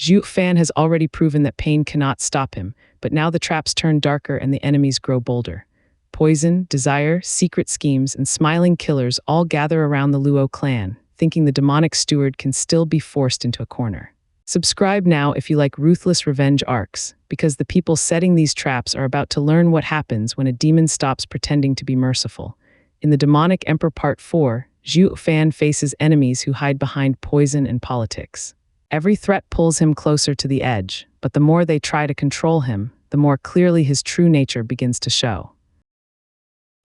Zhuo Fan has already proven that pain cannot stop him, but now the traps turn darker and the enemies grow bolder. Poison, desire, secret schemes, and smiling killers all gather around the Luo clan, thinking the demonic steward can still be forced into a corner. Subscribe now if you like ruthless revenge arcs, because the people setting these traps are about to learn what happens when a demon stops pretending to be merciful. In The Demonic Emperor Part 4, Zhuo Fan faces enemies who hide behind poison and politics. Every threat pulls him closer to the edge, but the more they try to control him, the more clearly his true nature begins to show.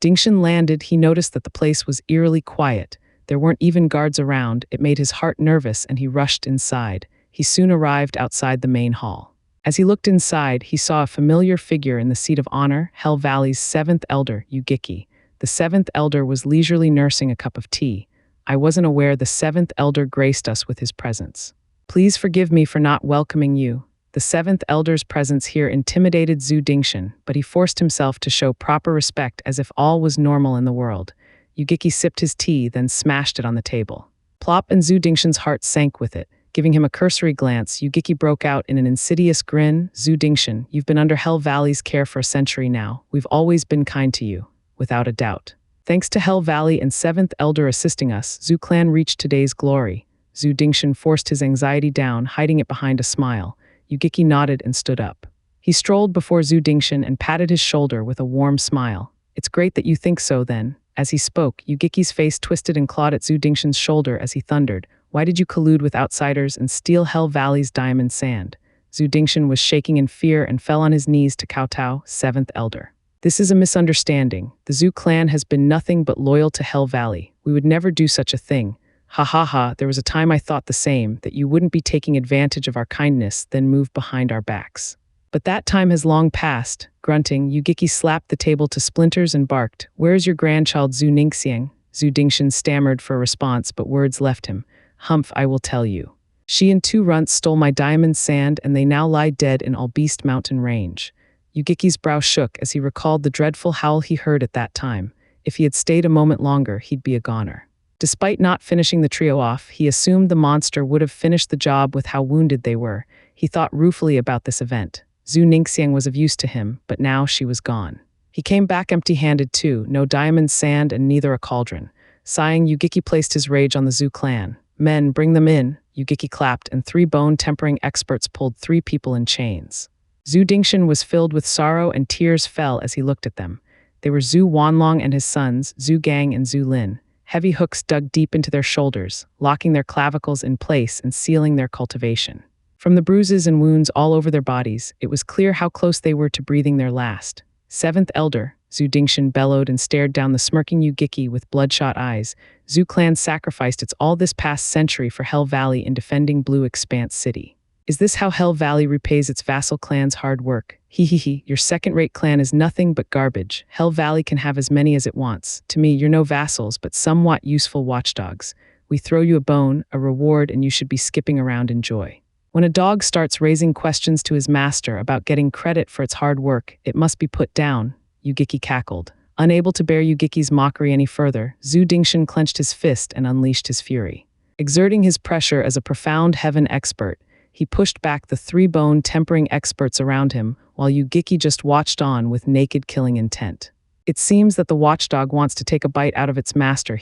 Dingshan landed, he noticed that the place was eerily quiet. There weren't even guards around. It made his heart nervous and he rushed inside. He soon arrived outside the main hall. As he looked inside, he saw a familiar figure in the seat of honor, Hell Valley's 7th elder, Yugeki. The 7th elder was leisurely nursing a cup of tea. I wasn't aware the 7th elder graced us with his presence. Please forgive me for not welcoming you. The 7th elder's presence here intimidated Zhu Dingshan, but he forced himself to show proper respect as if all was normal in the world. Yugeki sipped his tea, then smashed it on the table. Plop, and Zhu Dingshan's heart sank with it. Giving him a cursory glance, Yugeki broke out in an insidious grin. Zhu Dingshan, you've been under Hell Valley's care for a century now. We've always been kind to you, without a doubt. Thanks to Hell Valley and 7th elder assisting us, Zhu clan reached today's glory. Zhu Dingshan forced his anxiety down, hiding it behind a smile. Yugeki nodded and stood up. He strolled before Zhu Dingshan and patted his shoulder with a warm smile. It's great that you think so then. As he spoke, Yugeki's face twisted and clawed at Zhu Dingshan's shoulder as he thundered. Why did you collude with outsiders and steal Hell Valley's diamond sand? Zhu Dingshan was shaking in fear and fell on his knees to kowtow, 7th elder. This is a misunderstanding. The Zhu clan has been nothing but loyal to Hell Valley. We would never do such a thing. Ha ha ha, there was a time I thought the same, that you wouldn't be taking advantage of our kindness, then move behind our backs. But that time has long passed. Grunting, Yugeki slapped the table to splinters and barked, Where is your grandchild Xianxia? Zhu Dingshan stammered for a response, but words left him. Humph, I will tell you. She and 2 runts stole my diamond sand and they now lie dead in All Beast Mountain Range. Yugeki's brow shook as he recalled the dreadful howl he heard at that time. If he had stayed a moment longer, he'd be a goner. Despite not finishing the trio off, he assumed the monster would have finished the job with how wounded they were. He thought ruefully about this event. Zhu Ningxiang was of use to him, but now she was gone. He came back empty-handed too, no diamond sand and neither a cauldron. Sighing, Yugeki placed his rage on the Zhu clan. Men, bring them in. Yugeki clapped, and 3 bone-tempering experts pulled 3 people in chains. Zhu Dingshan was filled with sorrow and tears fell as he looked at them. They were Zhu Wanlong and his sons, Zhu Gang and Zhu Lin. Heavy hooks dug deep into their shoulders, locking their clavicles in place and sealing their cultivation. From the bruises and wounds all over their bodies, it was clear how close they were to breathing their last. 7th elder, Zhu Dingshan bellowed and stared down the smirking Yugeki with bloodshot eyes. Zhu clan sacrificed its all this past century for Hell Valley in defending Blue Expanse City. Is this how Hell Valley repays its vassal clan's hard work? Hee, your second-rate clan is nothing but garbage. Hell Valley can have as many as it wants. To me, you're no vassals, but somewhat useful watchdogs. We throw you a bone, a reward, and you should be skipping around in joy. When a dog starts raising questions to his master about getting credit for its hard work, it must be put down, Yugeki cackled. Unable to bear Yugeki's mockery any further, Zhu Dingshan clenched his fist and unleashed his fury. Exerting his pressure as a profound heaven expert, he pushed back the 3 bone-tempering experts around him, while Yugeki just watched on with naked killing intent. It seems that the watchdog wants to take a bite out of its master,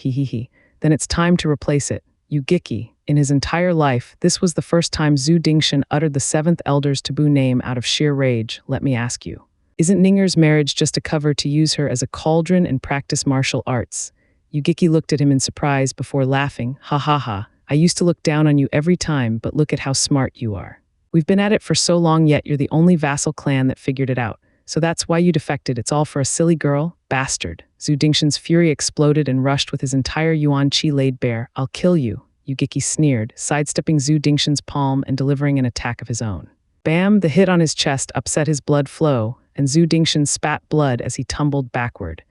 then it's time to replace it. Yugeki, in his entire life, this was the first time Zhu Dingshan uttered the 7th elder's taboo name out of sheer rage. Let me ask you. Isn't Ninger's marriage just a cover to use her as a cauldron and practice martial arts? Yugeki looked at him in surprise before laughing. Ha ha ha. I used to look down on you every time, but look at how smart you are. We've been at it for so long, yet you're the only vassal clan that figured it out. So that's why you defected. It's all for a silly girl? Bastard. Zhu Dingshan's fury exploded and rushed with his entire yuan qi laid bare. I'll kill you, Yugeki sneered, sidestepping Zhu Dingshan's palm and delivering an attack of his own. Bam! The hit on his chest upset his blood flow, and Zhu Dingshan spat blood as he tumbled backward.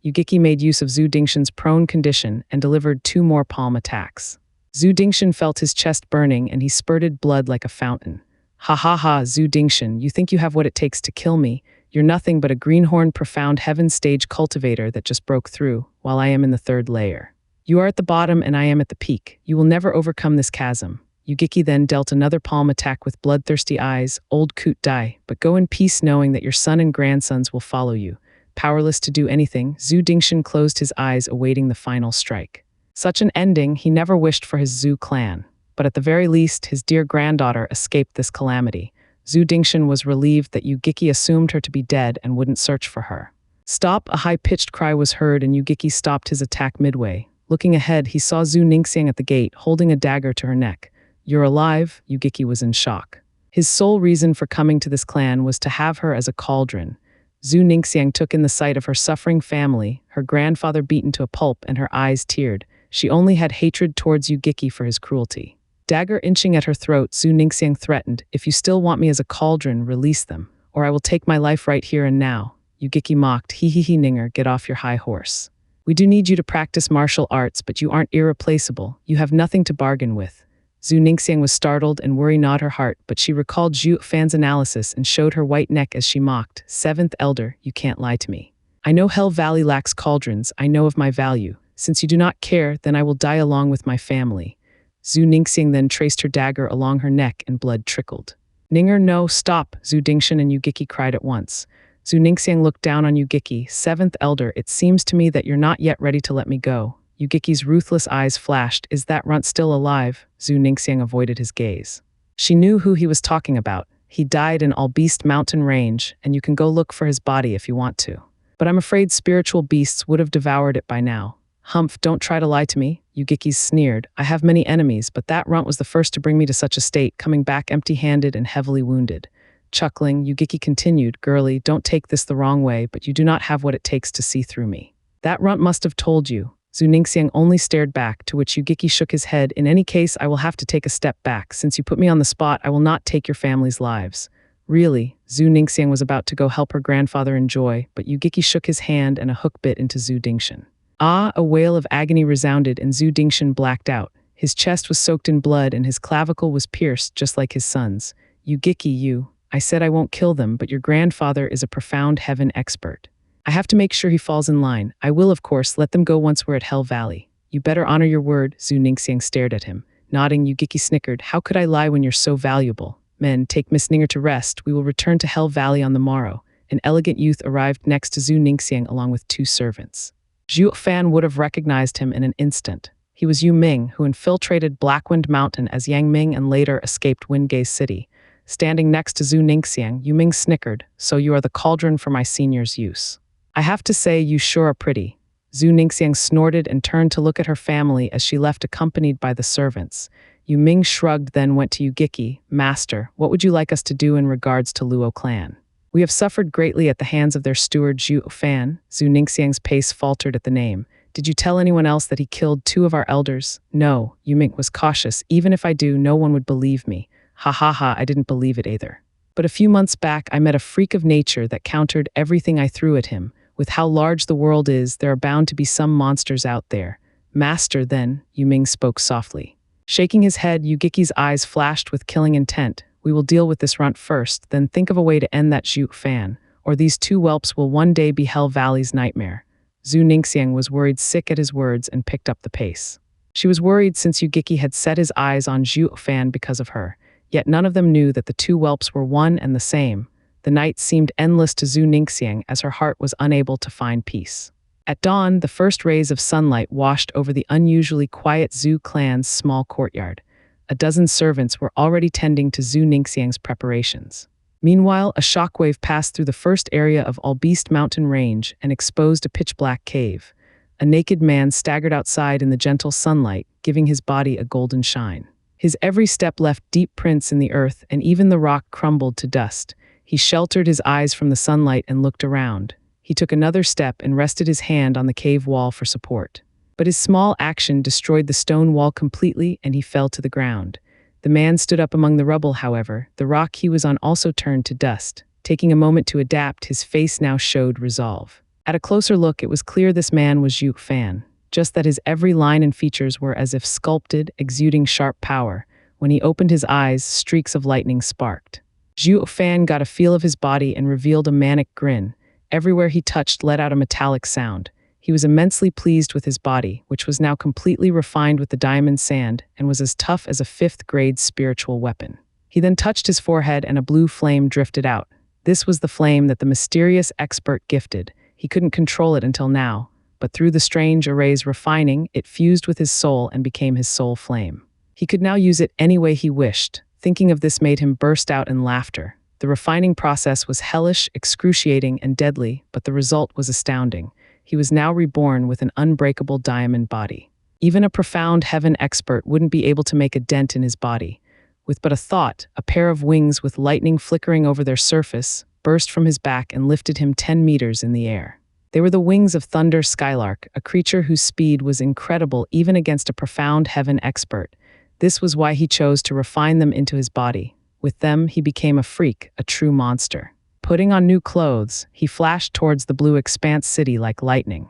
Yugeki made use of Zhu Dingshan's prone condition and delivered 2 more palm attacks. Zhu Dingshan felt his chest burning and he spurted blood like a fountain. Ha ha ha, Zhu Dingshan, you think you have what it takes to kill me? You're nothing but a greenhorn profound heaven stage cultivator that just broke through, while I am in the 3rd layer. You are at the bottom and I am at the peak. You will never overcome this chasm. Yugiki then dealt another palm attack with bloodthirsty eyes. Old coot die, but go in peace knowing that your son and grandsons will follow you. Powerless to do anything, Zhu Dingshan closed his eyes awaiting the final strike. Such an ending he never wished for his Zhu clan. But at the very least, his dear granddaughter escaped this calamity. Zhu Dingshan was relieved that Yugiki assumed her to be dead and wouldn't search for her. Stop! A high-pitched cry was heard and Yugiki stopped his attack midway. Looking ahead, he saw Zhu Ningxiang at the gate, holding a dagger to her neck. You're alive? Yugiki was in shock. His sole reason for coming to this clan was to have her as a cauldron. Zhu Ningxiang took in the sight of her suffering family, her grandfather beaten to a pulp and her eyes teared. She only had hatred towards Yugiki for his cruelty. Dagger inching at her throat, Zhu Ningxiang threatened, if you still want me as a cauldron, release them, or I will take my life right here and now. Yugiki mocked, hee, Ninger, get off your high horse. We do need you to practice martial arts, but you aren't irreplaceable. You have nothing to bargain with. Zhu Ningxiang was startled and worry gnawed her heart, but she recalled Zhuo Fan's analysis and showed her white neck as she mocked, Seventh Elder, you can't lie to me. I know Hell Valley lacks cauldrons, I know of my value. Since you do not care, then I will die along with my family. Zhu Ningxiang then traced her dagger along her neck and blood trickled. Ninger, no, stop, Zhu Dingshan and Yugiki cried at once. Zhu Ningxiang looked down on Yugiki, Seventh Elder, it seems to me that you're not yet ready to let me go. Yugiki's ruthless eyes flashed, is that runt still alive? Zhu Ningxiang avoided his gaze. She knew who he was talking about. He died in All-Beast Mountain Range, and you can go look for his body if you want to. But I'm afraid spiritual beasts would have devoured it by now. Humph, don't try to lie to me, Yugiki sneered. I have many enemies, but that runt was the first to bring me to such a state, coming back empty-handed and heavily wounded. Chuckling, Yugiki continued, girlie, don't take this the wrong way, but you do not have what it takes to see through me. That runt must have told you. Zhu Ningxiang only stared back, to which Yugiki shook his head. In any case, I will have to take a step back. Since you put me on the spot, I will not take your family's lives. Really? Zhu Ningxiang was about to go help her grandfather enjoy, but Yugiki shook his hand and a hook bit into Zhu Dingshan. Ah, a wail of agony resounded and Zhu Dingshan blacked out. His chest was soaked in blood and his clavicle was pierced just like his son's. Yugiki, I said I won't kill them, but your grandfather is a profound heaven expert. I have to make sure he falls in line. I will, of course, let them go once we're at Hell Valley. You better honor your word, Zhu Ningxiang stared at him. Nodding, Yugiki snickered, how could I lie when you're so valuable? Men, take Miss Ninger to rest. We will return to Hell Valley on the morrow. An elegant youth arrived next to Zhu Ningxiang along with 2 servants. Zhuo Fan would have recognized him in an instant. He was Yu Ming, who infiltrated Blackwind Mountain as Yang Ming and later escaped Wingay City. Standing next to Zhu Ningxiang, Yu Ming snickered, so you are the cauldron for my senior's use. I have to say, you sure are pretty. Zhu Ningxiang snorted and turned to look at her family as she left accompanied by the servants. Yu Ming shrugged, then went to Yugiki. Master, what would you like us to do in regards to Luo clan? We have suffered greatly at the hands of their steward Zhuo Fan. Zhu Ningxiang's pace faltered at the name. Did you tell anyone else that he killed 2 of our elders? No, Yu Ming was cautious. Even if I do, no one would believe me. Ha, I didn't believe it either. But a few months back, I met a freak of nature that countered everything I threw at him. With how large the world is, there are bound to be some monsters out there. Master, then, Yu Ming spoke softly. Shaking his head, Yugiki's eyes flashed with killing intent. We will deal with this runt first, then think of a way to end that Zhuo Fan, or these 2 whelps will one day be Hell Valley's nightmare. Zhu Ningxiang was worried sick at his words and picked up the pace. She was worried since Yugiki had set his eyes on Zhuo Fan because of her, yet none of them knew that the 2 whelps were one and the same. The night seemed endless to Zhu Ningxiang as her heart was unable to find peace. At dawn, the first rays of sunlight washed over the unusually quiet Zhu clan's small courtyard. A dozen servants were already tending to Zhu Ningxiang's preparations. Meanwhile, a shockwave passed through the first area of All-Beast Mountain Range and exposed a pitch-black cave. A naked man staggered outside in the gentle sunlight, giving his body a golden shine. His every step left deep prints in the earth, and even the rock crumbled to dust. He sheltered his eyes from the sunlight and looked around. He took another step and rested his hand on the cave wall for support. But his small action destroyed the stone wall completely and he fell to the ground. The man stood up among the rubble, however. The rock he was on also turned to dust. Taking a moment to adapt, his face now showed resolve. At a closer look, it was clear this man was Zhuo Fan, just that his every line and features were as if sculpted, exuding sharp power. When he opened his eyes, streaks of lightning sparked. Zhuo Fan got a feel of his body and revealed a manic grin. Everywhere he touched let out a metallic sound. He was immensely pleased with his body, which was now completely refined with the diamond sand and was as tough as a fifth-grade spiritual weapon. He then touched his forehead and a blue flame drifted out. This was the flame that the mysterious expert gifted. He couldn't control it until now, but through the strange array's refining, it fused with his soul and became his soul flame. He could now use it any way he wished. Thinking of this made him burst out in laughter. The refining process was hellish, excruciating, and deadly, but the result was astounding. He was now reborn with an unbreakable diamond body. Even a profound heaven expert wouldn't be able to make a dent in his body. With but a thought, a pair of wings with lightning flickering over their surface burst from his back and lifted him 10 meters in the air. They were the wings of Thunder Skylark, a creature whose speed was incredible even against a profound heaven expert. This was why he chose to refine them into his body. With them, he became a freak, a true monster. Putting on new clothes, he flashed towards the blue expanse city like lightning.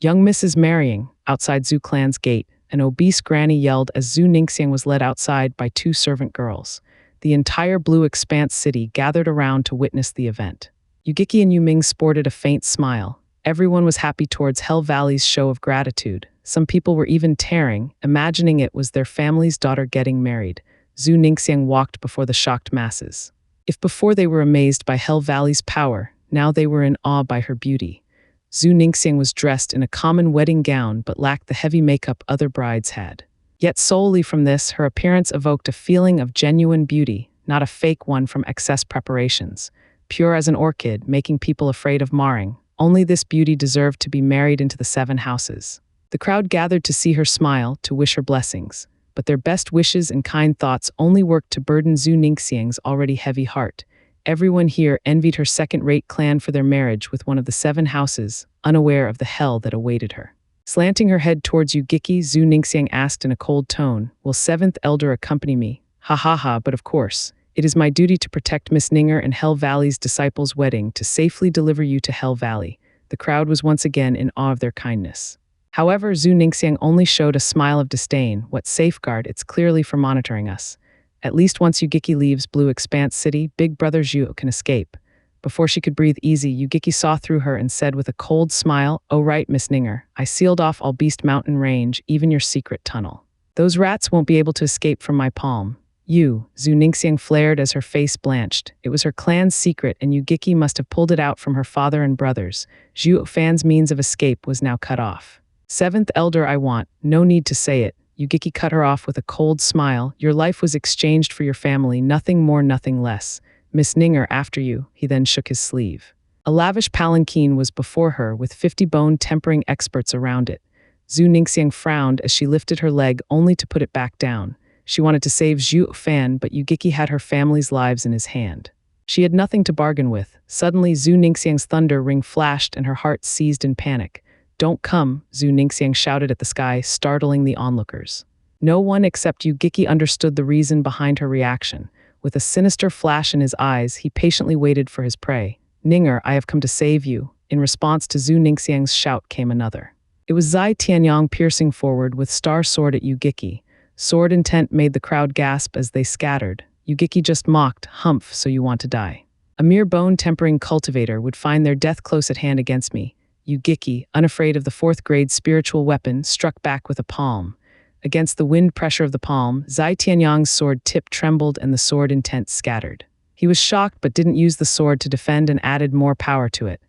Young Mrs. Marrying, outside Zhu clan's gate, an obese granny yelled as Zhu Ningxiang was led outside by two servant girls. The entire blue expanse city gathered around to witness the event. Yugiki and Yuming sported a faint smile. Everyone was happy towards Hell Valley's show of gratitude. Some people were even tearing, imagining it was their family's daughter getting married. Zhu Ningxiang walked before the shocked masses. If before they were amazed by Hell Valley's power, now they were in awe by her beauty. Zhu Ningxiang was dressed in a common wedding gown but lacked the heavy makeup other brides had. Yet solely from this, her appearance evoked a feeling of genuine beauty, not a fake one from excess preparations. Pure as an orchid, making people afraid of marring. Only this beauty deserved to be married into the 7 houses. The crowd gathered to see her smile, to wish her blessings. But their best wishes and kind thoughts only worked to burden Zhu Ningxiang's already heavy heart. Everyone here envied her second-rate clan for their marriage with one of the 7 houses, unaware of the hell that awaited her. Slanting her head towards Yugiki, Zhu Ningxiang asked in a cold tone, "Will 7th Elder accompany me?" "Ha ha ha, but of course. It is my duty to protect Miss Ninger and Hell Valley's disciples' wedding to safely deliver you to Hell Valley." The crowd was once again in awe of their kindness. However, Zhu Ningxiang only showed a smile of disdain. "What safeguard? It's clearly for monitoring us. At least once Yugiki leaves Blue Expanse City, Big Brother Zhuo can escape." Before she could breathe easy, Yugiki saw through her and said with a cold smile, "Oh right, Miss Ninger, I sealed off all Beast Mountain Range, even your secret tunnel. Those rats won't be able to escape from my palm." "You," Zhu Ningxiang flared as her face blanched. It was her clan's secret and Yugiki must have pulled it out from her father and brothers. Zhuo Fan's means of escape was now cut off. "7th Elder I want, no need to say it." Yugiki cut her off with a cold smile. "Your life was exchanged for your family, nothing more, nothing less. Miss Ninger, after you." He then shook his sleeve. A lavish palanquin was before her with 50 bone-tempering experts around it. Zhu Ningxiang frowned as she lifted her leg only to put it back down. She wanted to save Zhuo Fan, but Yugiki had her family's lives in his hand. She had nothing to bargain with. Suddenly, Zhu Ningxiang's thunder ring flashed and her heart seized in panic. "Don't come," Zhu Ningxiang shouted at the sky, startling the onlookers. No one except Yugiki understood the reason behind her reaction. With a sinister flash in his eyes, he patiently waited for his prey. "Ninger, I have come to save you." In response to Zhu Ningxiang's shout came another. It was Zai Tianyang piercing forward with star sword at Yugiki. Sword intent made the crowd gasp as they scattered. Yugiki just mocked, "Humph, so you want to die. A mere bone-tempering cultivator would find their death close at hand against me." Yugiki, unafraid of the 4th-grade spiritual weapon, struck back with a palm. Against the wind pressure of the palm, Zai Tianyang's sword tip trembled and the sword intent scattered. He was shocked but didn't use the sword to defend and added more power to it.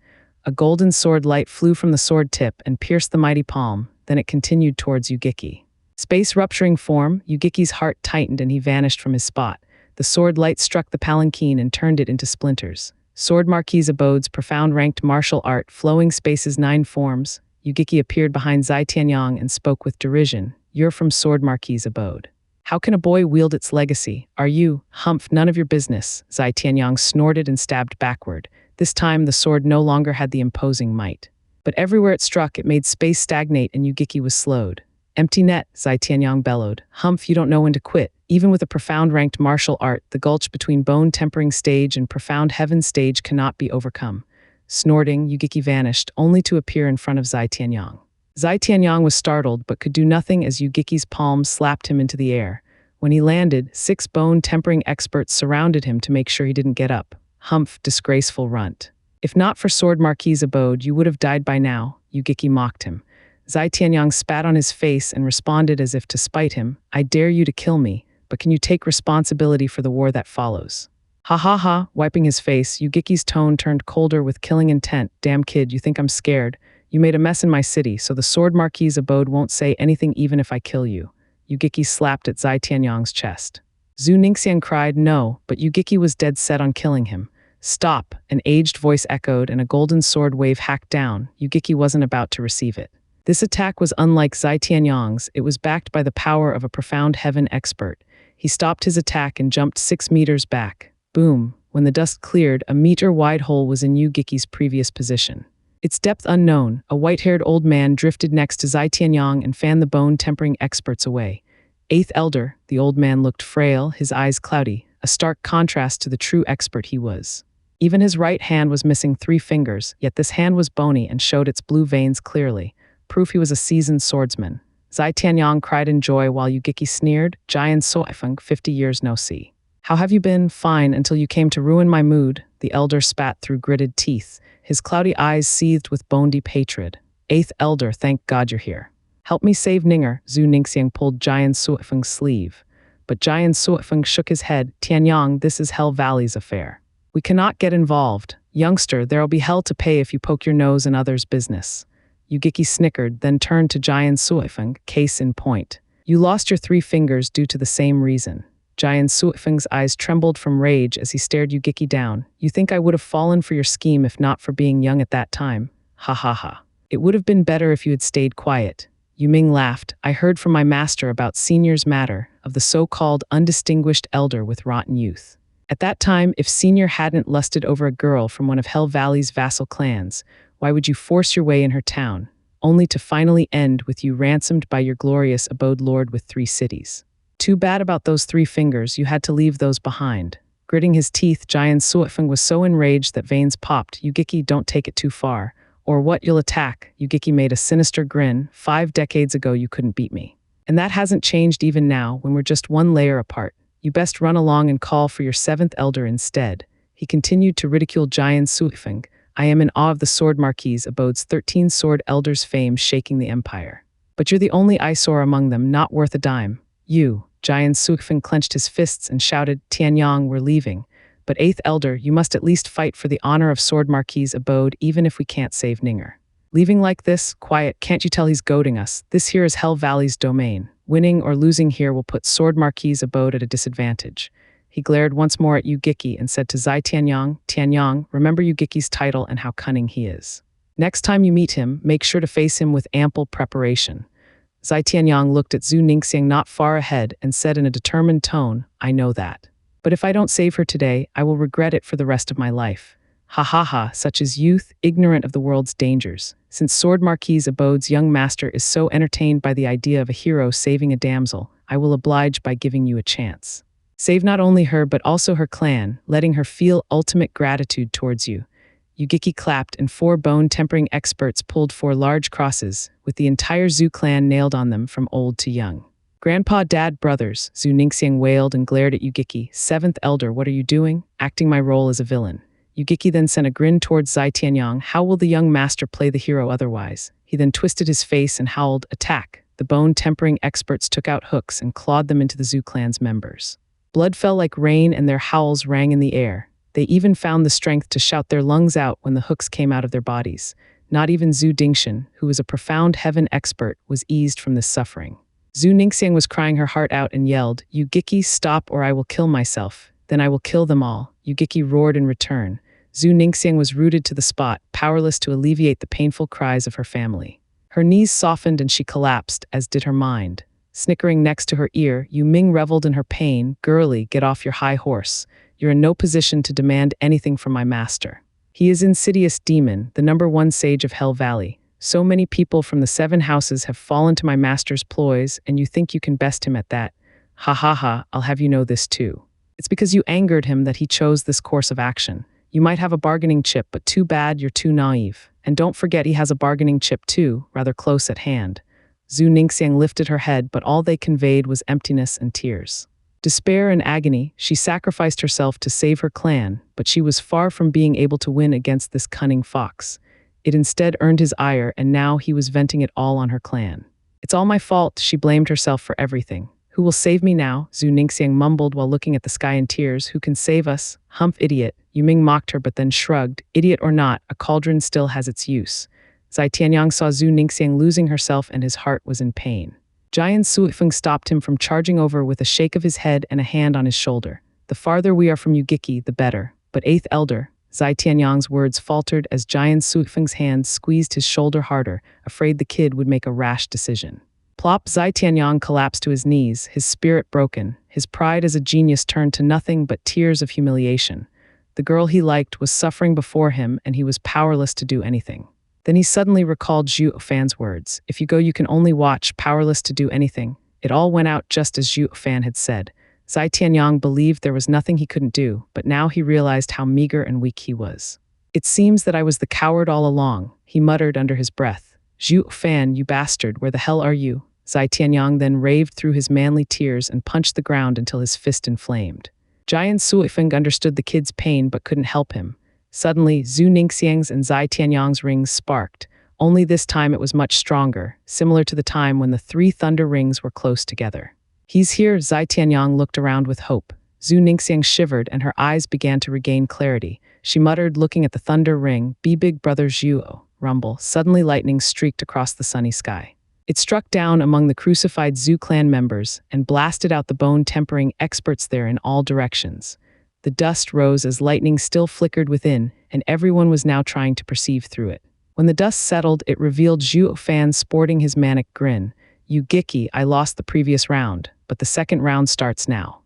A golden sword light flew from the sword tip and pierced the mighty palm, then it continued towards Yugiki. Space-rupturing form, Yugiki's heart tightened and he vanished from his spot. The sword light struck the palanquin and turned it into splinters. Sword Marquis Abode's profound ranked martial art, flowing space's 9 forms. Yugiki appeared behind Zai Tianyang and spoke with derision. "You're from Sword Marquis Abode. How can a boy wield its legacy? Are you? Humph, none of your business." Zai Tianyang snorted and stabbed backward. This time the sword no longer had the imposing might. But everywhere it struck, it made space stagnate and Yugiki was slowed. "Empty net," Zai Tianyang bellowed. "Humph, you don't know when to quit." Even with a profound ranked martial art, the gulch between bone-tempering stage and profound heaven stage cannot be overcome. Snorting, Yugiki vanished, only to appear in front of Zai Tianyang. Zai Tianyang was startled but could do nothing as Yugiki's palm slapped him into the air. When he landed, 6 bone-tempering experts surrounded him to make sure he didn't get up. "Humph, disgraceful runt." If not for Sword Marquis' abode, you would have died by now, Yu mocked him. Zai Tianyang spat on his face and responded as if to spite him, I dare you to kill me, but can you take responsibility for the war that follows? Ha ha ha, wiping his face, Yu tone turned colder with killing intent. Damn kid, you think I'm scared? You made a mess in my city, so the Sword Marquis' abode won't say anything even if I kill you. Yu slapped at Zai Tianyang's chest. Zhu Ningxiang cried no, but Yu was dead set on killing him. Stop, an aged voice echoed and a golden sword wave hacked down. Yu wasn't about to receive it. This attack was unlike Zai Tianyang's, it was backed by the power of a profound heaven expert. He stopped his attack and jumped 6 meters back. Boom, when the dust cleared, a meter-wide hole was in Yu previous position. Its depth unknown, a white-haired old man drifted next to Zai Tianyang and fanned the bone-tempering experts away. Eighth Elder, the old man looked frail, his eyes cloudy, a stark contrast to the true expert he was. Even his right hand was missing 3 fingers, yet this hand was bony and showed its blue veins clearly, proof he was a seasoned swordsman. Zai Tianyang cried in joy while Yu sneered, Jian Soifeng, 50 years no see. How have you been? Fine, until you came to ruin my mood, the elder spat through gritted teeth. His cloudy eyes seethed with bone-deep hatred. Eighth Elder, thank God you're here. Help me save Ninger, Zhu Ningxiang pulled Jian Suifeng's sleeve. But Jian Suifeng shook his head, Tianyang, this is Hell Valley's affair. We cannot get involved. Youngster, there'll be hell to pay if you poke your nose in others' business. Yu snickered, then turned to Jian Suifeng, case in point. You lost your 3 fingers due to the same reason. Jian Suifeng's eyes trembled from rage as he stared Yu down. You think I would have fallen for your scheme if not for being young at that time? Ha ha ha. It would have been better if you had stayed quiet. Yu Ming laughed. I heard from my master about Senior's matter, of the so-called undistinguished elder with rotten youth. At that time, if Senior hadn't lusted over a girl from one of Hell Valley's vassal clans, why would you force your way in her town, only to finally end with you ransomed by your glorious abode lord with 3 cities? Too bad about those 3 fingers, you had to leave those behind. Gritting his teeth, Jian Suifeng was so enraged that veins popped. Yu don't take it too far. Or what, you'll attack. Yu made a sinister grin. 5 decades ago you couldn't beat me. And that hasn't changed even now, when we're just 1 layer apart. You best run along and call for your 7th elder instead. He continued to ridicule Jian Suifeng. I am in awe of the Sword Marquis' abode's 13 sword elders' fame shaking the empire. But you're the only eyesore among them, not worth a dime. You, Jian Suifeng clenched his fists and shouted, Tianyang, we're leaving. But 8th Elder, you must at least fight for the honor of Sword Marquis' abode even if we can't save Ninger. Leaving like this? Quiet, can't you tell he's goading us? This here is Hell Valley's domain. Winning or losing here will put Sword Marquis' abode at a disadvantage. He glared once more at Yu and said to Zai Tianyang, Tianyang, remember Yu title and how cunning he is. Next time you meet him, make sure to face him with ample preparation. Zai Tianyang looked at Zhu Ningxiang not far ahead and said in a determined tone, I know that. But if I don't save her today, I will regret it for the rest of my life. Ha ha ha, such is youth, ignorant of the world's dangers. Since Sword Marquis' abode's young master is so entertained by the idea of a hero saving a damsel, I will oblige by giving you a chance. Save not only her but also her clan, letting her feel ultimate gratitude towards you. Yu clapped and 4 bone-tempering experts pulled 4 large crosses, with the entire Zhu clan nailed on them from old to young. Grandpa, Dad, brothers, Zhu Ningxiang wailed and glared at Yu 7th Elder, what are you doing? Acting my role as a villain. Yu then sent a grin towards Zai Tianyang. How will the young master play the hero otherwise? He then twisted his face and howled, attack. The bone-tempering experts took out hooks and clawed them into the Zhu clan's members. Blood fell like rain and their howls rang in the air. They even found the strength to shout their lungs out when the hooks came out of their bodies. Not even Zhu Dingshan, who was a profound heaven expert, was eased from this suffering. Zhu Ningxiang was crying her heart out and yelled, Yu stop or I will kill myself. Then I will kill them all. Yu roared in return. Zhu Ningxiang was rooted to the spot, powerless to alleviate the painful cries of her family. Her knees softened and she collapsed, as did her mind. Snickering next to her ear, Yu Ming reveled in her pain. Girlie, get off your high horse. You're in no position to demand anything from my master. He is Insidious Demon, the #1 sage of Hell Valley. So many people from the 7 houses have fallen to my master's ploys, and you think you can best him at that? Ha ha ha, I'll have you know this too. It's because you angered him that he chose this course of action. You might have a bargaining chip, but too bad you're too naive. And don't forget he has a bargaining chip too, rather close at hand. Zhu Ningxiang lifted her head, but all they conveyed was emptiness and tears. Despair and agony, she sacrificed herself to save her clan, but she was far from being able to win against this cunning fox. It instead earned his ire, and now he was venting it all on her clan. It's all my fault, she blamed herself for everything. Who will save me now? Zhu mumbled while looking at the sky in tears. Who can save us? Humph, idiot. Yuming mocked her but then shrugged. Idiot or not, a cauldron still has its use. Zai Tianyang saw Zhu losing herself and his heart was in pain. Giant Suifeng stopped him from charging over with a shake of his head and a hand on his shoulder. The farther we are from Yugiki, the better. But eighth elder, Zai Tianyang's words faltered as Giant Suifeng's hand squeezed his shoulder harder, afraid the kid would make a rash decision. Plop, Zai Tianyang collapsed to his knees, his spirit broken. His pride as a genius turned to nothing but tears of humiliation. The girl he liked was suffering before him and he was powerless to do anything. Then he suddenly recalled Zhuo Fan's words. If you go, you can only watch, powerless to do anything. It all went out just as Zhuo Fan had said. Zai Tianyang believed there was nothing he couldn't do, but now he realized how meager and weak he was. It seems that I was the coward all along, he muttered under his breath. Zhuo Fan, you bastard, where the hell are you? Zai Tianyang then raved through his manly tears and punched the ground until his fist inflamed. Giant Suifeng understood the kid's pain but couldn't help him. Suddenly, Zhu Ningxiang's and Zai Tianyang's rings sparked. Only this time it was much stronger, similar to the time when the 3 thunder rings were close together. He's here, Zai Tianyang looked around with hope. Zhu Ningxiang shivered and her eyes began to regain clarity. She muttered, looking at the thunder ring, "Be big brother Zhuo." Rumble. Suddenly lightning streaked across the sunny sky. It struck down among the crucified Zhu clan members and blasted out the bone-tempering experts there in all directions. The dust rose as lightning still flickered within, and everyone was now trying to perceive through it. When the dust settled, it revealed Zhuo Fan sporting his manic grin. Yugiki, I lost the previous round, but the second round starts now.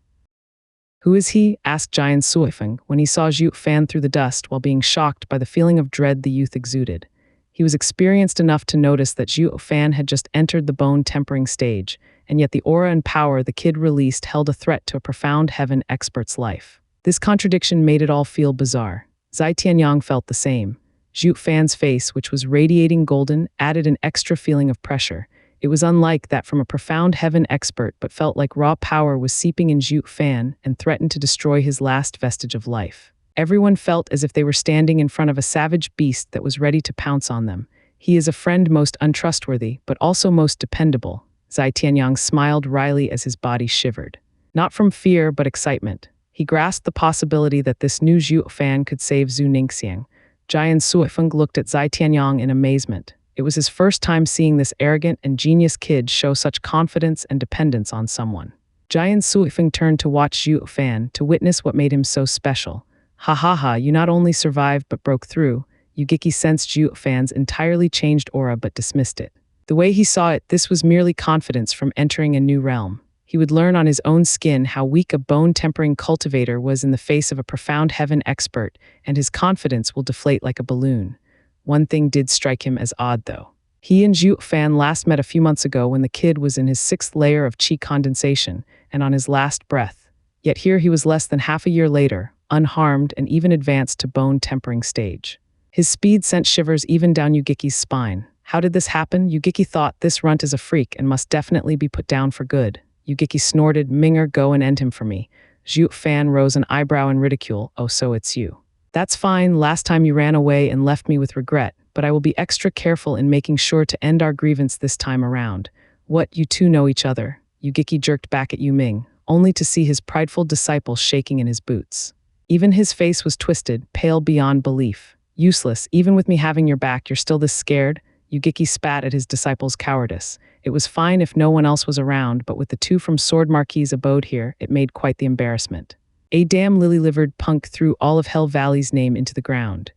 Who is he? Asked Giant Suifeng when he saw Zhuo Fan through the dust while being shocked by the feeling of dread the youth exuded. He was experienced enough to notice that Zhuo Fan had just entered the bone-tempering stage, and yet the aura and power the kid released held a threat to a profound heaven expert's life. This contradiction made it all feel bizarre. Zai Tianyang felt the same. Zhuo Fan's face, which was radiating golden, added an extra feeling of pressure. It was unlike that from a profound heaven expert, but felt like raw power was seeping in Zhuo Fan and threatened to destroy his last vestige of life. Everyone felt as if they were standing in front of a savage beast that was ready to pounce on them. He is a friend most untrustworthy, but also most dependable. Zai Tianyang smiled wryly as his body shivered. Not from fear, but excitement. He grasped the possibility that this new Zhuo Fan could save Zhu Ningxiang. Giant Suifeng looked at Zai Tianyang in amazement. It was his first time seeing this arrogant and genius kid show such confidence and dependence on someone. Giant Suifeng turned to watch Zhuo Fan to witness what made him so special. Ha ha ha, you not only survived but broke through. Yugiki sensed Zhuo Fan's entirely changed aura but dismissed it. The way he saw it, this was merely confidence from entering a new realm. He would learn on his own skin how weak a bone-tempering cultivator was in the face of a profound heaven expert, and his confidence will deflate like a balloon. One thing did strike him as odd, though. He and Zhuo Fan last met a few months ago when the kid was in his 6th layer of qi condensation and on his last breath. Yet here he was less than half a year later, unharmed and even advanced to bone-tempering stage. His speed sent shivers even down Yugiki's spine. How did this happen? Yugiki thought this runt is a freak and must definitely be put down for good. Yugiki snorted, Minger, go and end him for me. Zhuo Fan rose an eyebrow in ridicule. Oh, so it's you. That's fine, last time you ran away and left me with regret, but I will be extra careful in making sure to end our grievance this time around. What, you two know each other? Yugiki jerked back at Yu Ming, only to see his prideful disciple shaking in his boots. Even his face was twisted, pale beyond belief. Useless, even with me having your back, you're still this scared? Yugiki spat at his disciple's cowardice. It was fine if no one else was around, but with the two from Sword Marquis' abode here, it made quite the embarrassment. A damn lily-livered punk threw all of Hell Valley's name into the ground.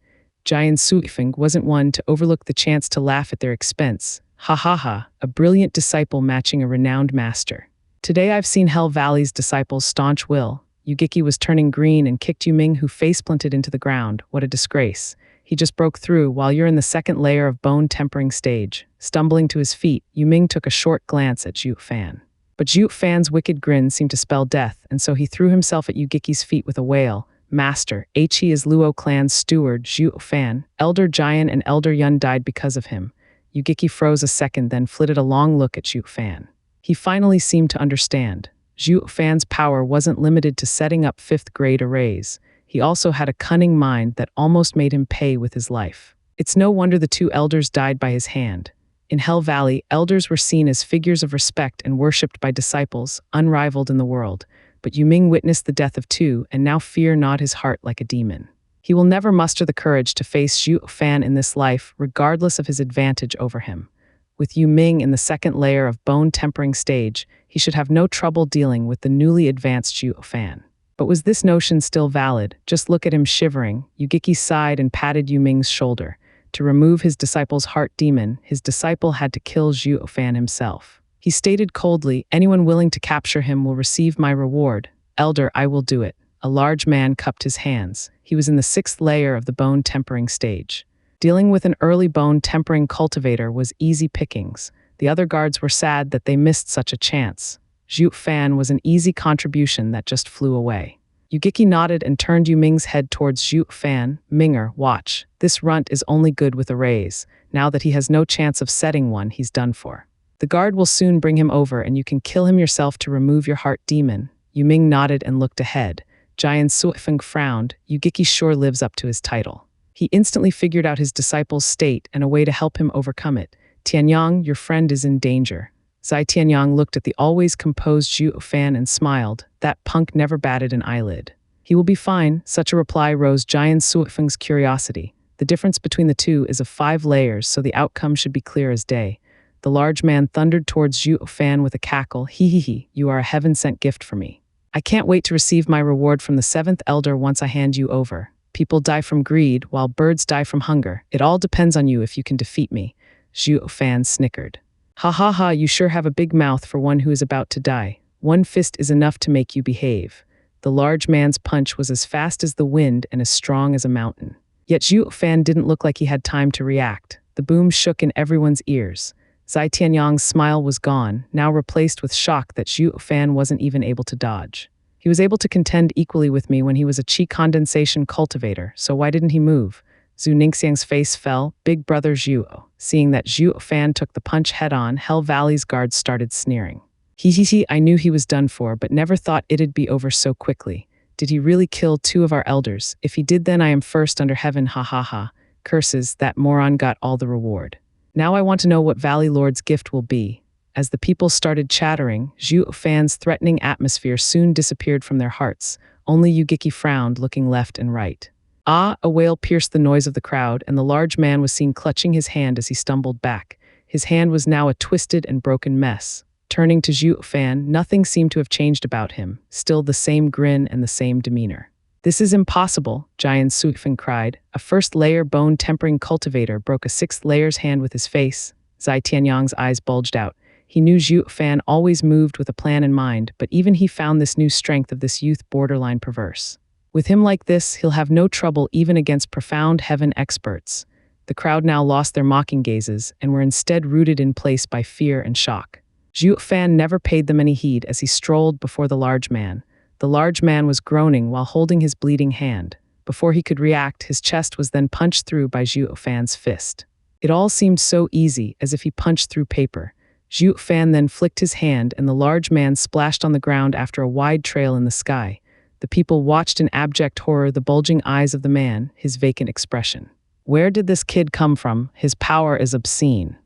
Giant Suifeng wasn't one to overlook the chance to laugh at their expense. Ha ha ha, a brilliant disciple matching a renowned master. Today I've seen Hell Valley's disciples' staunch will. Yugiki was turning green and kicked Yu Ming, who face-planted into the ground. What a disgrace. He just broke through while you're in the 2nd layer of bone-tempering stage. Stumbling to his feet, Yu Ming took a short glance at Zhuo Fan. But Zhuo Fan's wicked grin seemed to spell death, and so he threw himself at Yugiki's feet with a wail. Master, He is Luo clan's steward, Zhuo Fan. Elder Jian and Elder Yun died because of him. Yugiki froze a second, then flitted a long look at Zhuo Fan. He finally seemed to understand. Zhuo Fan's power wasn't limited to setting up fifth-grade arrays. He also had a cunning mind that almost made him pay with his life. It's no wonder the two elders died by his hand. In Hell Valley, elders were seen as figures of respect and worshipped by disciples, unrivaled in the world. But Yuming witnessed the death of two and now fear gnawed his heart like a demon. He will never muster the courage to face Zhuo Fan in this life, regardless of his advantage over him. With Yuming in the second layer of bone-tempering stage, he should have no trouble dealing with the newly advanced Zhuo Fan. But was this notion still valid? Just look at him shivering. Yugeki sighed and patted Yuming's shoulder. To remove his disciple's heart demon, his disciple had to kill Zhuo Fan himself. He stated coldly, "Anyone willing to capture him will receive my reward. Elder, I will do it." A large man cupped his hands. He was in the sixth layer of the bone-tempering stage. Dealing with an early bone-tempering cultivator was easy pickings. The other guards were sad that they missed such a chance. Zhuo Fan was an easy contribution that just flew away. Yugeki nodded and turned Yuming's head towards Zhuo Fan. "Minger, watch. This runt is only good with arrays. Now that he has no chance of setting one, he's done for. The guard will soon bring him over and you can kill him yourself to remove your heart demon." Yuming nodded and looked ahead. Jian Suifeng frowned. Yugeki sure lives up to his title. He instantly figured out his disciple's state and a way to help him overcome it. "Tianyang, your friend is in danger." Zai Tianyang looked at the always composed Zhuo Fan and smiled. That punk never batted an eyelid. "He will be fine." Such a reply rose Jian Suifeng's curiosity. The difference between the two is of 5 layers, so the outcome should be clear as day. The large man thundered towards Zhuo Fan with a cackle. "He, you are a heaven-sent gift for me. I can't wait to receive my reward from the 7th elder once I hand you over. People die from greed, while birds die from hunger. It all depends on you if you can defeat me." Zhuo Fan snickered. "Ha, you sure have a big mouth for one who is about to die. One fist is enough to make you behave." The large man's punch was as fast as the wind and as strong as a mountain. Yet Zhuo Fan didn't look like he had time to react. The boom shook in everyone's ears. Zai Tianyang's smile was gone, now replaced with shock that Zhuo Fan wasn't even able to dodge. "He was able to contend equally with me when he was a chi condensation cultivator, so why didn't he move?" Zhu Ningxiang's face fell. "Big brother Zhuo." Seeing that Zhuo Fan took the punch head-on, Hell Valley's guards started sneering. He, I knew he was done for, but never thought it'd be over so quickly. Did he really kill 2 of our elders? If he did, then I am first under heaven, ha. Curses, that moron got all the reward. Now I want to know what Valley Lord's gift will be. As the people started chattering, Zhuo Fan's threatening atmosphere soon disappeared from their hearts. Only Yugeki frowned, looking left and right. "Ah!" A wail pierced the noise of the crowd, and the large man was seen clutching his hand as he stumbled back. His hand was now a twisted and broken mess. Turning to Zhuo Fan, nothing seemed to have changed about him, still the same grin and the same demeanor. "This is impossible," Jian Suifeng cried. A first-layer bone-tempering cultivator broke a 6th layer's hand with his face. Zai Tianyang's eyes bulged out. He knew Zhuo Fan always moved with a plan in mind, but even he found this new strength of this youth borderline perverse. With him like this, he'll have no trouble even against profound heaven experts. The crowd now lost their mocking gazes and were instead rooted in place by fear and shock. Zhuo Fan never paid them any heed as he strolled before the large man. The large man was groaning while holding his bleeding hand. Before he could react, his chest was then punched through by Zhuo Fan's fist. It all seemed so easy, as if he punched through paper. Zhuo Fan then flicked his hand and the large man splashed on the ground after a wide trail in the sky. The people watched in abject horror the bulging eyes of the man, his vacant expression. Where did this kid come from? His power is obscene.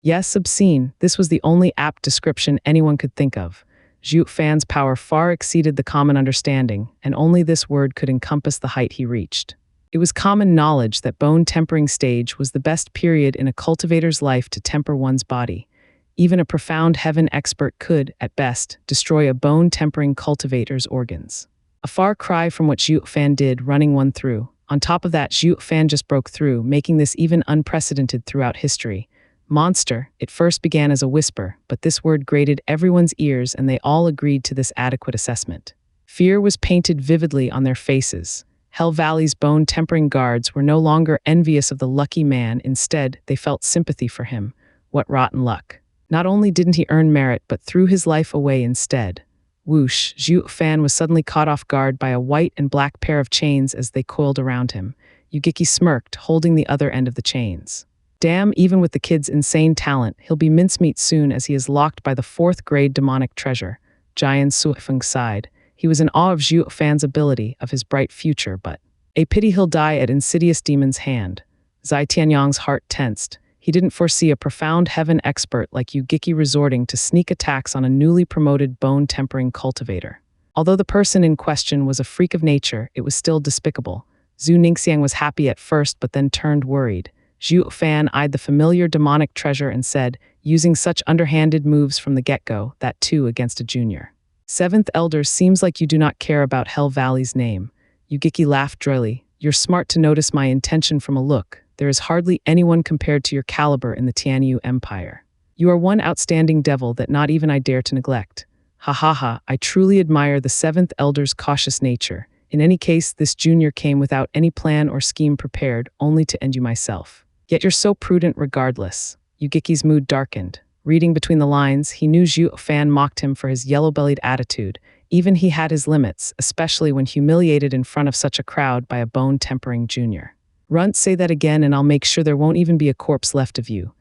Yes, obscene. This was the only apt description anyone could think of. Zhuo Fan's power far exceeded the common understanding, and only this word could encompass the height he reached. It was common knowledge that bone-tempering stage was the best period in a cultivator's life to temper one's body. Even a profound heaven expert could, at best, destroy a bone-tempering cultivator's organs. A far cry from what Zhuo Fan did, running one through. On top of that, Zhuo Fan just broke through, making this even unprecedented throughout history. Monster, it first began as a whisper, but this word grated everyone's ears and they all agreed to this adequate assessment. Fear was painted vividly on their faces. Hell Valley's bone-tempering guards were no longer envious of the lucky man, instead, they felt sympathy for him. What rotten luck. Not only didn't he earn merit, but threw his life away instead. Whoosh, Zhuo Fan was suddenly caught off guard by a white and black pair of chains as they coiled around him. Yugeki smirked, holding the other end of the chains. Damn, even with the kid's insane talent, he'll be mincemeat soon as he is locked by the 4th-grade demonic treasure. Jian Suifeng sighed. He was in awe of Zhuo Fan's ability, of his bright future, but a pity he'll die at insidious demon's hand. Zai Tianyang's heart tensed. He didn't foresee a profound heaven expert like Yu Giki resorting to sneak attacks on a newly promoted bone-tempering cultivator. Although the person in question was a freak of nature, it was still despicable. Zhu Ningxiang was happy at first but then turned worried. Zhuo Fan eyed the familiar demonic treasure and said, using such underhanded moves from the get-go, that too against a junior. Seventh Elder, seems like you do not care about Hell Valley's name. Yu Giki laughed drily. You're smart to notice my intention from a look. There is hardly anyone compared to your caliber in the Tianyu Empire. You are one outstanding devil that not even I dare to neglect. Ha ha ha, I truly admire the Seventh Elder's cautious nature. In any case, this junior came without any plan or scheme prepared, only to end you myself. Yet you're so prudent regardless. Yu Giki's mood darkened. Reading between the lines, he knew Zhuo Fan mocked him for his yellow-bellied attitude. Even he had his limits, especially when humiliated in front of such a crowd by a bone-tempering junior. Runt, say that again and I'll make sure there won't even be a corpse left of you.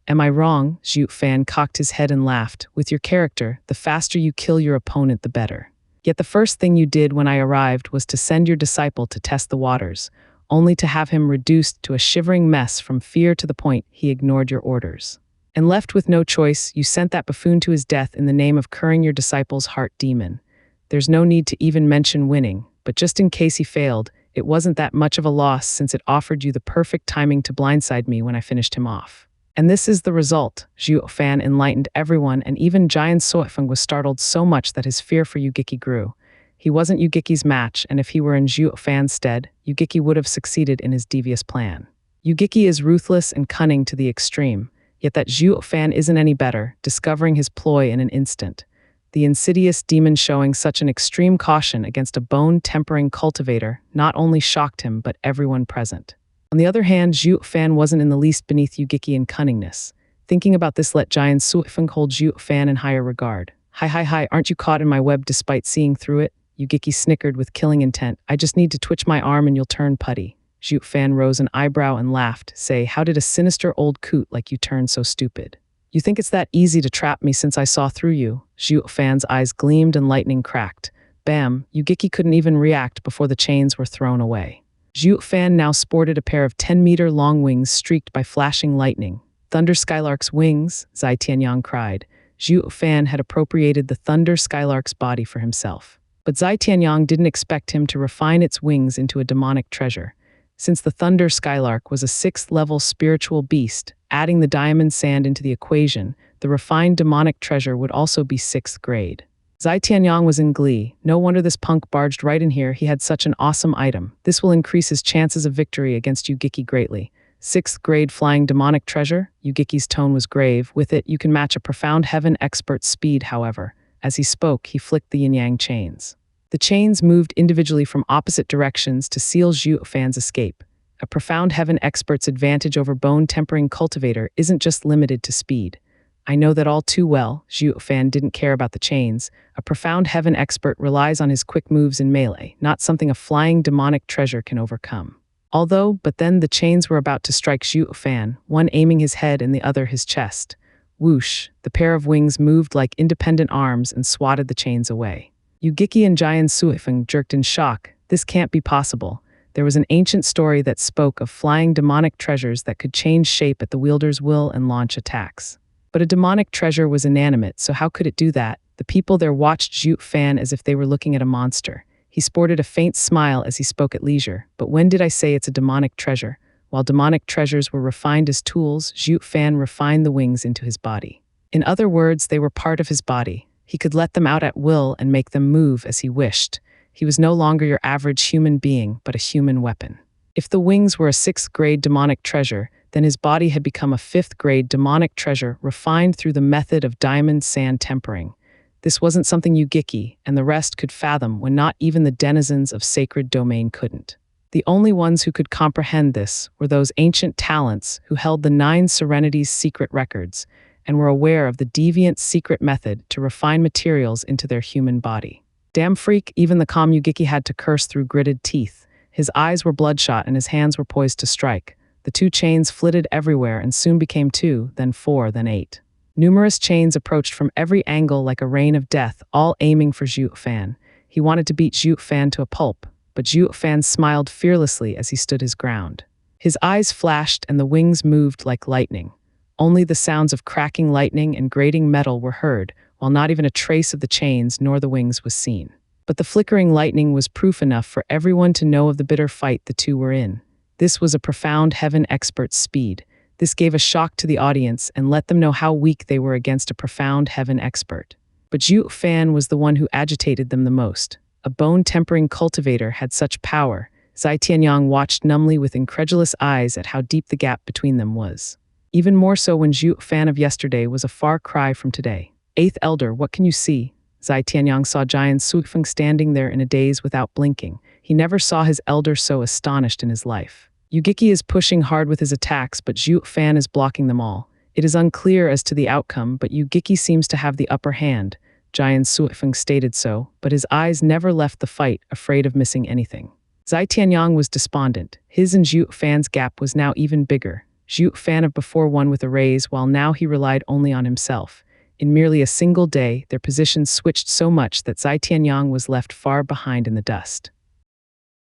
Am I wrong? Zhuo Fan cocked his head and laughed. With your character, the faster you kill your opponent, the better. Yet the first thing you did when I arrived was to send your disciple to test the waters, only to have him reduced to a shivering mess from fear to the point he ignored your orders. And left with no choice, you sent that buffoon to his death in the name of curing your disciple's heart demon. There's no need to even mention winning, but just in case he failed, it wasn't that much of a loss since it offered you the perfect timing to blindside me when I finished him off. And this is the result. Zhuo Fan enlightened everyone, and even Jian Suifeng was startled so much that his fear for Yu Giki grew. He wasn't Yu Giki's match, and if he were in Zhuo Fan's stead, Yu Giki would have succeeded in his devious plan. Yu Giki is ruthless and cunning to the extreme, yet that Zhuo Fan isn't any better, discovering his ploy in an instant. The insidious demon showing such an extreme caution against a bone-tempering cultivator not only shocked him but everyone present. On the other hand, Zhuo Fan wasn't in the least beneath Yu Giki in cunningness. Thinking about this let Jian Suifeng hold Zhuo Fan in higher regard. Hi, aren't you caught in my web despite seeing through it? Yu Giki snickered with killing intent. I just need to twitch my arm and you'll turn putty. Zhuo Fan rose an eyebrow and laughed. Say, how did a sinister old coot like you turn so stupid? You think it's that easy to trap me since I saw through you? Zhuo Fan's eyes gleamed and lightning cracked. Bam, Yu Giki couldn't even react before the chains were thrown away. Zhuo Fan now sported a pair of 10-meter-long wings streaked by flashing lightning. Thunder Skylark's wings, Zai Tianyang cried. Zhuo Fan had appropriated the Thunder Skylark's body for himself. But Zai Tianyang didn't expect him to refine its wings into a demonic treasure. Since the Thunder Skylark was a 6th-level spiritual beast, adding the diamond sand into the equation, the refined demonic treasure would also be 6th grade. Zai Tianyang was in glee. No wonder this punk barged right in here. He had such an awesome item. This will increase his chances of victory against Yu Giki greatly. 6th grade flying demonic treasure? Yu Giki's tone was grave. With it, you can match a profound heaven expert's speed, however. As he spoke, he flicked the yin-yang chains. The chains moved individually from opposite directions to seal Zhuo Fan's escape. A profound heaven expert's advantage over bone-tempering cultivator isn't just limited to speed. I know that all too well. Zhuo Fan didn't care about the chains. A profound heaven expert relies on his quick moves in melee, not something a flying demonic treasure can overcome. But then the chains were about to strike Zhuo Fan, one aiming his head and the other his chest. Whoosh, the pair of wings moved like independent arms and swatted the chains away. Yu Giki and Jian Suifeng jerked in shock. This can't be possible. There was an ancient story that spoke of flying demonic treasures that could change shape at the wielder's will and launch attacks. But a demonic treasure was inanimate, so how could it do that? The people there watched Zhuo Fan as if they were looking at a monster. He sported a faint smile as he spoke at leisure. But when did I say it's a demonic treasure? While demonic treasures were refined as tools, Zhuo Fan refined the wings into his body. In other words, they were part of his body. He could let them out at will and make them move as he wished. He was no longer your average human being, but a human weapon. If the wings were a 6th grade demonic treasure, then his body had become a 5th grade demonic treasure refined through the method of diamond sand tempering. This wasn't something Yu Giki and the rest could fathom when not even the denizens of sacred domain couldn't. The only ones who could comprehend this were those ancient talents who held the 9 Serenities' secret records and were aware of the deviant secret method to refine materials into their human body. Damn freak, even the calm Yu Giki had to curse through gritted teeth. His eyes were bloodshot and his hands were poised to strike. The 2 chains flitted everywhere and soon became 2, then 4, then 8. Numerous chains approached from every angle like a rain of death, all aiming for Zhuo Fan. He wanted to beat Zhuo Fan to a pulp, but Zhuo Fan smiled fearlessly as he stood his ground. His eyes flashed and the wings moved like lightning. Only the sounds of cracking lightning and grating metal were heard, while not even a trace of the chains nor the wings was seen. But the flickering lightning was proof enough for everyone to know of the bitter fight the two were in. This was a profound heaven expert's speed. This gave a shock to the audience and let them know how weak they were against a profound heaven expert. But Zhuo Fan was the one who agitated them the most. A bone-tempering cultivator had such power. Zai Tianyang watched numbly with incredulous eyes at how deep the gap between them was. Even more so when Zhuo Fan of yesterday was a far cry from today. Eighth Elder, what can you see? Zai Tianyang saw Giant Suifeng standing there in a daze without blinking. He never saw his elder so astonished in his life. Yugiki is pushing hard with his attacks, but Zhuo Fan is blocking them all. It is unclear as to the outcome, but Yugiki seems to have the upper hand. Giant Suifeng stated so, but his eyes never left the fight, afraid of missing anything. Zai Tianyang was despondent. His and Zhuo Fan's gap was now even bigger. Zhuo Fan of before won with a raise, while now he relied only on himself. In merely a single day, their positions switched so much that Zai Tianyang was left far behind in the dust.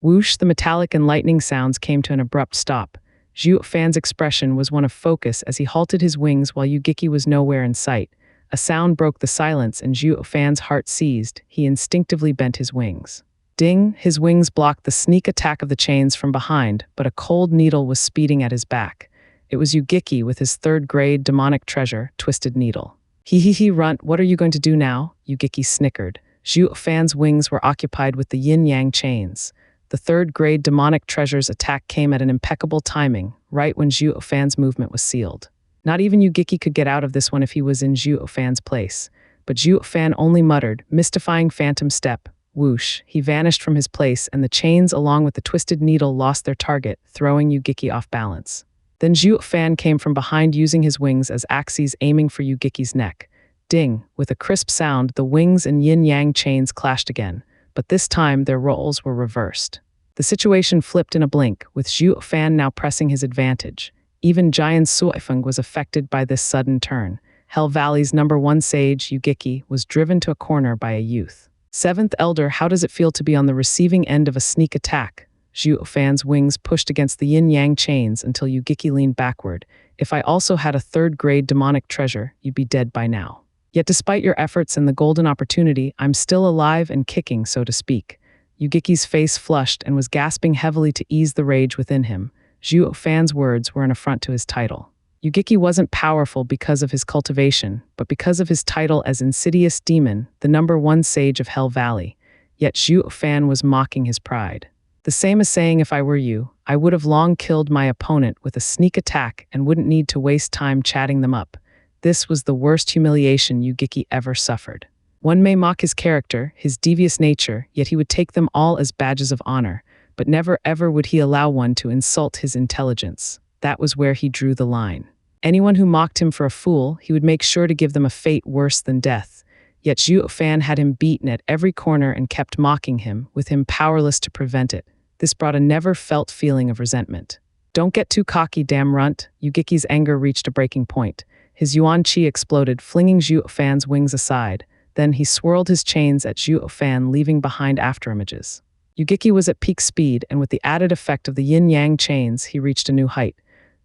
Whoosh, the metallic and lightning sounds came to an abrupt stop. Zhuo Fan's expression was one of focus as he halted his wings while Yugiki was nowhere in sight. A sound broke the silence and Zhuo Fan's heart seized. He instinctively bent his wings. Ding! His wings blocked the sneak attack of the chains from behind, but a cold needle was speeding at his back. It was Yugiki with his third-grade demonic treasure, Twisted Needle. Hee, runt, what are you going to do now? Yugiki snickered. Zhuo Fan's wings were occupied with the yin-yang chains. The third-grade demonic treasure's attack came at an impeccable timing, right when Zhuo Fan's movement was sealed. Not even Yugiki could get out of this one if he was in Zhuo Fan's place. But Zhuo Fan only muttered, mystifying phantom step. Whoosh, he vanished from his place and the chains along with the twisted needle lost their target, throwing Yugiki off balance. Then Zhuo Fan came from behind using his wings as axes aiming for Yugiki's neck. Ding, with a crisp sound, the wings and yin-yang chains clashed again. But this time their roles were reversed. The situation flipped in a blink, with Zhuo Fan now pressing his advantage. Even Giant Suifeng was affected by this sudden turn. Hell Valley's #1 sage, Yugiki, was driven to a corner by a youth. Seventh Elder, how does it feel to be on the receiving end of a sneak attack? Zhuo Fan's wings pushed against the yin-yang chains until Yugiki leaned backward. If I also had a third-grade demonic treasure, you'd be dead by now. Yet despite your efforts and the golden opportunity, I'm still alive and kicking, so to speak. Yugiki's face flushed and was gasping heavily to ease the rage within him. Zhuo Fan's words were an affront to his title. Yugiki wasn't powerful because of his cultivation, but because of his title as Insidious Demon, the #1 sage of Hell Valley. Yet Zhuo Fan was mocking his pride. The same as saying if I were you, I would have long killed my opponent with a sneak attack and wouldn't need to waste time chatting them up. This was the worst humiliation Yugiki ever suffered. One may mock his character, his devious nature, yet he would take them all as badges of honor, but never ever would he allow one to insult his intelligence. That was where he drew the line. Anyone who mocked him for a fool, he would make sure to give them a fate worse than death. Yet Zhuo Fan had him beaten at every corner and kept mocking him, with him powerless to prevent it. This brought a never-felt feeling of resentment. Don't get too cocky, damn runt. Yugiki's anger reached a breaking point. His yuan qi exploded, flinging Zhuo Fan's wings aside. Then he swirled his chains at Zhuo Fan, leaving behind afterimages. Yugiki was at peak speed, and with the added effect of the yin-yang chains, he reached a new height.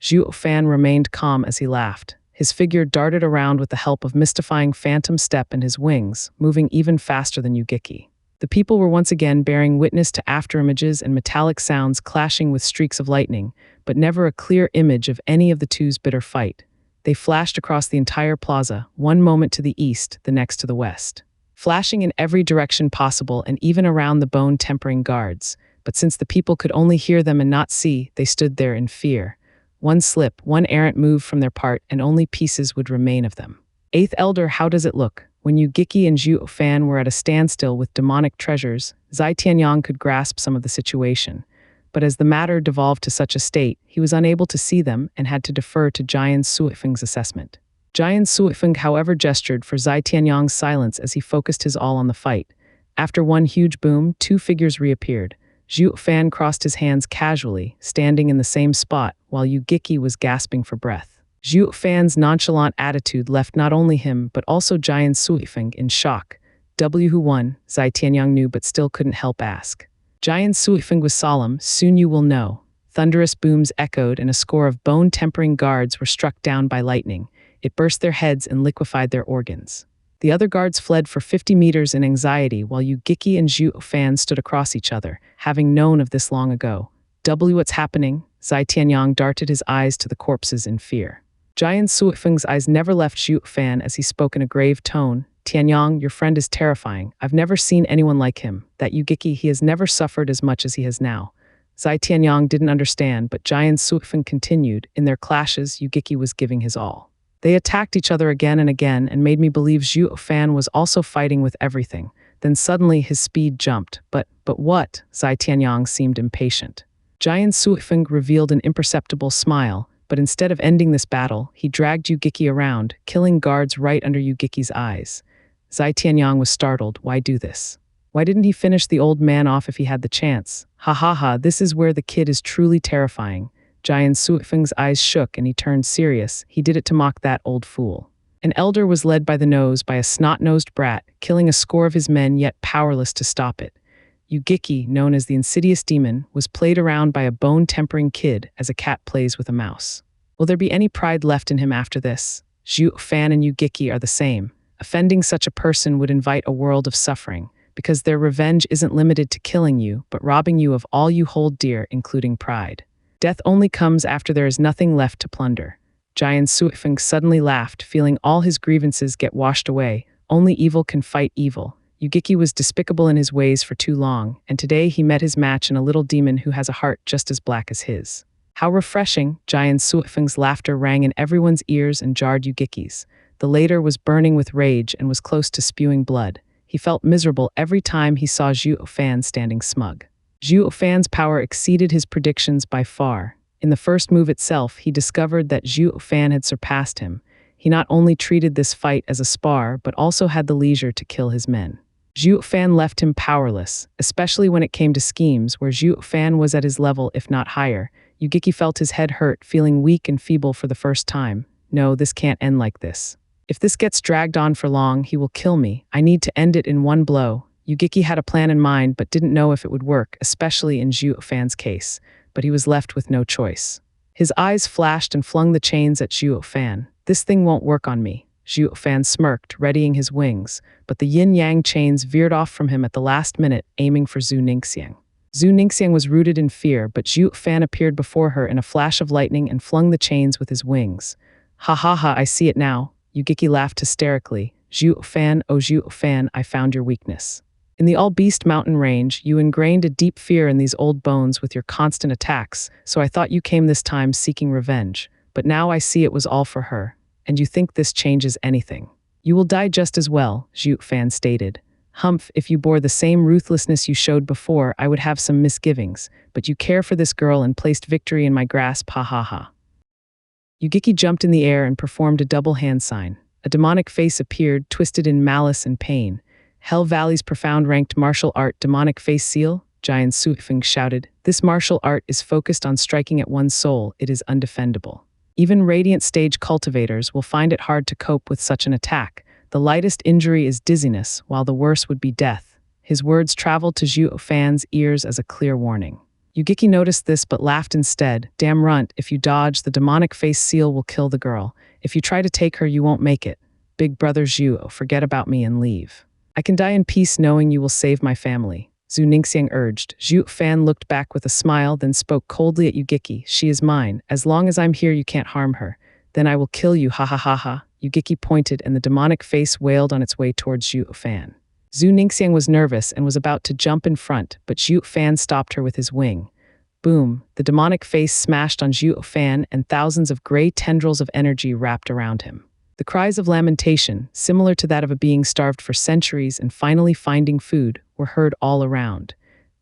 Zhuo Fan remained calm as he laughed. His figure darted around with the help of mystifying phantom step and his wings, moving even faster than Yugiki. The people were once again bearing witness to afterimages and metallic sounds clashing with streaks of lightning, but never a clear image of any of the two's bitter fight. They flashed across the entire plaza, one moment to the east, the next to the west. Flashing in every direction possible and even around the bone-tempering guards. But since the people could only hear them and not see, they stood there in fear. One slip, one errant move from their part, and only pieces would remain of them. Eighth Elder, how does it look? When Yugiki and Zhuo Fan were at a standstill with demonic treasures, Zai Tianyang could grasp some of the situation. But as the matter devolved to such a state, he was unable to see them and had to defer to Giant Suifeng's assessment. Giant Suifeng, however, gestured for Zai Tianyang's silence as he focused his all on the fight. After one huge boom, two figures reappeared. Zhuo Fan crossed his hands casually, standing in the same spot, while Yugiki was gasping for breath. Zhuo Fan's nonchalant attitude left not only him but also Giant Suifeng in shock. Who won? Zai Tianyang knew but still couldn't help ask. Giant Suifeng was solemn. Soon you will know. Thunderous booms echoed and a score of bone-tempering guards were struck down by lightning. It burst their heads and liquefied their organs. The other guards fled for 50 meters in anxiety while Yugiki and Zhuo Fan stood across each other, having known of this long ago. What's happening? Zai Tianyang darted his eyes to the corpses in fear. Giant Suifeng's eyes never left Zhuo Fan as he spoke in a grave tone. Tianyang, your friend is terrifying. I've never seen anyone like him. That Yugiki, he has never suffered as much as he has now. Zai Tianyang didn't understand, but Giant Suifeng continued. In their clashes, Yugiki was giving his all. They attacked each other again and made me believe Zhuo Fan was also fighting with everything. Then suddenly his speed jumped. But what? Zai Tianyang seemed impatient. Giant Suifeng revealed an imperceptible smile, but instead of ending this battle, he dragged Yugiki around, killing guards right under Yugiki's eyes. Zai Tianyang was startled. Why do this? Why didn't he finish the old man off if he had the chance? Ha ha ha, this is where the kid is truly terrifying. Giant Suifeng's eyes shook and he turned serious. He did it to mock that old fool. An elder was led by the nose by a snot-nosed brat, killing a score of his men yet powerless to stop it. Yugiki, known as the insidious demon, was played around by a bone-tempering kid as a cat plays with a mouse. Will there be any pride left in him after this? Zhuo Fan and Yugiki are the same. Offending such a person would invite a world of suffering, because their revenge isn't limited to killing you, but robbing you of all you hold dear, including pride. Death only comes after there is nothing left to plunder. Giant Suifeng suddenly laughed, feeling all his grievances get washed away. Only evil can fight evil. Yugiki was despicable in his ways for too long, and today he met his match in a little demon who has a heart just as black as his. How refreshing! Giant Suifeng's laughter rang in everyone's ears and jarred Yugiki's. The latter was burning with rage and was close to spewing blood. He felt miserable every time he saw Zhuo Fan standing smug. Zhuo Fan's power exceeded his predictions by far. In the first move itself, he discovered that Zhuo Fan had surpassed him. He not only treated this fight as a spar, but also had the leisure to kill his men. Zhuo Fan left him powerless, especially when it came to schemes where Zhuo Fan was at his level if not higher. Yugiki felt his head hurt, feeling weak and feeble for the first time. No, this can't end like this. If this gets dragged on for long, he will kill me. I need to end it in one blow. Yugiki had a plan in mind but didn't know if it would work, especially in Zhuo Fan's case. But he was left with no choice. His eyes flashed and flung the chains at Zhuo Fan. This thing won't work on me. Zhuo Fan smirked, readying his wings, but the yin-yang chains veered off from him at the last minute, aiming for Zhu. Zhu was rooted in fear, but Zhuo Fan appeared before her in a flash of lightning and flung the chains with his wings. Ha ha ha, I see it now. Yugiki laughed hysterically. Zhuo Fan, oh Zhuo Fan, I found your weakness. In the All-Beast mountain range, you ingrained a deep fear in these old bones with your constant attacks, so I thought you came this time seeking revenge. But now I see it was all for her. And you think this changes anything. You will die just as well, Zhuo Fan stated. Humph, if you bore the same ruthlessness you showed before, I would have some misgivings, but you care for this girl and placed victory in my grasp, ha ha ha. Yugiki jumped in the air and performed a double hand sign. A demonic face appeared, twisted in malice and pain. Hell Valley's profound ranked martial art demonic face seal? Giant Suifeng shouted. This martial art is focused on striking at one's soul. It is undefendable. Even radiant stage cultivators will find it hard to cope with such an attack. The lightest injury is dizziness, while the worst would be death. His words traveled to Zhuo Fan's ears as a clear warning. Yugiki noticed this but laughed instead. Damn runt, if you dodge, the demonic face seal will kill the girl. If you try to take her, you won't make it. Big brother Zhuo, forget about me and leave. I can die in peace knowing you will save my family. Zhu urged. Zhuo Fan looked back with a smile, then spoke coldly at Yugiki. She is mine. As long as I'm here, you can't harm her. Then I will kill you, ha ha ha ha. Yugiki pointed and the demonic face wailed on its way towards Zhuo Fan. Zhu was nervous and was about to jump in front, but Zhuo Fan stopped her with his wing. Boom, the demonic face smashed on Zhuo Fan and thousands of gray tendrils of energy wrapped around him. The cries of lamentation, similar to that of a being starved for centuries and finally finding food, were heard all around.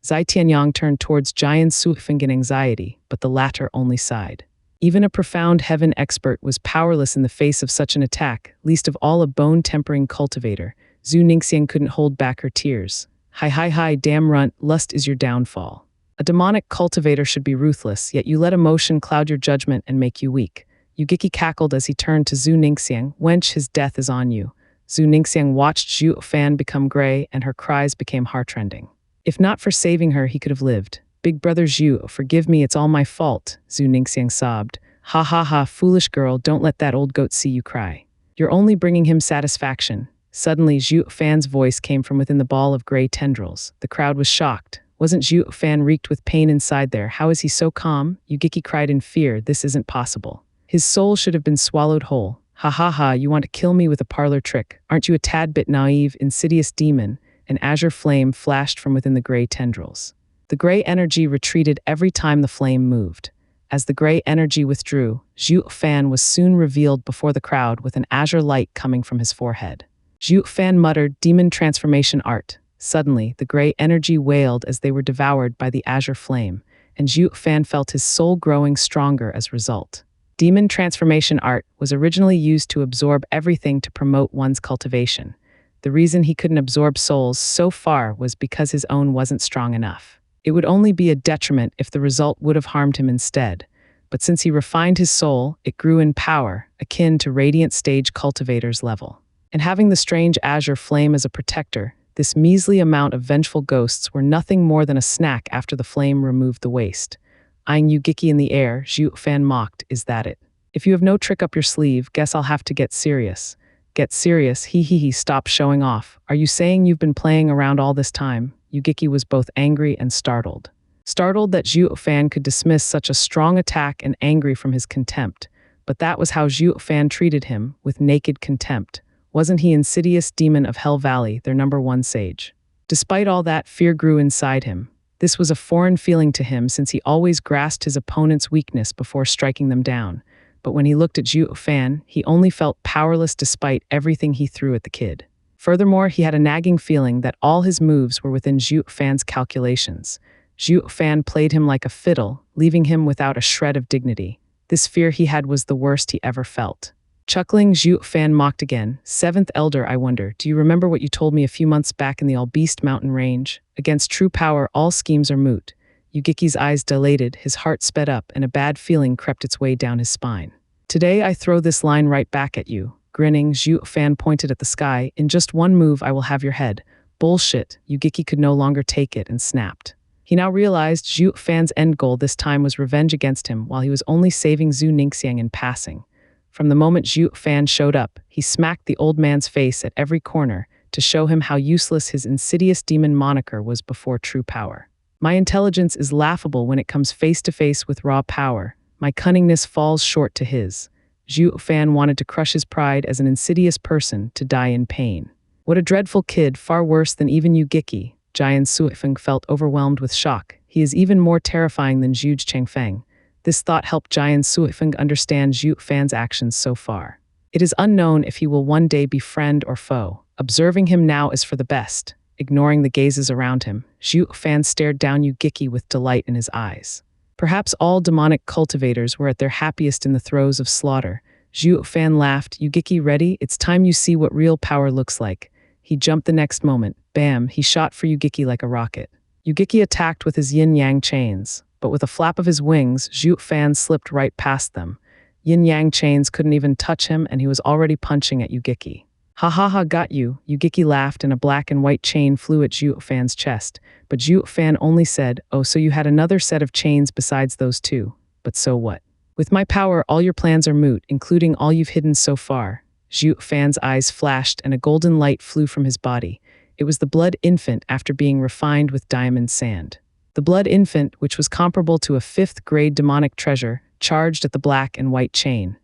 Zai Tianyang turned towards Giant Suifeng in anxiety, but the latter only sighed. Even a profound heaven expert was powerless in the face of such an attack, least of all a bone-tempering cultivator. Zhu couldn't hold back her tears. Hi, damn runt, lust is your downfall. A demonic cultivator should be ruthless, yet you let emotion cloud your judgment and make you weak. Yugiki cackled as he turned to Zhu Ningxiang. Wench, his death is on you. Zhu Ningxiang watched Zhuo Fan become gray, and her cries became heartrending. If not for saving her, he could have lived. Big brother Zhu, forgive me, it's all my fault, Zhu Ningxiang sobbed. Ha ha ha, foolish girl, don't let that old goat see you cry. You're only bringing him satisfaction. Suddenly, Zhuo Fan's voice came from within the ball of gray tendrils. The crowd was shocked. Wasn't Zhuo Fan reeked with pain inside there? How is he so calm? Yugiki cried in fear. This isn't possible. His soul should have been swallowed whole. Ha ha ha, you want to kill me with a parlor trick. Aren't you a tad bit naive, insidious demon? An azure flame flashed from within the gray tendrils. The gray energy retreated every time the flame moved. As the gray energy withdrew, Zhuo Fan was soon revealed before the crowd with an azure light coming from his forehead. Zhuo Fan muttered, "Demon transformation art." Suddenly, the gray energy wailed as they were devoured by the azure flame, and Zhuo Fan felt his soul growing stronger as a result. Demon transformation art was originally used to absorb everything to promote one's cultivation. The reason he couldn't absorb souls so far was because his own wasn't strong enough. It would only be a detriment if the result would have harmed him instead. But since he refined his soul, it grew in power, akin to radiant stage cultivator's level. And having the strange azure flame as a protector, this measly amount of vengeful ghosts were nothing more than a snack after the flame removed the waste. Eyeing Yugiki in the air, Zhuo Fan mocked, "Is that it? If you have no trick up your sleeve, guess I'll have to get serious." "Get serious? He, stop showing off. Are you saying you've been playing around all this time?" Yugiki was both angry and startled. Startled that Zhuo Fan could dismiss such a strong attack and angry from his contempt. But that was how Zhuo Fan treated him, with naked contempt. Wasn't he insidious demon of Hell Valley, their #1 sage? Despite all that, fear grew inside him. This was a foreign feeling to him since he always grasped his opponent's weakness before striking them down. But when he looked at Zhuo Fan, he only felt powerless despite everything he threw at the kid. Furthermore, he had a nagging feeling that all his moves were within Zhuo Fan's calculations. Zhuo Fan played him like a fiddle, leaving him without a shred of dignity. This fear he had was the worst he ever felt. Chuckling, Zhuo Fan mocked again. "Seventh Elder, I wonder, do you remember what you told me a few months back in the All-Beast Mountain Range? Against true power, all schemes are moot." Yugiki's eyes dilated, his heart sped up, and a bad feeling crept its way down his spine. "Today I throw this line right back at you." Grinning, Zhuo Fan pointed at the sky. "In just one move, I will have your head." "Bullshit." Yugiki could no longer take it and snapped. He now realized Zhuo Fan's end goal this time was revenge against him, while he was only saving Zhu Ningxiang in passing. From the moment Zhuo Fan showed up, he smacked the old man's face at every corner to show him how useless his insidious demon moniker was before true power. "My intelligence is laughable when it comes face-to-face with raw power. My cunningness falls short to his." Zhuo Fan wanted to crush his pride as an insidious person to die in pain. What a dreadful kid, far worse than even Yugiki. Jian Suifeng felt overwhelmed with shock. He is even more terrifying than Zhu Chengfeng. This thought helped Jian Suifeng understand Zhuo Fan's actions so far. It is unknown if he will one day be friend or foe. Observing him now is for the best. Ignoring the gazes around him, Zhuo Fan stared down Yugiki with delight in his eyes. Perhaps all demonic cultivators were at their happiest in the throes of slaughter. Zhuo Fan laughed. "Yugiki, ready? It's time you see what real power looks like." He jumped the next moment. Bam! He shot for Yugiki like a rocket. Yugiki attacked with his yin-yang chains, but with a flap of his wings, Zhuo Fan slipped right past them. Yin-yang chains couldn't even touch him, and he was already punching at Yugiki. "Ha ha ha, got you." Yugiki laughed, and a black and white chain flew at Zhuo Fan's chest. But Zhuo Fan only said, "Oh, so you had another set of chains besides those two. But so what? With my power, all your plans are moot, including all you've hidden so far." Zhuo Fan's eyes flashed, and a golden light flew from his body. It was the blood infant after being refined with diamond sand. The blood infant, which was comparable to a 5th-grade demonic treasure, charged at the black and white chain.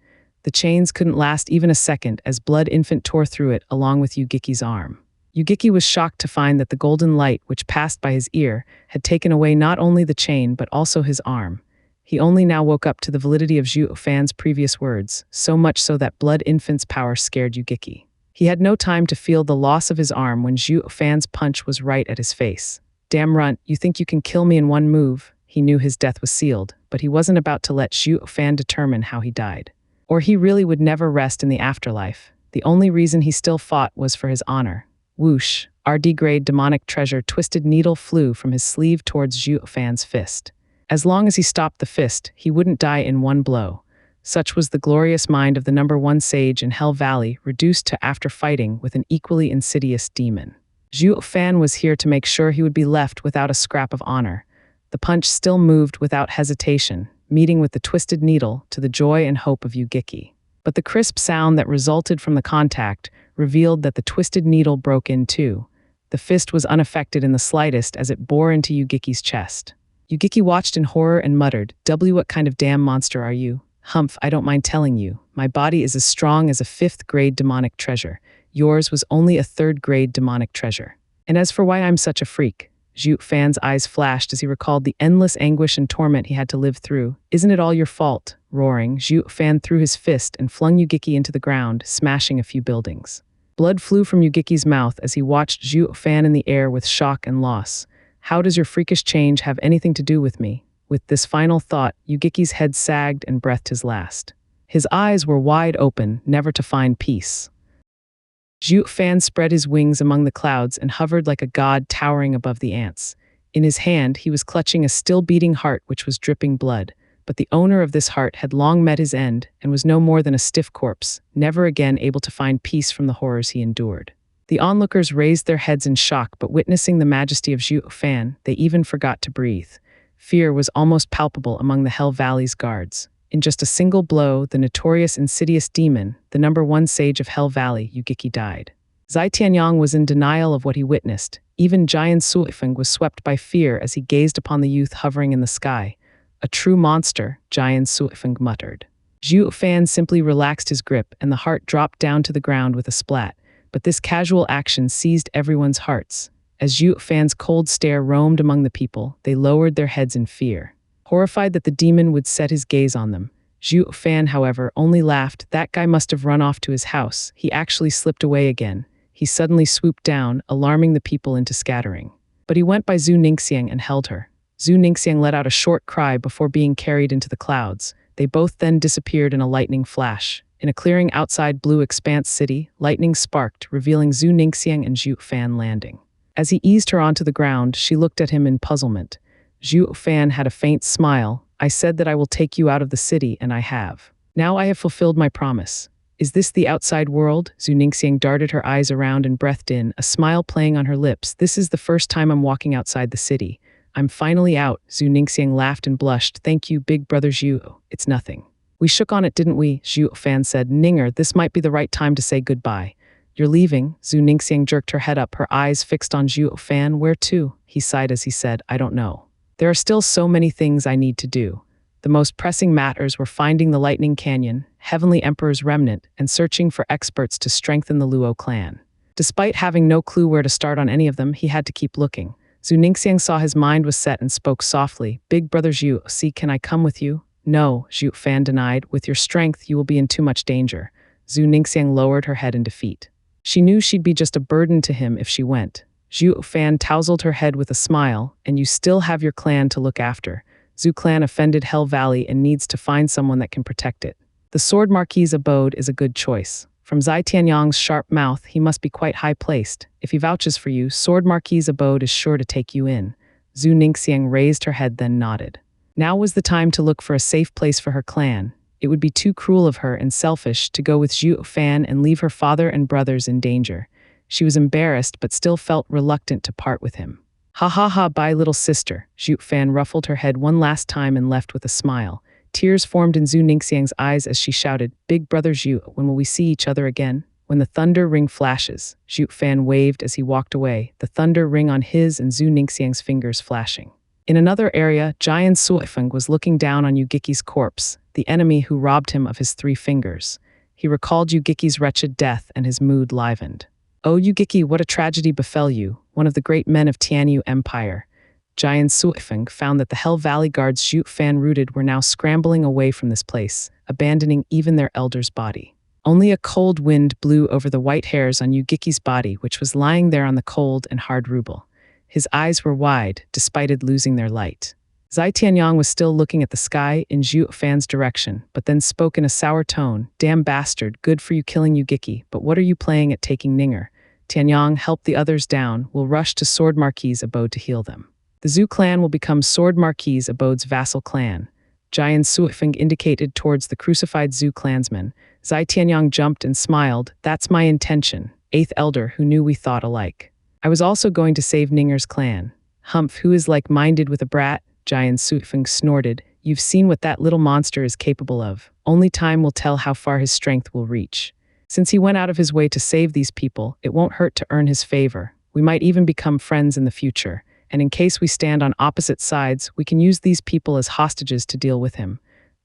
The chains couldn't last even a second as blood infant tore through it along with Yugiki's arm. Yugiki was shocked to find that the golden light, which passed by his ear, had taken away not only the chain but also his arm. He only now woke up to the validity of Zhuo Fan's previous words, so much so that blood infant's power scared Yugiki. He had no time to feel the loss of his arm when Zhuo Fan's punch was right at his face. "Damn runt, you think you can kill me in one move?" He knew his death was sealed, but he wasn't about to let Zhuo Fan determine how he died. Or he really would never rest in the afterlife. The only reason he still fought was for his honor. Whoosh! RD-grade demonic treasure twisted needle flew from his sleeve towards Zhuo Fan's fist. As long as he stopped the fist, he wouldn't die in one blow. Such was the glorious mind of the number one sage in Hell Valley, reduced to after fighting with an equally insidious demon. Zhuo Fan was here to make sure he would be left without a scrap of honor. The punch still moved without hesitation, meeting with the twisted needle to the joy and hope of Yugiki. But the crisp sound that resulted from the contact revealed that the twisted needle broke in too. The fist was unaffected in the slightest as it bore into Yugiki's chest. Yugiki watched in horror and muttered, "W, what kind of damn monster are you? Humph, I don't mind telling you. My body is as strong as a 5th-grade demonic treasure. Yours was only a 3rd-grade demonic treasure. And as for why I'm such a freak," Zhuo Fan's eyes flashed as he recalled the endless anguish and torment he had to live through. "Isn't it all your fault?" Roaring, Zhuo Fan threw his fist and flung Yugiki into the ground, smashing a few buildings. Blood flew from Yugiki's mouth as he watched Zhuo Fan in the air with shock and loss. "How does your freakish change have anything to do with me?" With this final thought, Yugiki's head sagged and breathed his last. His eyes were wide open, never to find peace. Zhuo Fan spread his wings among the clouds and hovered like a god towering above the ants. In his hand, he was clutching a still-beating heart which was dripping blood. But the owner of this heart had long met his end and was no more than a stiff corpse, never again able to find peace from the horrors he endured. The onlookers raised their heads in shock, but witnessing the majesty of Zhuo Fan, they even forgot to breathe. Fear was almost palpable among the Hell Valley's guards. In just a single blow, the notorious insidious demon, the number one sage of Hell Valley, Yugiki, died. Zai Tianyang was in denial of what he witnessed. Even Jian Suifeng was swept by fear as he gazed upon the youth hovering in the sky. "A true monster," Jian Suifeng muttered. Zhuo Fan simply relaxed his grip and the heart dropped down to the ground with a splat. But this casual action seized everyone's hearts. As Zhuo Fan's cold stare roamed among the people, they lowered their heads in fear. Horrified that the demon would set his gaze on them, Zhuo Fan, however, only laughed. That guy must have run off to his house. He actually slipped away again. He suddenly swooped down, alarming the people into scattering. But he went by Zhu Ningxiang and held her. Zhu Ningxiang let out a short cry before being carried into the clouds. They both then disappeared in a lightning flash. In a clearing outside Blue Expanse City, lightning sparked, revealing Zhu Ningxiang and Zhuo Fan landing. As he eased her onto the ground, she looked at him in puzzlement. Zhuo Fan had a faint smile. "I said that I will take you out of the city, and I have. Now I have fulfilled my promise." "Is this the outside world?" Zhu Ningxiang darted her eyes around and breathed in, a smile playing on her lips. "This is the first time I'm walking outside the city. I'm finally out." Zhu Ningxiang laughed and blushed. "Thank you, big brother Zhu. It's nothing. We shook on it, didn't we?" Zhuo Fan said. "Ninger, this might be the right time to say goodbye." "You're leaving?" Zhu Ningxiang jerked her head up, her eyes fixed on Zhuo Fan. "Where to?" He sighed as he said, "I don't know. There are still so many things I need to do. The most pressing matters were finding the Lightning Canyon, Heavenly Emperor's remnant, and searching for experts to strengthen the Luo clan." Despite having no clue where to start on any of them, he had to keep looking. Zhu Ningxiang saw his mind was set and spoke softly. "Big brother Zhu, see, can I come with you?" "No," Zhuo Fan denied. "With your strength, you will be in too much danger." Zhu Ningxiang lowered her head in defeat. She knew she'd be just a burden to him if she went. Zhuo Fan tousled her head with a smile. "And you still have your clan to look after. Zhu clan offended Hell Valley and needs to find someone that can protect it. The Sword Marquis's abode is a good choice. From Zai Tianyang's sharp mouth, he must be quite high-placed. If he vouches for you, Sword Marquis's abode is sure to take you in." Zhu Ningxiang raised her head, then nodded. Now was the time to look for a safe place for her clan. It would be too cruel of her and selfish to go with Zhuo Fan and leave her father and brothers in danger. She was embarrassed but still felt reluctant to part with him. "Ha ha ha, bye little sister." Zhuo Fan ruffled her head one last time and left with a smile. Tears formed in Zhu Ningxiang's eyes as she shouted, "Big brother Zhu, when will we see each other again?" "When the thunder ring flashes." Zhuo Fan waved as he walked away, the thunder ring on his and Zhu Ningxiang's fingers flashing. In another area, Jian Suifeng was looking down on Yugiki's corpse, the enemy who robbed him of his 3 fingers. He recalled Yugiki's wretched death and his mood livened. "Oh Yugiki, what a tragedy befell you, one of the great men of Tianyu Empire." Jian Suifeng found that the Hell Valley guards Zhuo Fan rooted were now scrambling away from this place, abandoning even their elder's body. Only a cold wind blew over the white hairs on Yugiki's body, which was lying there on the cold and hard rubble. His eyes were wide, despite it losing their light. Zai Tianyang was still looking at the sky in Zhuo Fan's direction, but then spoke in a sour tone. "Damn bastard, good for you killing Yugiki, but what are you playing at taking Ninger? Tianyang, help the others down. We'll rush to Sword Marquis's abode to heal them. The Zhu clan will become Sword Marquis's abode's vassal clan." Jian Suifeng indicated towards the crucified Zhu clansman. Zai Tianyang jumped and smiled. That's my intention. Eighth elder who knew we thought alike. I was also going to save Ninger's clan. Humph, who is like-minded with a brat? Jian Suifeng snorted. You've seen what that little monster is capable of. Only time will tell how far his strength will reach. Since he went out of his way to save these people, it won't hurt to earn his favor. We might even become friends in the future. And in case we stand on opposite sides, we can use these people as hostages to deal with him.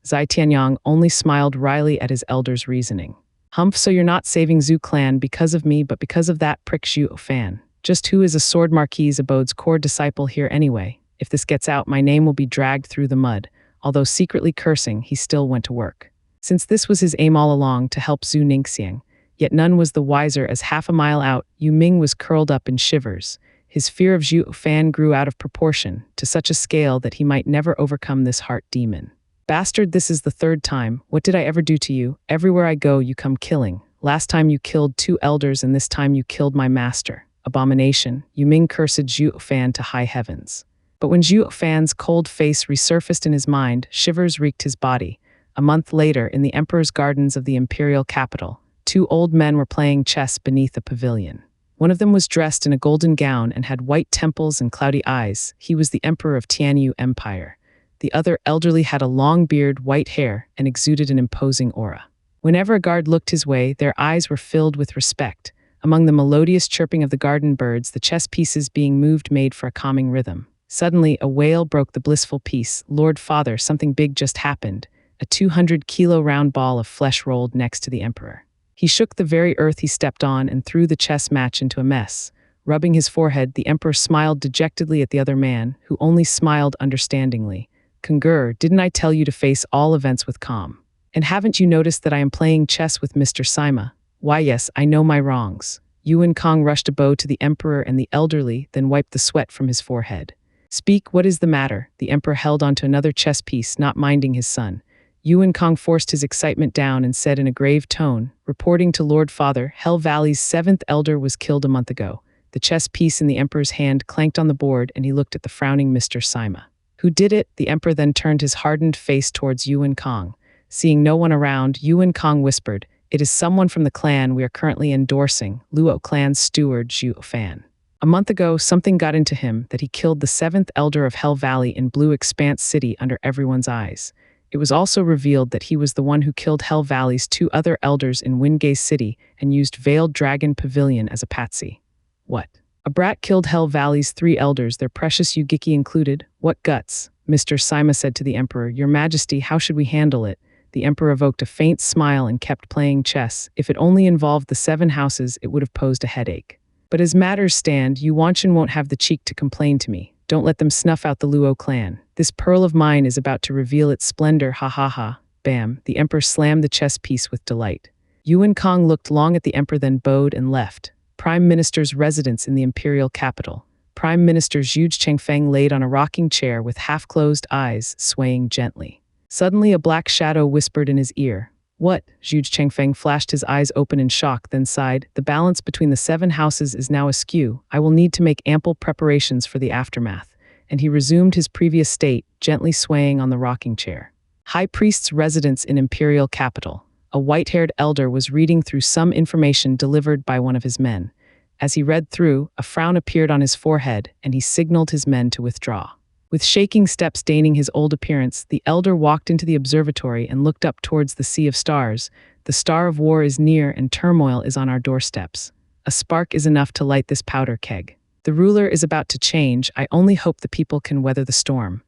Zai Tianyang only smiled wryly at his elder's reasoning. Humph, so you're not saving Zhu clan because of me, but because of that prick Zhuo Fan. Just who is a sword Marquis Abode's core disciple here anyway? If this gets out, my name will be dragged through the mud. Although secretly cursing, he still went to work. Since this was his aim all along, to help Zhu Ningxiang, yet none was the wiser as half a mile out, Yu Ming was curled up in shivers. His fear of Zhuo Fan grew out of proportion, to such a scale that he might never overcome this heart demon. Bastard, this is the third time. What did I ever do to you? Everywhere I go, you come killing. Last time you killed 2 elders and this time you killed my master. Abomination. Yu Ming cursed Zhuo Fan to high heavens. But when Zhuo Fan's cold face resurfaced in his mind, shivers reeked his body. A month later, in the emperor's gardens of the imperial capital, 2 old men were playing chess beneath a pavilion. One of them was dressed in a golden gown and had white temples and cloudy eyes. He was the emperor of Tianyu Empire. The other, elderly, had a long beard, white hair, and exuded an imposing aura. Whenever a guard looked his way, their eyes were filled with respect. Among the melodious chirping of the garden birds, the chess pieces being moved made for a calming rhythm. Suddenly, a wail broke the blissful peace. Lord Father, something big just happened. A 200-kilo round ball of flesh rolled next to the emperor. He shook the very earth he stepped on and threw the chess match into a mess. Rubbing his forehead, the emperor smiled dejectedly at the other man, who only smiled understandingly. Kongur, didn't I tell you to face all events with calm? And haven't you noticed that I am playing chess with Mr. Sima? Why yes, I know my wrongs. Yuan Kong rushed a bow to the emperor and the elderly, then wiped the sweat from his forehead. Speak, what is the matter? The emperor held onto another chess piece, not minding his son. Yuan Kong forced his excitement down and said in a grave tone, reporting to Lord Father, Hell Valley's 7th elder was killed a month ago. The chess piece in the emperor's hand clanked on the board and he looked at the frowning Mr. Sima. Who did it? The emperor then turned his hardened face towards Yuan Kong. Seeing no one around, Yuan Kong whispered, It is someone from the clan we are currently endorsing, Luo clan's steward Zhuo Fan. A month ago, something got into him that he killed the 7th elder of Hell Valley in Blue Expanse City under everyone's eyes. It was also revealed that he was the one who killed Hell Valley's 2 other elders in Wingate City and used Veiled Dragon Pavilion as a patsy. What? A brat killed Hell Valley's 3 elders, their precious Yugiki included? What guts? Mr. Sima said to the emperor, Your Majesty, how should we handle it? The emperor evoked a faint smile and kept playing chess. If it only involved the 7 houses, it would have posed a headache. But as matters stand, Yu Wanshan won't have the cheek to complain to me. Don't let them snuff out the Luo clan. This pearl of mine is about to reveal its splendor, ha ha ha. Bam, the emperor slammed the chess piece with delight. Yuan Kong looked long at the emperor, then bowed and left. Prime Minister's residence in the imperial capital. Prime Minister Zhu Chengfeng laid on a rocking chair with half-closed eyes, swaying gently. Suddenly a black shadow whispered in his ear. What? Zhu Chengfeng flashed his eyes open in shock, then sighed. The balance between the 7 houses is now askew. I will need to make ample preparations for the aftermath. And he resumed his previous state, gently swaying on the rocking chair. High Priest's residence in imperial capital. A white-haired elder was reading through some information delivered by one of his men. As he read through, a frown appeared on his forehead, and he signaled his men to withdraw. With shaking steps deigning his old appearance, the elder walked into the observatory and looked up towards the sea of stars. The star of war is near and turmoil is on our doorsteps. A spark is enough to light this powder keg. The ruler is about to change. I only hope the people can weather the storm.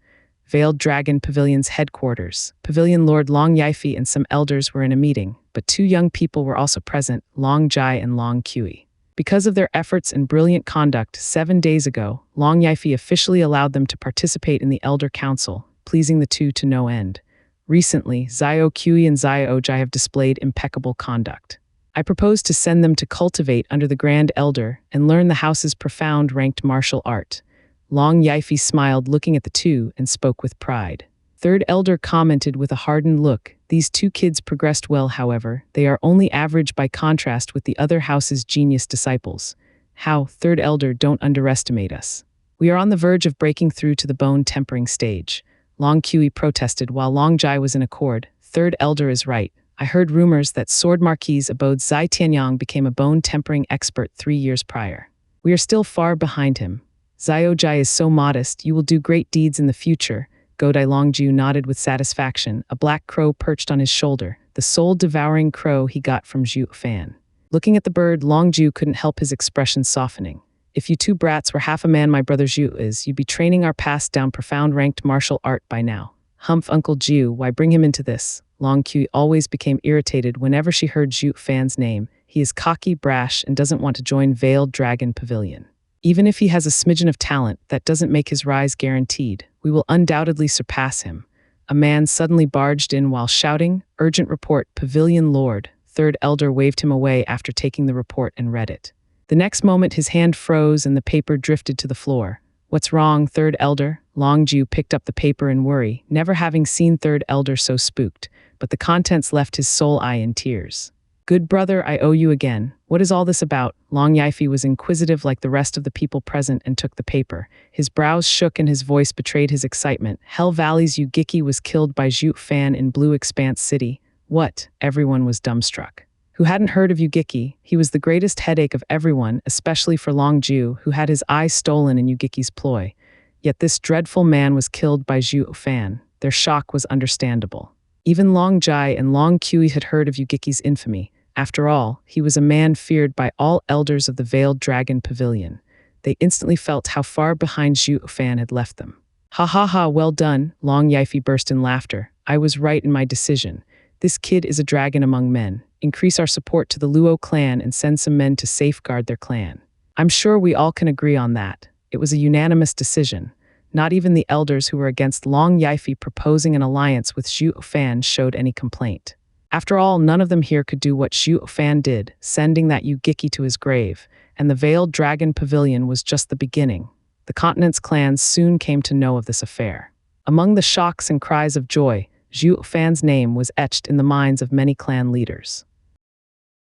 Veiled Dragon Pavilion's headquarters. Pavilion Lord Long Yifi and some elders were in a meeting, but 2 young people were also present, Long Jai and Long Kui. Because of their efforts and brilliant conduct 7 days ago, Long Yifi officially allowed them to participate in the Elder Council, pleasing the 2 to no end. Recently, Zio Kui and Zio Jai have displayed impeccable conduct. I propose to send them to cultivate under the Grand Elder and learn the house's profound ranked martial art. Long Yifi smiled, looking at the 2, and spoke with pride. Third Elder commented with a hardened look. These 2 kids progressed well, however. They are only average by contrast with the other house's genius disciples. How, Third Elder, don't underestimate us. We are on the verge of breaking through to the bone-tempering stage. Long Kui protested while Long Jai was in accord. Third elder is right. I heard rumors that Sword Marquis Abode Zai Tianyang became a bone-tempering expert 3 years prior. We are still far behind him. Xiao Jai is so modest, you will do great deeds in the future. Godai Longju nodded with satisfaction, a black crow perched on his shoulder, the soul-devouring crow he got from Zhuo Fan. Looking at the bird, Longju couldn't help his expression softening. If you two brats were half a man my brother Zhu is, you'd be training our passed down profound ranked martial art by now. Humph, Uncle Zhu, why bring him into this? Long Kui always became irritated whenever she heard Zhu Fan's name. He is cocky, brash, and doesn't want to join Veiled Dragon Pavilion. Even if he has a smidgen of talent, that doesn't make his rise guaranteed. We will undoubtedly surpass him. A man suddenly barged in while shouting, "Urgent report, Pavilion Lord." Third elder waved him away after taking the report and read it. The next moment his hand froze and the paper drifted to the floor. What's wrong, third elder? Longju picked up the paper in worry, never having seen third elder so spooked, but the contents left his soul eye in tears. Good brother, I owe you again. What is all this about? Long Yifi was inquisitive like the rest of the people present and took the paper. His brows shook and his voice betrayed his excitement. Hell Valley's Yugiki was killed by Zhuo Fan in Blue Expanse City. What? Everyone was dumbstruck. Who hadn't heard of Yugiki? He was the greatest headache of everyone, especially for Long Ju, who had his eyes stolen in Yugiki's ploy. Yet this dreadful man was killed by Zhuo Fan. Their shock was understandable. Even Long Jai and Long Kui had heard of Yugiki's infamy. After all, he was a man feared by all elders of the Veiled Dragon Pavilion. They instantly felt how far behind Zhuo Fan had left them. Ha ha ha, well done, Long Yifi burst in laughter. I was right in my decision. This kid is a dragon among men. Increase our support to the Luo clan and send some men to safeguard their clan. I'm sure we all can agree on that. It was a unanimous decision. Not even the elders who were against Long Yifi proposing an alliance with Zhuo Fan showed any complaint. After all, none of them here could do what Zhuo Fan did, sending that Yugiki to his grave, and the Veiled Dragon Pavilion was just the beginning. The continent's clans soon came to know of this affair. Among the shocks and cries of joy, Zhuo Fan's name was etched in the minds of many clan leaders.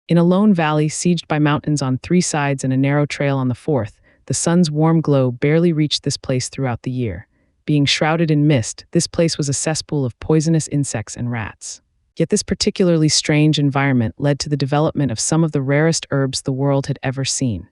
In a lone valley sieged by mountains on 3 sides and a narrow trail on the 4th, the sun's warm glow barely reached this place throughout the year. Being shrouded in mist, this place was a cesspool of poisonous insects and rats. Yet this particularly strange environment led to the development of some of the rarest herbs the world had ever seen.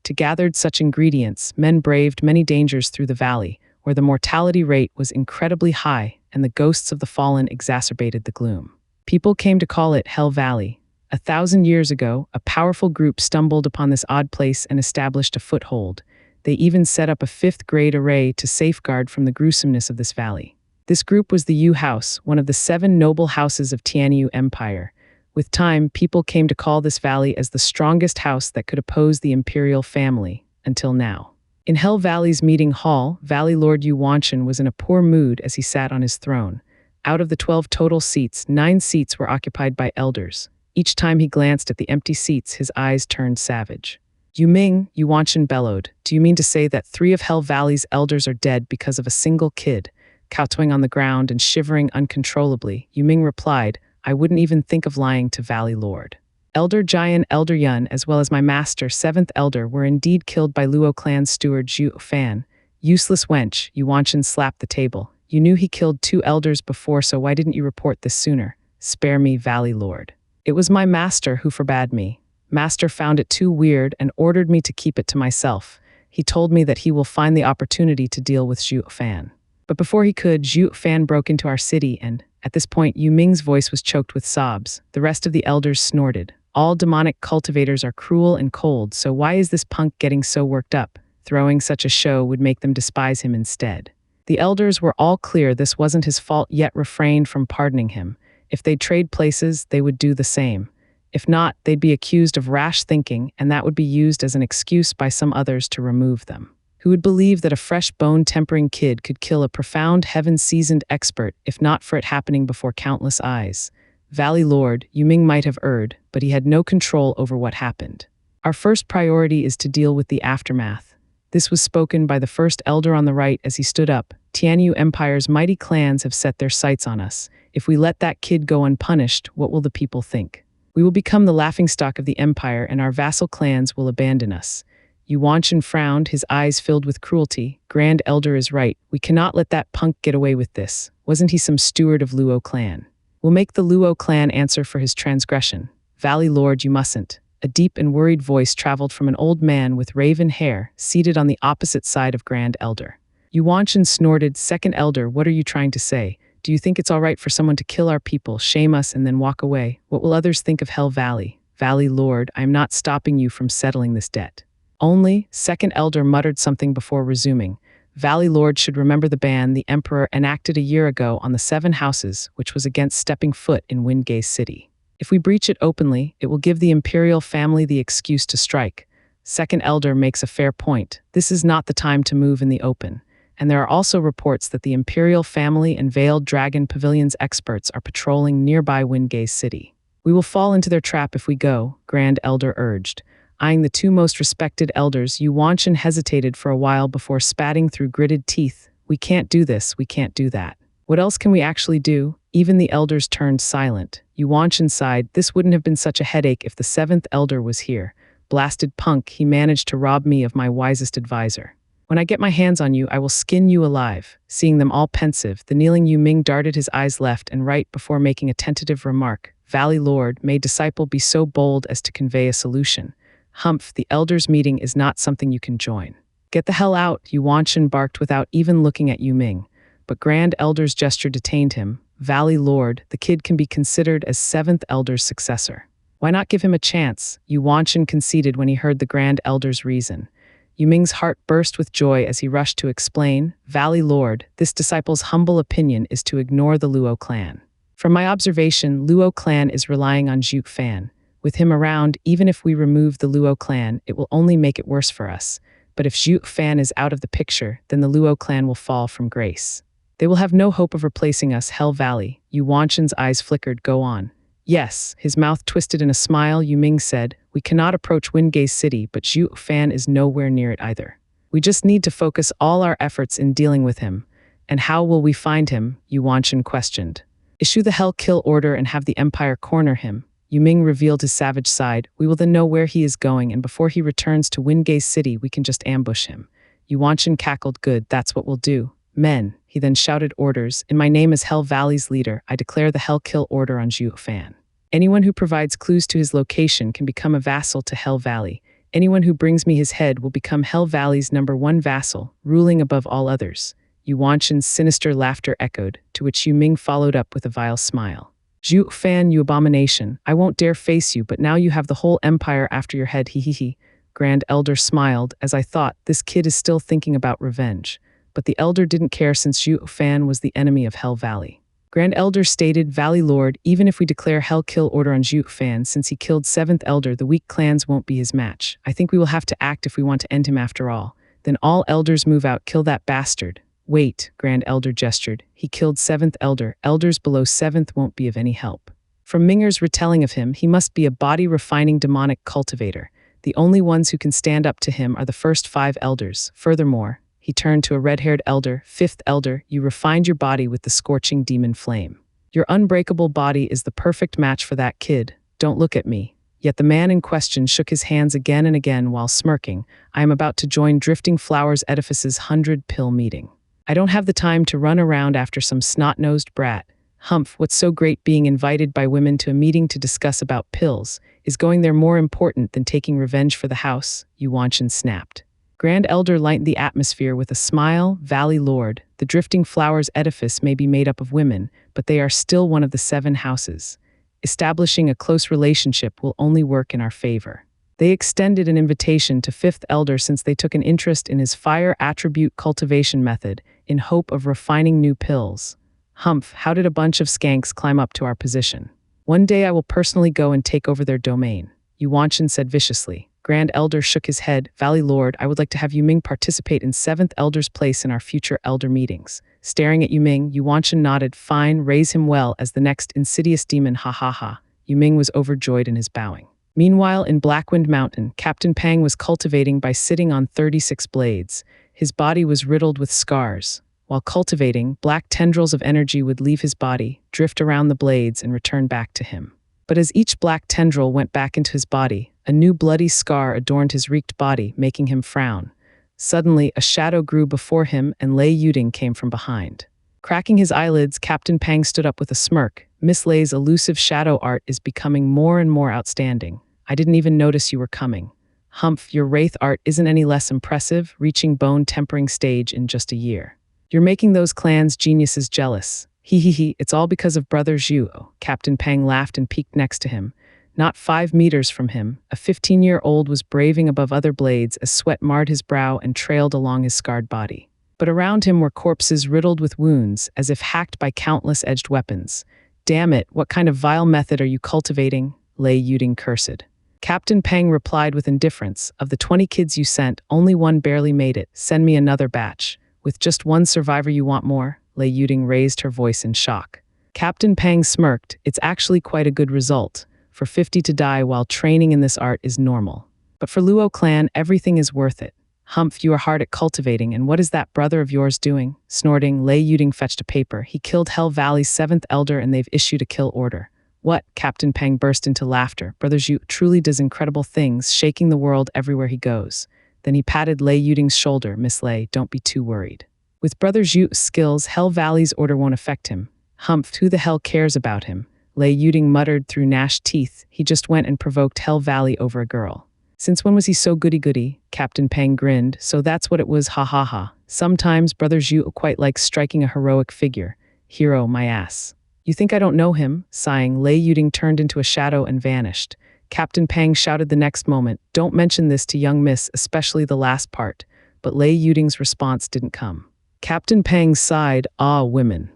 To gather such ingredients, men braved many dangers through the valley, where the mortality rate was incredibly high and the ghosts of the fallen exacerbated the gloom. People came to call it Hell Valley. 1,000 years ago, a powerful group stumbled upon this odd place and established a foothold. They even set up a 5th-grade array to safeguard from the gruesomeness of this valley. This group was the Yu House, one of the 7 noble houses of Tianyu Empire. With time, people came to call this valley as the strongest house that could oppose the imperial family, until now. In Hell Valley's meeting hall, Valley Lord Yu Wanshan was in a poor mood as he sat on his throne. Out of the 12 total seats, 9 seats were occupied by elders. Each time he glanced at the empty seats, his eyes turned savage. Yu Ming, Yu Wanshan bellowed, do you mean to say that 3 of Hell Valley's elders are dead because of a single kid? Kowtowing on the ground and shivering uncontrollably, Yu Ming replied, I wouldn't even think of lying to Valley Lord. Elder Jai and Elder Yun, as well as my master, 7th elder, were indeed killed by Luo clan steward Zhuo Fan. Useless wench, Yu Wanshan slapped the table. You knew he killed 2 elders before, so why didn't you report this sooner? Spare me, Valley Lord. It was my master who forbade me. Master found it too weird and ordered me to keep it to myself. He told me that he will find the opportunity to deal with Zhuo Fan. But before he could, Zhuo Fan broke into our city and, at this point, Yu Ming's voice was choked with sobs. The rest of the elders snorted. All demonic cultivators are cruel and cold, so why is this punk getting so worked up? Throwing such a show would make them despise him instead. The elders were all clear this wasn't his fault, yet refrained from pardoning him. If they'd trade places, they would do the same. If not, they'd be accused of rash thinking, and that would be used as an excuse by some others to remove them. Who would believe that a fresh bone-tempering kid could kill a profound, heaven-seasoned expert, if not for it happening before countless eyes? Valley Lord, Yu Ming might have erred, but he had no control over what happened. Our first priority is to deal with the aftermath. This was spoken by the 1st elder on the right as he stood up. Tianyu Empire's mighty clans have set their sights on us. If we let that kid go unpunished, what will the people think? We will become the laughingstock of the empire and our vassal clans will abandon us. Yu Wanshan frowned, his eyes filled with cruelty. Grand Elder is right. We cannot let that punk get away with this. Wasn't he some steward of Luo clan? We'll make the Luo clan answer for his transgression. Valley Lord, you mustn't. A deep and worried voice traveled from an old man with raven hair, seated on the opposite side of Grand Elder. Yu Wanshan snorted, Second Elder, what are you trying to say? Do you think it's all right for someone to kill our people, shame us, and then walk away? What will others think of Hell Valley? Valley Lord, I am not stopping you from settling this debt. Only, Second Elder muttered something before resuming. Valley Lord should remember the ban the Emperor enacted a year ago on the 7 houses, which was against stepping foot in Windgaze City. If we breach it openly, it will give the imperial family the excuse to strike. Second Elder makes a fair point. This is not the time to move in the open. And there are also reports that the imperial family and Veiled Dragon Pavilion's experts are patrolling nearby Windgaze City. We will fall into their trap if we go, Grand Elder urged. Eyeing the 2 most respected elders, Yu Wanshan hesitated for a while before spatting through gritted teeth. We can't do this, we can't do that. What else can we actually do? Even the elders turned silent. Yu Wanshan sighed, this wouldn't have been such a headache if the 7th elder was here. Blasted punk, he managed to rob me of my wisest advisor. When I get my hands on you, I will skin you alive. Seeing them all pensive, the kneeling Yu Ming darted his eyes left and right before making a tentative remark. Valley Lord, may disciple be so bold as to convey a solution. Humph, the elders' meeting is not something you can join. Get the hell out, Yu Wanshan barked without even looking at Yu Ming. But Grand Elder's gesture detained him. Valley Lord, the kid can be considered as 7th Elder's successor. Why not give him a chance? Yu Wanshan conceded when he heard the Grand Elder's reason. Yu Ming's heart burst with joy as he rushed to explain, Valley Lord, this disciple's humble opinion is to ignore the Luo clan. From my observation, Luo clan is relying on Zhuo Fan. With him around, even if we remove the Luo clan, it will only make it worse for us. But if Zhuo Fan is out of the picture, then the Luo clan will fall from grace. They will have no hope of replacing us, Hell Valley. Yu Wanshan's eyes flickered, go on. Yes, his mouth twisted in a smile, Yu Ming said, we cannot approach Windgaze City, but Zhuo Fan is nowhere near it either. We just need to focus all our efforts in dealing with him. And how will we find him? Yu Wanshan questioned. Issue the Hell Kill order and have the Empire corner him. Yu Ming revealed his savage side. We will then know where he is going, and before he returns to Windgaze City, we can just ambush him. Yu Wanshan cackled, good, that's what we'll do. Men, he then shouted orders. In my name as Hell Valley's leader, I declare the Hell Kill order on Zhuo Fan. Anyone who provides clues to his location can become a vassal to Hell Valley. Anyone who brings me his head will become Hell Valley's #1 vassal, ruling above all others. Yu Wanshan's sinister laughter echoed, to which Yu Ming followed up with a vile smile. Zhuo Fan, you abomination, I won't dare face you, but now you have the whole empire after your head, he. Grand Elder smiled, as I thought, this kid is still thinking about revenge. But the Elder didn't care since Zhuo Fan was the enemy of Hell Valley. Grand Elder stated, Valley Lord, even if we declare Hell Kill order on Zhuo Fan, since he killed 7th Elder, the weak clans won't be his match. I think we will have to act if we want to end him after all. Then all elders move out, kill that bastard. Wait, Grand Elder gestured. He killed 7th Elder. Elders below 7th won't be of any help. From Minger's retelling of him, he must be a body-refining demonic cultivator. The only ones who can stand up to him are the first 5 elders. Furthermore, he turned to a red-haired elder, 5th Elder, you refined your body with the scorching demon flame. Your unbreakable body is the perfect match for that kid. Don't look at me. Yet the man in question shook his hands again and again while smirking. I am about to join Drifting Flowers Edifice's 100-pill meeting. I don't have the time to run around after some snot-nosed brat. Humph, what's so great being invited by women to a meeting to discuss about pills? Is going there more important than taking revenge for the house? Yu Wanshan snapped. Grand Elder lightened the atmosphere with a smile. Valley Lord, the Drifting Flowers Edifice may be made up of women, but they are still one of the 7 houses. Establishing a close relationship will only work in our favor. They extended an invitation to 5th Elder since they took an interest in his fire attribute cultivation method in hope of refining new pills. Humph, how did a bunch of skanks climb up to our position? One day I will personally go and take over their domain, Yu Wanshan said viciously. Grand Elder shook his head. Valley Lord, I would like to have Yu Ming participate in 7th Elder's place in our future Elder meetings. Staring at Yu Ming, Yu Wanshan nodded. Fine, raise him well as the next insidious demon, ha ha ha. Yu Ming was overjoyed in his bowing. Meanwhile, in Blackwind Mountain, Captain Pang was cultivating by sitting on 36 blades. His body was riddled with scars. While cultivating, black tendrils of energy would leave his body, drift around the blades, and return back to him. But as each black tendril went back into his body, A new bloody scar adorned his wreaked body, making him frown. Suddenly, a shadow grew before him and Lei Yuding came from behind. Cracking his eyelids, Captain Pang stood up with a smirk. Miss Lei's elusive shadow art is becoming more and more outstanding. I didn't even notice you were coming. Humph, your wraith art isn't any less impressive, reaching bone-tempering stage in just a year. You're making those clan's geniuses jealous. He, it's all because of Brother Zhuo. Captain Pang laughed and peeked next to him. Not 5 meters from him, a 15-year-old was braving above other blades as sweat marred his brow and trailed along his scarred body. But around him were corpses riddled with wounds, as if hacked by countless edged weapons. Damn it, what kind of vile method are you cultivating? Lei Yuding cursed. Captain Pang replied with indifference. Of the 20 kids you sent, only one barely made it. Send me another batch. With just one survivor you want more? Lei Yuding raised her voice in shock. Captain Pang smirked. It's actually quite a good result. For 50 to die while training in this art is normal. But for Luo clan, everything is worth it. Humph, you are hard at cultivating, and what is that brother of yours doing? Snorting, Lei Yuding fetched a paper. He killed Hell Valley's 7th elder and they've issued a kill order. What? Captain Pang burst into laughter. Brother Zhu truly does incredible things, shaking the world everywhere he goes. Then he patted Lei Yuding's shoulder. Miss Lei, don't be too worried. With Brother Zhu's skills, Hell Valley's order won't affect him. Humph, who the hell cares about him? Lei Yuding muttered through gnashed teeth. He just went and provoked Hell Valley over a girl. Since when was he so goody-goody? Captain Pang grinned. So that's what it was, ha ha ha. Sometimes Brother Zhu quite likes striking a heroic figure. Hero, my ass. You think I don't know him? Sighing, Lei Yuding turned into a shadow and vanished. Captain Pang shouted the next moment, don't mention this to young miss, especially the last part. But Lei Yuding's response didn't come. Captain Pang sighed, ah, women.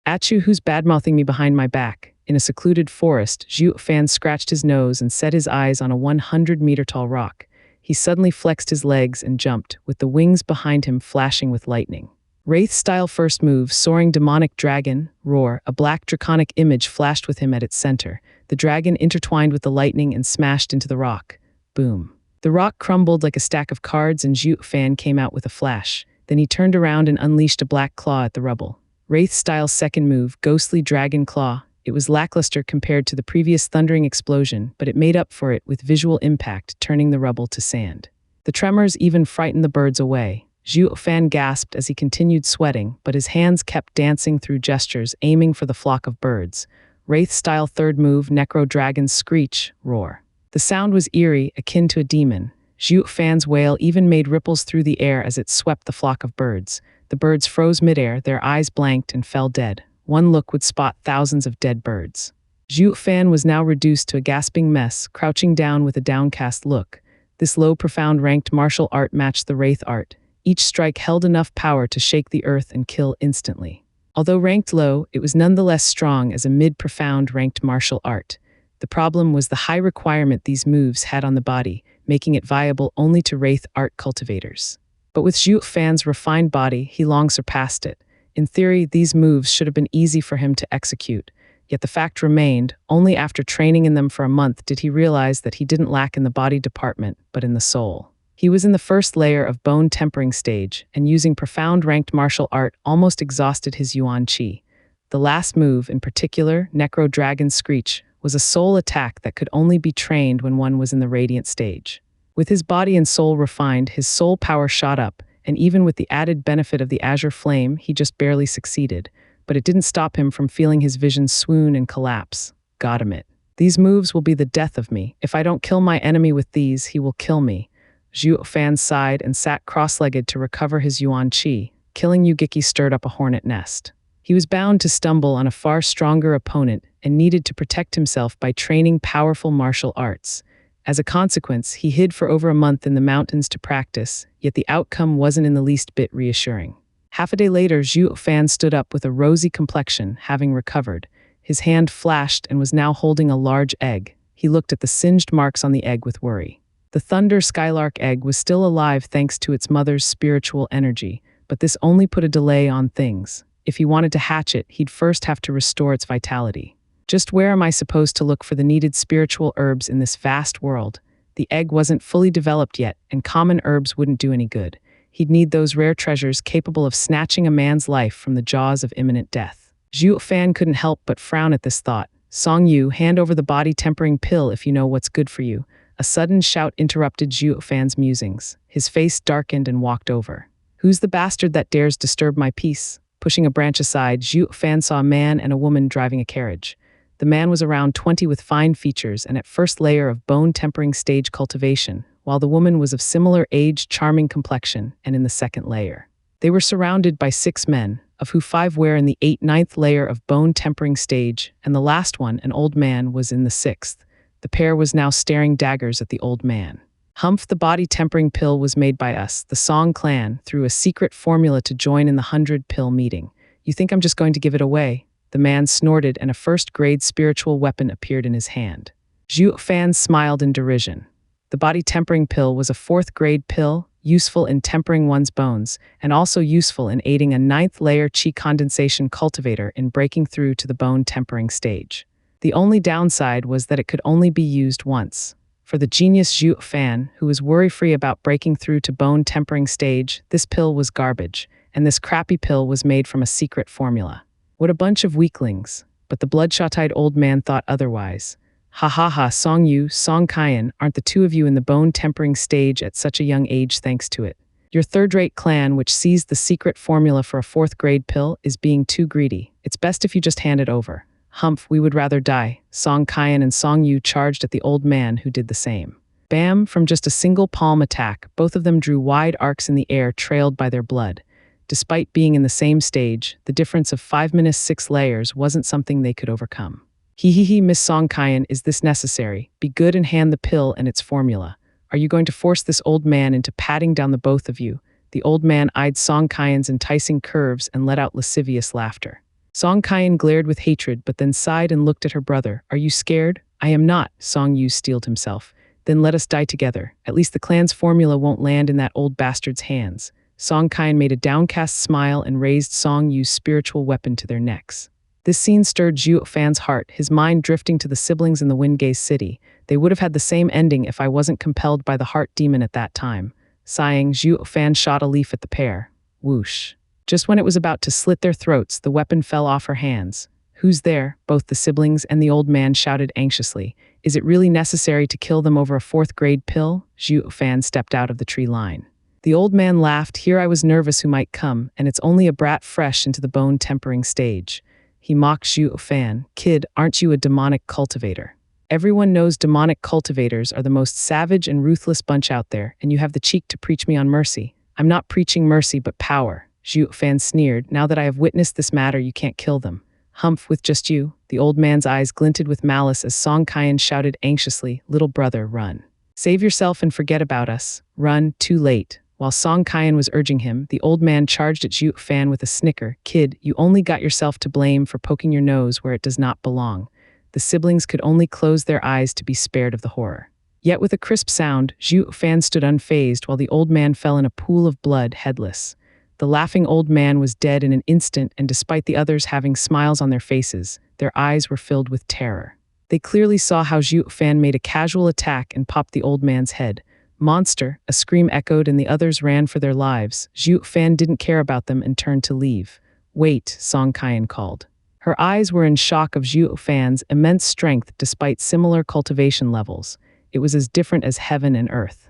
At you, who's badmouthing me behind my back? In a secluded forest, Zhuo Fan scratched his nose and set his eyes on a 100-meter-tall rock. He suddenly flexed his legs and jumped, with the wings behind him flashing with lightning. Wraith-style first move, soaring demonic dragon, roar, a black draconic image flashed with him at its center. The dragon intertwined with the lightning and smashed into the rock. Boom. The rock crumbled like a stack of cards and Zhuo Fan came out with a flash. Then he turned around and unleashed a black claw at the rubble. Wraith-style second move, ghostly dragon claw. It was lackluster compared to the previous thundering explosion, but it made up for it with visual impact, turning the rubble to sand. The tremors even frightened the birds away. Zhuo Fan gasped as he continued sweating, but his hands kept dancing through gestures, aiming for the flock of birds. Wraith-style third move, Necro Dragon's screech, roar. The sound was eerie, akin to a demon. Zhuo Fan's wail even made ripples through the air as it swept the flock of birds. The birds froze midair, their eyes blanked and fell dead. One look would spot thousands of dead birds. Zhuo Fan was now reduced to a gasping mess, crouching down with a downcast look. This low, profound ranked martial art matched the wraith art. Each strike held enough power to shake the earth and kill instantly. Although ranked low, it was nonetheless strong as a mid-profound ranked martial art. The problem was the high requirement these moves had on the body, making it viable only to wraith art cultivators. But with Zhuo Fan's refined body, he long surpassed it. In theory, these moves should have been easy for him to execute. Yet the fact remained, only after training in them for a month did he realize that he didn't lack in the body department, but in the soul. He was in the first layer of bone tempering stage, and using profound ranked martial art almost exhausted his yuan qi. The last move, in particular, Necro Dragon's Screech, was a soul attack that could only be trained when one was in the radiant stage. With his body and soul refined, his soul power shot up, and even with the added benefit of the azure flame, he just barely succeeded. But it didn't stop him from feeling his vision swoon and collapse. Got him it. These moves will be the death of me. If I don't kill my enemy with these, he will kill me. Zhuo Fan sighed and sat cross-legged to recover his yuan qi. Killing Yugiki stirred up a hornet nest. He was bound to stumble on a far stronger opponent and needed to protect himself by training powerful martial arts. As a consequence, he hid for over a month in the mountains to practice, yet the outcome wasn't in the least bit reassuring. Half a day later, Zhuo Fan stood up with a rosy complexion, having recovered. His hand flashed and was now holding a large egg. He looked at the singed marks on the egg with worry. The Thunder Skylark egg was still alive thanks to its mother's spiritual energy, but this only put a delay on things. If he wanted to hatch it, he'd first have to restore its vitality. Just where am I supposed to look for the needed spiritual herbs in this vast world? The egg wasn't fully developed yet, and common herbs wouldn't do any good. He'd need those rare treasures capable of snatching a man's life from the jaws of imminent death. Zhuo Fan couldn't help but frown at this thought. Song Yu, hand over the body-tempering pill if you know what's good for you. A sudden shout interrupted Zhuo Fan's musings. His face darkened and walked over. "Who's the bastard that dares disturb my peace?" Pushing a branch aside, Zhuo Fan saw a man and a woman driving a carriage. The man was around 20 with fine features and at first layer of bone-tempering stage cultivation, while the woman was of similar age, charming complexion, and in the second layer. They were surrounded by 6 men, of who 5 were in the 8th-9th layer of bone-tempering stage, and the last one, an old man, was in the 6th. The pair was now staring daggers at the old man. "Humph, the body-tempering pill was made by us, the Song clan, through a secret formula to join in the 100-pill meeting. You think I'm just going to give it away?" The man snorted, and a first-grade spiritual weapon appeared in his hand. Zhuo Fan smiled in derision. The body-tempering pill was a 4th-grade pill, useful in tempering one's bones, and also useful in aiding a 9th-layer qi condensation cultivator in breaking through to the bone-tempering stage. The only downside was that it could only be used once. For the genius Zhuo Fan, who was worry-free about breaking through to bone-tempering stage, this pill was garbage, and this crappy pill was made from a secret formula. What a bunch of weaklings. But the bloodshot-eyed old man thought otherwise. "Ha ha ha, Song Yu, Song Kaiyan, aren't the two of you in the bone-tempering stage at such a young age thanks to it? Your third-rate clan, which seized the secret formula for a 4th-grade pill, is being too greedy. It's best if you just hand it over." "Humph, we would rather die." Song Kaiyan and Song Yu charged at the old man, who did the same. Bam! From just a single palm attack, both of them drew wide arcs in the air trailed by their blood. Despite being in the same stage, the difference of 5-6 layers wasn't something they could overcome. "He, Miss Song Kaiyan, is this necessary? Be good and hand the pill and its formula. Are you going to force this old man into patting down the both of you?" The old man eyed Song Kaiyan's enticing curves and let out lascivious laughter. Song Kaiyan glared with hatred but then sighed and looked at her brother. "Are you scared?" "I am not," Song Yu steeled himself. "Then let us die together. At least the clan's formula won't land in that old bastard's hands." Song Kaiyan made a downcast smile and raised Song Yu's spiritual weapon to their necks. This scene stirred Zhuo Fan's heart, his mind drifting to the siblings in the Wind-Gaze city. They would have had the same ending if I wasn't compelled by the heart demon at that time. Sighing, Zhuo Fan shot a leaf at the pair. Whoosh. Just when it was about to slit their throats, the weapon fell off her hands. "Who's there?" Both the siblings and the old man shouted anxiously. "Is it really necessary to kill them over a 4th-grade pill?" Zhuo Fan stepped out of the tree line. The old man laughed. "Here I was nervous who might come, and it's only a brat fresh into the bone-tempering stage." He mocked Zhuo Fan. "Kid, aren't you a demonic cultivator? Everyone knows demonic cultivators are the most savage and ruthless bunch out there, and you have the cheek to preach me on mercy." "I'm not preaching mercy but power," Zhuo Fan sneered. "Now that I have witnessed this matter, you can't kill them." "Humph, with just you." The old man's eyes glinted with malice as Song Kaiyan shouted anxiously, "Little brother, run. Save yourself and forget about us. Run, too late." While Song Kaiyan was urging him, the old man charged at Zhuo Fan with a snicker. "Kid, you only got yourself to blame for poking your nose where it does not belong." The siblings could only close their eyes to be spared of the horror. Yet with a crisp sound, Zhuo Fan stood unfazed while the old man fell in a pool of blood, headless. The laughing old man was dead in an instant, and despite the others having smiles on their faces, their eyes were filled with terror. They clearly saw how Zhuo Fan made a casual attack and popped the old man's head. "Monster!" A scream echoed and the others ran for their lives. Zhuo Fan didn't care about them and turned to leave. "Wait," Song Kaiyan called. Her eyes were in shock of Zhuo Fan's immense strength despite similar cultivation levels. It was as different as heaven and earth.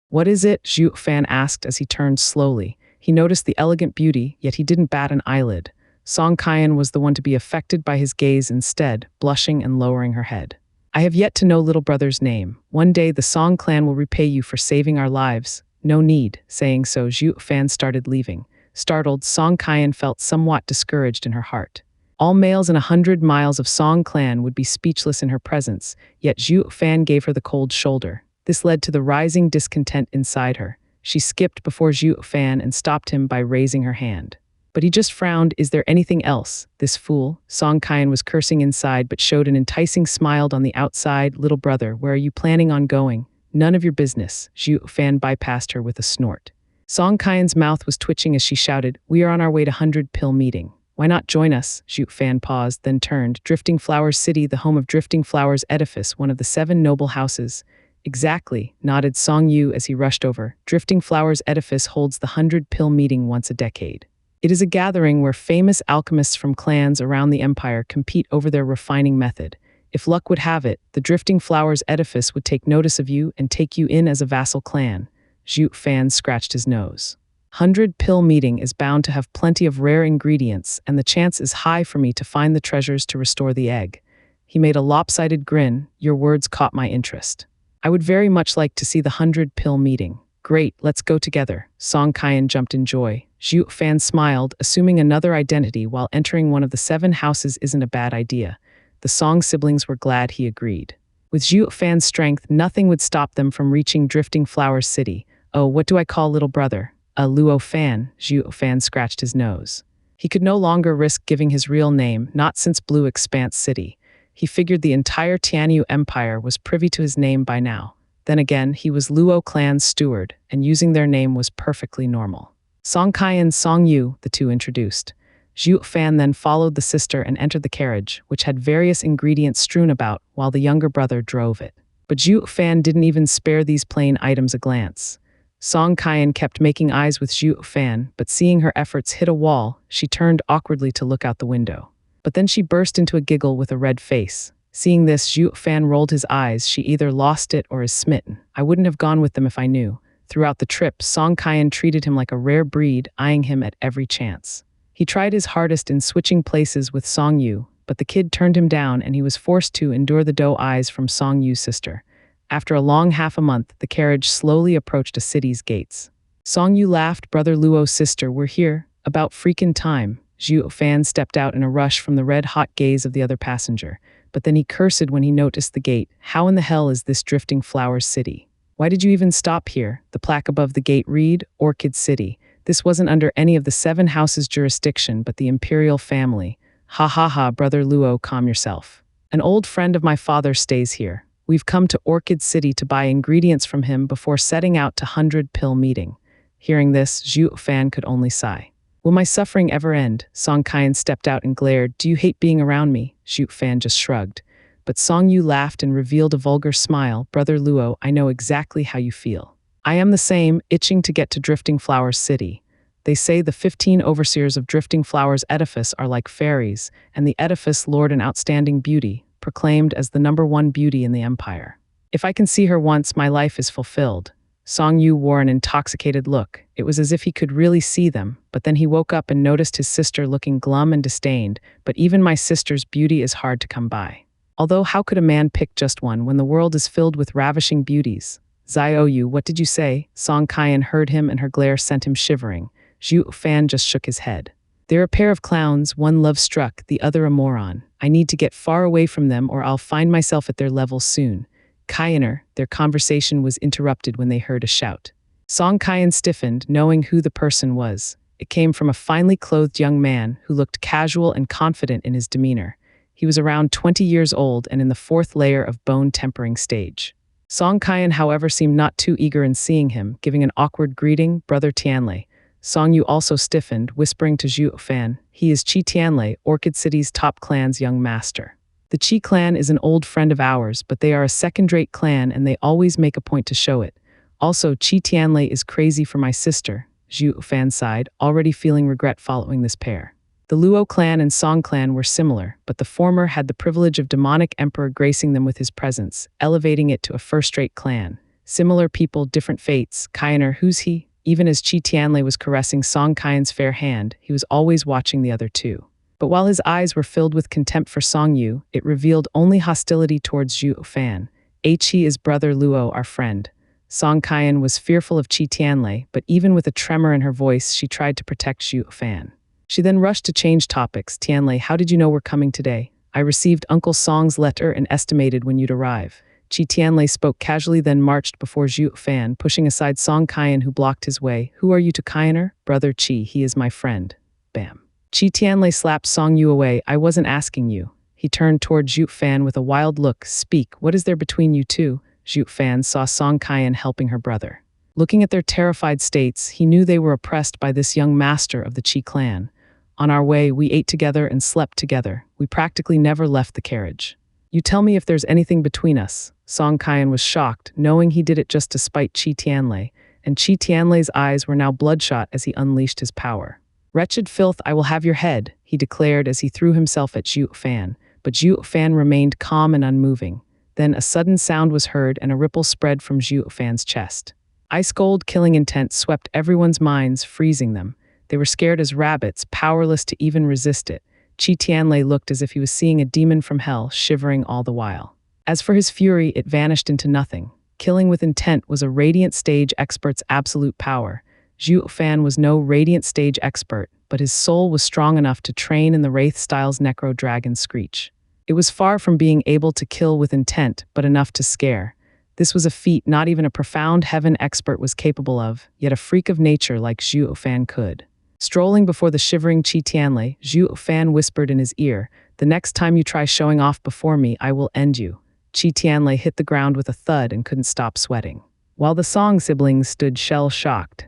"What is it?" Zhuo Fan asked as he turned slowly. He noticed the elegant beauty, yet he didn't bat an eyelid. Song Kaiyan was the one to be affected by his gaze instead, blushing and lowering her head. "I have yet to know little brother's name. One day the Song clan will repay you for saving our lives." "No need." Saying so, Zhuo Fan started leaving. Startled, Song Kaiyan felt somewhat discouraged in her heart. All males in 100 miles of Song clan would be speechless in her presence, yet Zhuo Fan gave her the cold shoulder. This led to the rising discontent inside her. She skipped before Zhuo Fan and stopped him by raising her hand. But he just frowned. "Is there anything else? This fool." Song Kaiyan was cursing inside but showed an enticing smile on the outside. "Little brother, where are you planning on going?" "None of your business." Zhuo Fan bypassed her with a snort. Song Kaiyan's mouth was twitching as she shouted, "We are on our way to 100-pill meeting. Why not join us?" Zhuo Fan paused, then turned. "Drifting Flowers City, the home of Drifting Flowers Edifice, one of the 7 noble houses." "Exactly," nodded Song Yu as he rushed over. "Drifting Flowers Edifice holds the 100-pill meeting once a decade. It is a gathering where famous alchemists from clans around the empire compete over their refining method. If luck would have it, the Drifting Flowers edifice would take notice of you and take you in as a vassal clan. Zhuo Fan scratched his nose. 100 pill meeting is bound to have plenty of rare ingredients, and the chance is high for me to find the treasures to restore the egg. He made a lopsided grin. Your words caught my interest. I would very much like to see the 100 pill meeting. Great, let's go together. Song Kaiyan jumped in joy. Zhuo Fan smiled, assuming another identity while entering one of the 7 houses isn't a bad idea. The Song siblings were glad he agreed. With Zhuo Fan's strength, nothing would stop them from reaching Drifting Flowers City. Oh, what do I call little brother? A Luo Fan. Zhuo Fan scratched his nose. He could no longer risk giving his real name, not since Blue Expanse City. He figured the entire Tianyu Empire was privy to his name by now. Then again, he was Luo clan's steward, and using their name was perfectly normal. Song Kai and Song Yu, the two introduced. Zhuo Fan then followed the sister and entered the carriage, which had various ingredients strewn about, while the younger brother drove it. But Zhuo Fan didn't even spare these plain items a glance. Song Kaiyan kept making eyes with Zhuo Fan, but seeing her efforts hit a wall, she turned awkwardly to look out the window. But then she burst into a giggle with a red face. Seeing this, Zhuo Fan rolled his eyes. She either lost it or is smitten. I wouldn't have gone with them if I knew. Throughout the trip, Song Kaiyan treated him like a rare breed, eyeing him at every chance. He tried his hardest in switching places with Song Yu, but the kid turned him down and he was forced to endure the doe eyes from Song Yu's sister. After a long half a month, the carriage slowly approached a city's gates. Song Yu laughed. Brother Luo's sister, we're here. About freaking time. Zhuo Fan stepped out in a rush from the red-hot gaze of the other passenger, but then he cursed when he noticed the gate. How in the hell is this Drifting Flowers City? Why did you even stop here? The plaque above the gate read, Orchid City. This wasn't under any of the 7 houses' jurisdiction, but the imperial family. Ha ha ha, Brother Luo, calm yourself. An old friend of my father stays here. We've come to Orchid City to buy ingredients from him before setting out to 100-pill meeting. Hearing this, Zhuo Fan could only sigh. Will my suffering ever end? Song Kaiyan stepped out and glared. Do you hate being around me? Zhuo Fan just shrugged. But Song Yu laughed and revealed a vulgar smile. Brother Luo, I know exactly how you feel. I am the same, itching to get to Drifting Flowers City. They say the 15 overseers of Drifting Flowers edifice are like fairies, and the edifice lord an outstanding beauty, proclaimed as the #1 beauty in the empire. If I can see her once, my life is fulfilled. Song Yu wore an intoxicated look. It was as if he could really see them, but then he woke up and noticed his sister looking glum and disdained. But even my sister's beauty is hard to come by. Although how could a man pick just one when the world is filled with ravishing beauties? Xiaoyu, what did you say? Song Kaiyan heard him and her glare sent him shivering. Zhuo Fan just shook his head. They're a pair of clowns, one love-struck, the other a moron. I need to get far away from them or I'll find myself at their level soon. Kaiyaner, their conversation was interrupted when they heard a shout. Song Kaiyan stiffened, knowing who the person was. It came from a finely clothed young man who looked casual and confident in his demeanor. He was around 20 years old and in the 4th layer of bone tempering stage. Song Kaiyan, however, seemed not too eager in seeing him, giving an awkward greeting, Brother Tianlei. Song Yu also stiffened, whispering to Zhuo Fan, he is Qi Tianlei, Orchid City's top clan's young master. The Qi clan is an old friend of ours, but they are a second-rate clan and they always make a point to show it. Also, Qi Tianlei is crazy for my sister, Zhuo Fan sighed, already feeling regret following this pair. The Luo clan and Song clan were similar, but the former had the privilege of demonic emperor gracing them with his presence, elevating it to a first-rate clan. Similar people, different fates. Kaiyaner, who's he? Even as Qi Tianlei was caressing Song Kaiyan's fair hand, he was always watching the other two. But while his eyes were filled with contempt for Song Yu, it revealed only hostility towards Zhuo Fan. He is Brother Luo, our friend. Song Kaiyan was fearful of Qi Tianlei, but even with a tremor in her voice, she tried to protect Zhuo Fan. She then rushed to change topics. Tianlei, how did you know we're coming today? I received Uncle Song's letter and estimated when you'd arrive. Qi Tianlei spoke casually, then marched before Zhuo Fan, pushing aside Song Kaiyan, who blocked his way. Who are you to Kaiyaner? Brother Qi, he is my friend. Bam. Qi Tianlei slapped Song Yu away. I wasn't asking you. He turned toward Zhuo Fan with a wild look. Speak, what is there between you two? Zhuo Fan saw Song Kaiyan helping her brother. Looking at their terrified states, he knew they were oppressed by this young master of the Qi clan. On our way, we ate together and slept together. We practically never left the carriage. You tell me if there's anything between us. Song Kaiyan was shocked, knowing he did it just to spite Qi Tianlei, and Qi Tianlei's eyes were now bloodshot as he unleashed his power. Wretched filth, I will have your head, he declared as he threw himself at Zhuo Fan. but Zhuo Fan remained calm and unmoving. Then a sudden sound was heard and a ripple spread from Zhuo Fan's chest. Ice-cold killing intent swept everyone's minds, freezing them. They were scared as rabbits, powerless to even resist it. Qi Tianlei looked as if he was seeing a demon from hell, shivering all the while. As for his fury, it vanished into nothing. Killing with intent was a radiant stage expert's absolute power. Zhuo Fan was no radiant stage expert, but his soul was strong enough to train in the Wraith-style's necro-dragon screech. It was far from being able to kill with intent, but enough to scare. This was a feat not even a profound heaven expert was capable of, yet a freak of nature like Zhuo Fan could. Strolling before the shivering Qi Tianlei, Zhuo Fan whispered in his ear, "The next time you try showing off before me, I will end you." Qi Tianlei hit the ground with a thud and couldn't stop sweating, while the Song siblings stood shell-shocked.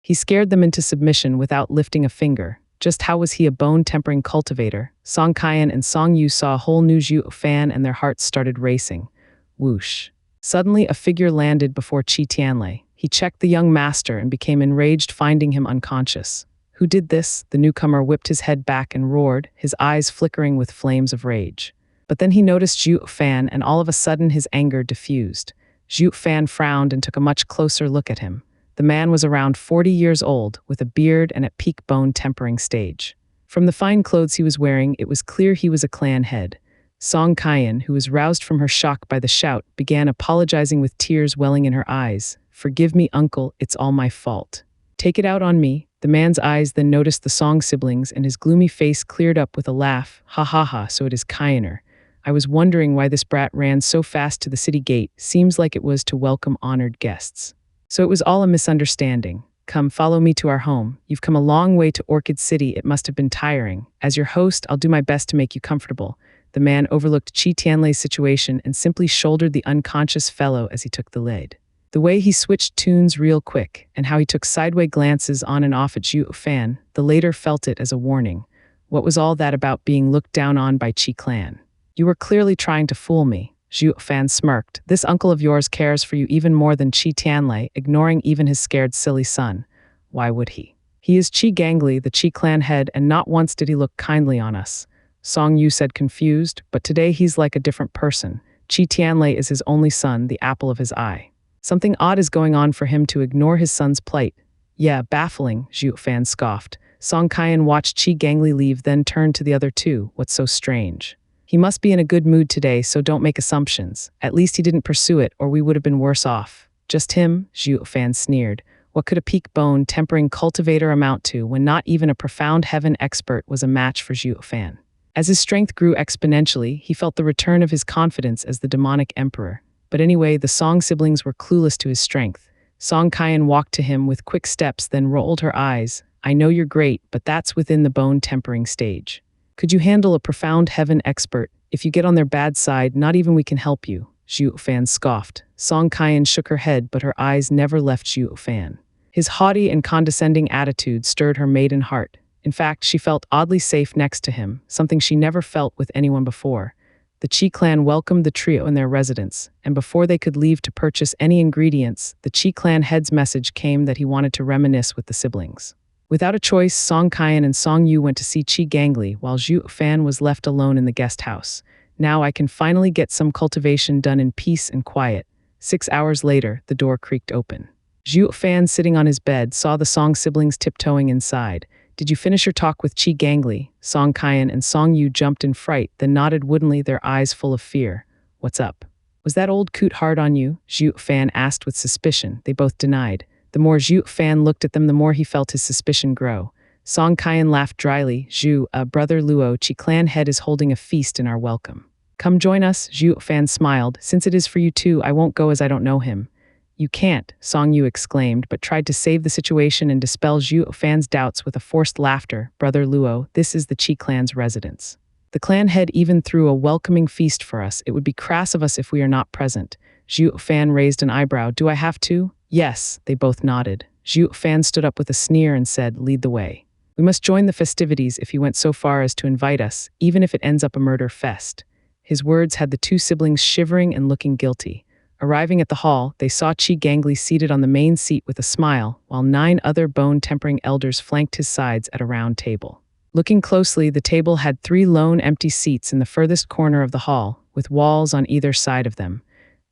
He scared them into submission without lifting a finger. Just how was he a bone-tempering cultivator? Song Qian and Song Yu saw a whole new Zhuo Fan and their hearts started racing. Whoosh. Suddenly, a figure landed before Qi Tianlei. He checked the young master and became enraged, finding him unconscious. Who did this? The newcomer whipped his head back and roared, his eyes flickering with flames of rage. But then he noticed Zhuo Fan, and all of a sudden his anger diffused. Zhuo Fan frowned and took a much closer look at him. The man was around 40 years old, with a beard and at peak bone-tempering stage. From the fine clothes he was wearing, it was clear he was a clan head. Song Qian, who was roused from her shock by the shout, began apologizing with tears welling in her eyes. "Forgive me, uncle, it's all my fault. Take it out on me." The man's eyes then noticed the Song siblings, and his gloomy face cleared up with a laugh. "Ha ha ha, so it is Qianer. I was wondering why this brat ran so fast to the city gate. Seems like it was to welcome honored guests. So it was all a misunderstanding. Come, follow me to our home. You've come a long way to Orchid City. It must have been tiring. As your host, I'll do my best to make you comfortable." The man overlooked Qi Tianlei's situation and simply shouldered the unconscious fellow as he took the lead. The way he switched tunes real quick, and how he took sideway glances on and off at Zhuo Fan, the later felt it as a warning. What was all that about being looked down on by Qi clan? "You were clearly trying to fool me." Zhuo Fan smirked. "This uncle of yours cares for you even more than Qi Tianlei, ignoring even his scared silly son. Why would he? He is Qi Gangli, the Qi clan head, and not once did he look kindly on us." Song Yu said confused, "But today he's like a different person. Qi Tianlei is his only son, the apple of his eye. Something odd is going on for him to ignore his son's plight." "Yeah, baffling," Zhuo Fan scoffed. Song Qian watched Qi Gangli leave, then turned to the other two. "What's so strange? He must be in a good mood today, so don't make assumptions. At least he didn't pursue it, or we would have been worse off." "Just him?" Zhuo Fan sneered. What could a peak bone tempering cultivator amount to when not even a profound heaven expert was a match for Zhuo Fan? As his strength grew exponentially, he felt the return of his confidence as the demonic emperor. But anyway, the Song siblings were clueless to his strength. Song Qian walked to him with quick steps, then rolled her eyes. "I know you're great, but that's within the bone-tempering stage. Could you handle a profound heaven expert? If you get on their bad side, not even we can help you." Zhuo Fan scoffed. Song Qian shook her head, but her eyes never left Zhuo Fan. His haughty and condescending attitude stirred her maiden heart. In fact, she felt oddly safe next to him, something she never felt with anyone before. The Qi clan welcomed the trio in their residence, and before they could leave to purchase any ingredients, the Qi clan head's message came that he wanted to reminisce with the siblings. Without a choice, Song Qian and Song Yu went to see Qi Gangli, while Zhuo Fan was left alone in the guest house. "Now I can finally get some cultivation done in peace and quiet." 6 hours later, the door creaked open. Zhuo Fan, sitting on his bed, saw the Song siblings tiptoeing inside. "Did you finish your talk with Qi Gangli?" Song Qian and Song Yu jumped in fright, then nodded woodenly, their eyes full of fear. "What's up? Was that old coot hard on you?" Zhuo Fan asked with suspicion. They both denied. The more Zhuo Fan looked at them, the more he felt his suspicion grow. Song Qian laughed dryly. "Zhu, brother Luo, Qi clan head is holding a feast in our welcome. Come join us." Zhuo Fan smiled. "Since it is for you too, I won't go as I don't know him." "You can't," Song Yu exclaimed, but tried to save the situation and dispel Zhuo Fan's doubts with a forced laughter. "Brother Luo, this is the Qi clan's residence. The clan head even threw a welcoming feast for us. It would be crass of us if we are not present." Zhuo Fan raised an eyebrow. "Do I have to?" "Yes," they both nodded. Zhuo Fan stood up with a sneer and said, "Lead the way. We must join the festivities if he went so far as to invite us, even if it ends up a murder fest." His words had the two siblings shivering and looking guilty. Arriving at the hall, they saw Qi Gangli seated on the main seat with a smile, while 9 other bone-tempering elders flanked his sides at a round table. Looking closely, the table had 3 lone empty seats in the furthest corner of the hall, with walls on either side of them.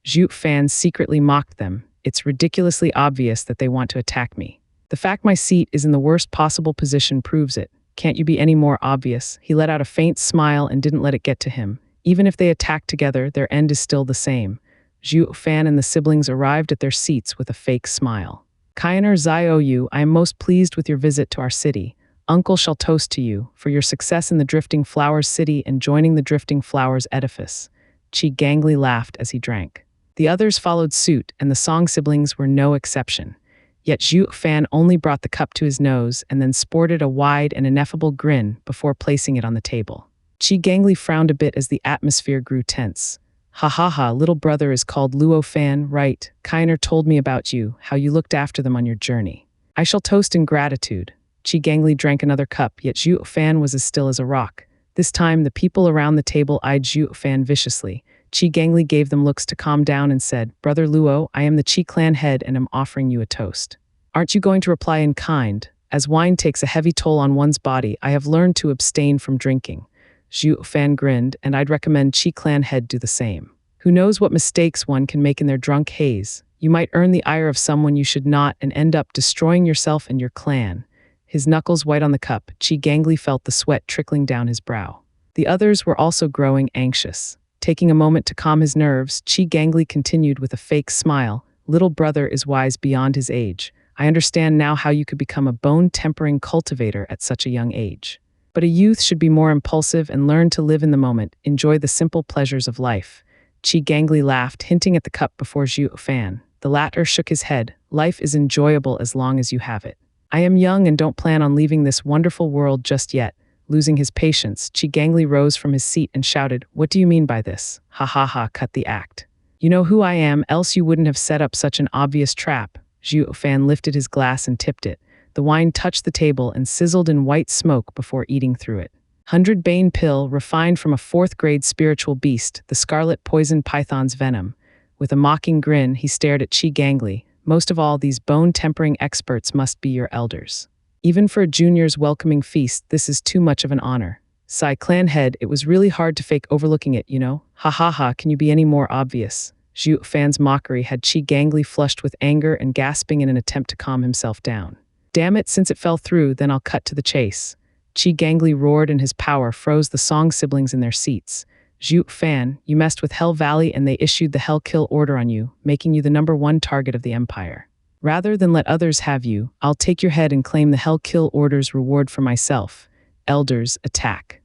Zhuo Fan secretly mocked them. It's ridiculously obvious that they want to attack me. The fact my seat is in the worst possible position proves it. Can't you be any more obvious? He let out a faint smile and didn't let it get to him. Even if they attack together, their end is still the same. Zhuo Fan and the siblings arrived at their seats with a fake smile. Kainer Xiaoyu, I am most pleased with your visit to our city. Uncle shall toast to you for your success in the Drifting Flowers City and joining the Drifting Flowers edifice. Qi Gangli laughed as he drank. The others followed suit, and the Song siblings were no exception. Yet Zhuo Fan only brought the cup to his nose and then sported a wide and ineffable grin before placing it on the table. Qi Gangli frowned a bit as the atmosphere grew tense. Ha ha ha, little brother is called Zhuo Fan, right? Kainer told me about you, how you looked after them on your journey. I shall toast in gratitude. Qi Gangli drank another cup, yet Zhuo Fan was as still as a rock. This time, the people around the table eyed Zhuo Fan viciously. Qi Gangli gave them looks to calm down and said, Brother Luo, I am the Qi clan head and am offering you a toast. Aren't you going to reply in kind? As wine takes a heavy toll on one's body, I have learned to abstain from drinking. Zhuo Fan grinned, and I'd recommend Qi clan head do the same. Who knows what mistakes one can make in their drunk haze? You might earn the ire of someone you should not and end up destroying yourself and your clan. His knuckles white on the cup, Qi Gangli felt the sweat trickling down his brow. The others were also growing anxious. Taking a moment to calm his nerves, Qi Gangli continued with a fake smile. Little brother is wise beyond his age. I understand now how you could become a bone-tempering cultivator at such a young age. But a youth should be more impulsive and learn to live in the moment, enjoy the simple pleasures of life. Qi Gangli laughed, hinting at the cup before Zhuo Fan. The latter shook his head. Life is enjoyable as long as you have it. I am young and don't plan on leaving this wonderful world just yet. Losing his patience, Qi Gangli rose from his seat and shouted, What do you mean by this? Ha ha ha, cut the act. You know who I am, else you wouldn't have set up such an obvious trap. Zhuo Fan lifted his glass and tipped it. The wine touched the table and sizzled in white smoke before eating through it. 100 Bane pill, refined from a 4th-grade spiritual beast, the scarlet poison python's venom. With a mocking grin, he stared at Qi Gangli. Most of all, these bone-tempering experts must be your elders. Even for a junior's welcoming feast, this is too much of an honor. Sigh clan head, it was really hard to fake overlooking it, you know? Ha ha ha, can you be any more obvious? Zhuo Fan's mockery had Qi Gangli flushed with anger and gasping in an attempt to calm himself down. Damn it, since it fell through, then I'll cut to the chase. Qi Gangli roared and his power froze the Song siblings in their seats. Zhuo Fan, you messed with Hell Valley and they issued the Hell Kill order on you, making you the #1 target of the Empire. Rather than let others have you, I'll take your head and claim the Hell Kill order's reward for myself. Elders, attack.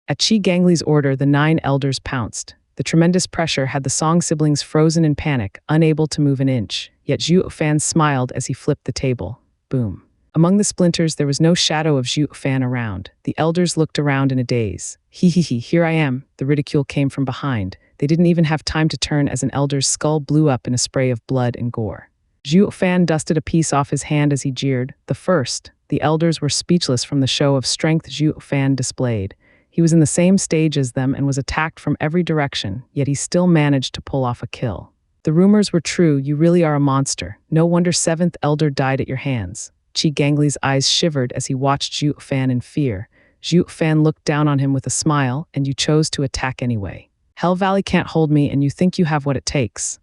At Qi Gangli's order, the 9 elders pounced. The tremendous pressure had the Song siblings frozen in panic, unable to move an inch. Yet Zhuo Fan smiled as he flipped the table. Boom. Among the splinters, there was no shadow of Zhuo Fan around. The elders looked around in a daze. Hee, here I am. The ridicule came from behind. They didn't even have time to turn as an elder's skull blew up in a spray of blood and gore. Zhuo Fan dusted a piece off his hand as he jeered. The first. The elders were speechless from the show of strength Zhuo Fan displayed. He was in the same stage as them and was attacked from every direction, yet he still managed to pull off a kill. The rumors were true, you really are a monster. No wonder 7th elder died at your hands. Qi Gangli's eyes shivered as he watched Zhuo Fan in fear. Zhuo Fan looked down on him with a smile, and you chose to attack anyway. Hell Valley can't hold me, and you think you have what it takes.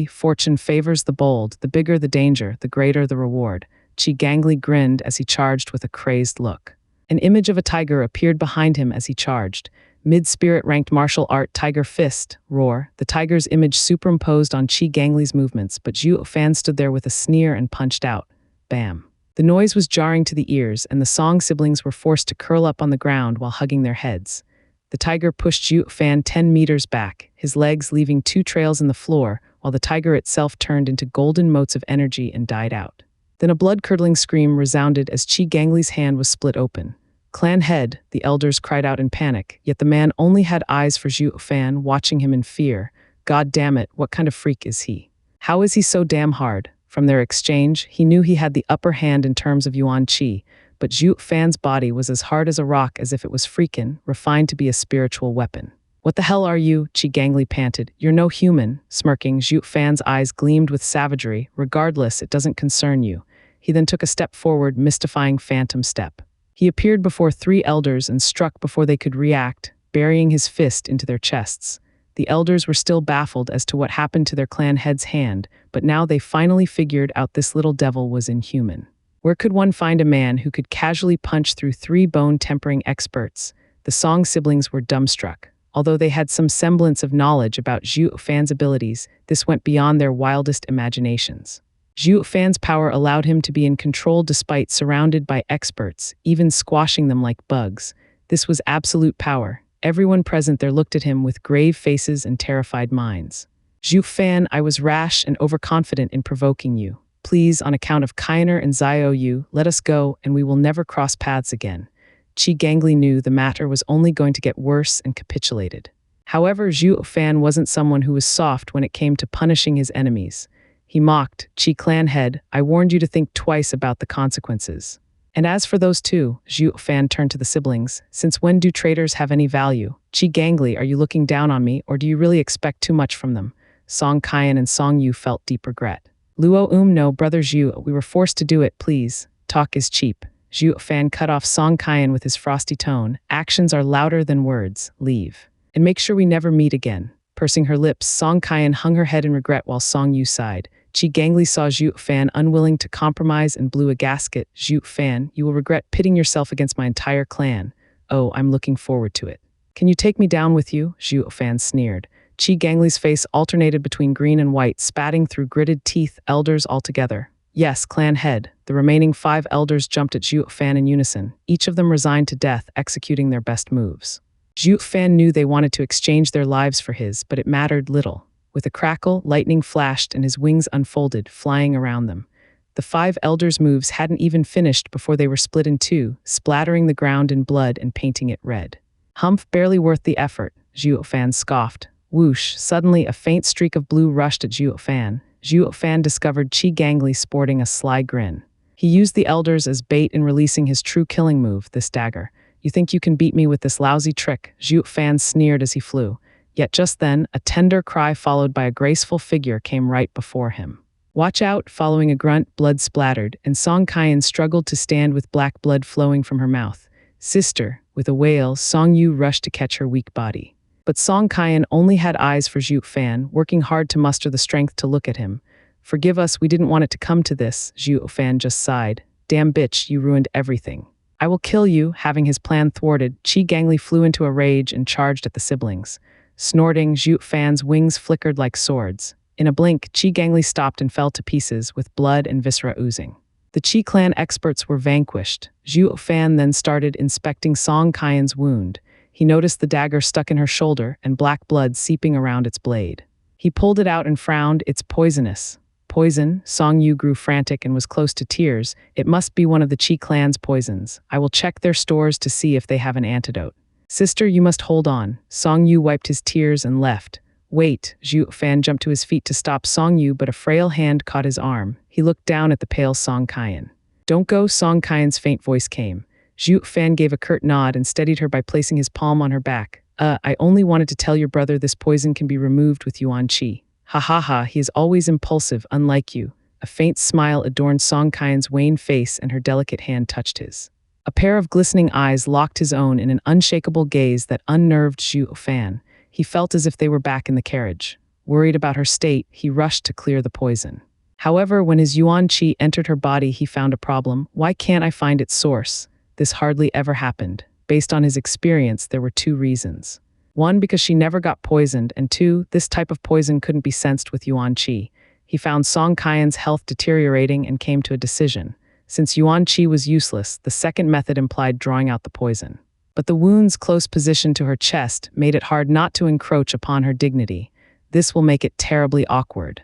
Fortune favors the bold. The bigger the danger, the greater the reward. Qi Gangli grinned as he charged with a crazed look. An image of a tiger appeared behind him as he charged. Mid-spirit ranked martial art tiger fist, roar. The tiger's image superimposed on Qi Gangli's movements, but Zhuo Fan stood there with a sneer and punched out. Bam. The noise was jarring to the ears, and the Song siblings were forced to curl up on the ground while hugging their heads. The tiger pushed Zhuo Fan 10 meters back, his legs leaving 2 trails in the floor, while the tiger itself turned into golden motes of energy and died out. Then a blood-curdling scream resounded as Qi Gangli's hand was split open. Clan head, the elders cried out in panic, yet the man only had eyes for Zhuo Fan, watching him in fear. God damn it, what kind of freak is he? How is he so damn hard? From their exchange, he knew he had the upper hand in terms of Yuan Qi, but Zhuo Fan's body was as hard as a rock as if it was freakin', refined to be a spiritual weapon. What the hell are you? Qi Gangli panted. You're no human. Smirking, Zhuo Fan's eyes gleamed with savagery. Regardless, it doesn't concern you. He then took a step forward, mystifying phantom step. He appeared before 3 elders and struck before they could react, burying his fist into their chests. The elders were still baffled as to what happened to their clan head's hand, but now they finally figured out this little devil was inhuman. Where could one find a man who could casually punch through 3 bone-tempering experts? The Song siblings were dumbstruck. Although they had some semblance of knowledge about Zhuo Fan's abilities, this went beyond their wildest imaginations. Zhuo Fan's power allowed him to be in control despite surrounded by experts, even squashing them like bugs. This was absolute power. Everyone present there looked at him with grave faces and terrified minds. Zhuo Fan, I was rash and overconfident in provoking you. Please, on account of Kainer and Zio Yu, let us go and we will never cross paths again. Qi Gangli knew the matter was only going to get worse and capitulated. However, Zhuo Fan wasn't someone who was soft when it came to punishing his enemies. He mocked, Qi clan head, I warned you to think twice about the consequences. And as for those 2, Zhuo Fan turned to the siblings. Since when do traitors have any value? Qi Gangli, are you looking down on me, or do you really expect too much from them? Song Qian and Song Yu felt deep regret. Luo no, brother Zhuo, we were forced to do it, please. Talk is cheap. Zhuo Fan cut off Song Qian with his frosty tone. Actions are louder than words. Leave. And make sure we never meet again. Pursing her lips, Song Qian hung her head in regret while Song Yu sighed. Qi Gangli saw Zhuo Fan unwilling to compromise and blew a gasket. Zhuo Fan, you will regret pitting yourself against my entire clan. Oh, I'm looking forward to it. Can you take me down with you? Zhuo Fan sneered. Qi Gangli's face alternated between green and white, spatting through gritted teeth. Elders all together. Yes, clan head. The remaining 5 elders jumped at Zhuo Fan in unison, each of them resigned to death, executing their best moves. Zhuo Fan knew they wanted to exchange their lives for his, but it mattered little. With a crackle, lightning flashed and his wings unfolded, flying around them. The 5 elders' moves hadn't even finished before they were split in 2, splattering the ground in blood and painting it red. Humph, barely worth the effort, Zhuo Fan scoffed. Whoosh, suddenly a faint streak of blue rushed at Zhuo Fan. Zhuo Fan discovered Qi Gangli sporting a sly grin. He used the elders as bait in releasing his true killing move, this dagger. You think you can beat me with this lousy trick? Zhuo Fan sneered as he flew. Yet just then, a tender cry followed by a graceful figure came right before him. Watch out, following a grunt, blood splattered, and Song Qian struggled to stand with black blood flowing from her mouth. Sister, with a wail, Song Yu rushed to catch her weak body. But Song Qian only had eyes for Zhuo Fan, working hard to muster the strength to look at him. Forgive us, we didn't want it to come to this, Zhuo Fan just sighed. Damn bitch, you ruined everything. I will kill you. Having his plan thwarted, Qi Gangli flew into a rage and charged at the siblings. Snorting, Zhuo Fan's wings flickered like swords. In a blink, Qi Gangli stopped and fell to pieces, with blood and viscera oozing. The Qi clan experts were vanquished. Zhuo Fan then started inspecting Song Qian's wound. He noticed the dagger stuck in her shoulder and black blood seeping around its blade. He pulled it out and frowned. It's poisonous. Poison? Song Yu grew frantic and was close to tears. It must be one of the Qi clan's poisons. I will check their stores to see if they have an antidote. Sister, you must hold on. Song Yu wiped his tears and left. Wait, Zhuo Fan jumped to his feet to stop Song Yu, but a frail hand caught his arm. He looked down at the pale Song Qian. Don't go, Song Qian's faint voice came. Zhuo Fan gave a curt nod and steadied her by placing his palm on her back. I only wanted to tell your brother this poison can be removed with Yuan Qi. Ha ha ha, he is always impulsive, unlike you. A faint smile adorned Song Qian's wan face and her delicate hand touched his. A pair of glistening eyes locked his own in an unshakable gaze that unnerved Zhuo Fan. He felt as if they were back in the carriage. Worried about her state, he rushed to clear the poison. However, when his Yuan Qi entered her body, he found a problem. Why can't I find its source? This hardly ever happened. Based on his experience, there were 2 reasons. 1, because she never got poisoned, and 2, this type of poison couldn't be sensed with Yuan Qi. He found Song Qian's health deteriorating and came to a decision. Since Yuan Qi was useless, the second method implied drawing out the poison. But the wound's close position to her chest made it hard not to encroach upon her dignity. This will make it terribly awkward.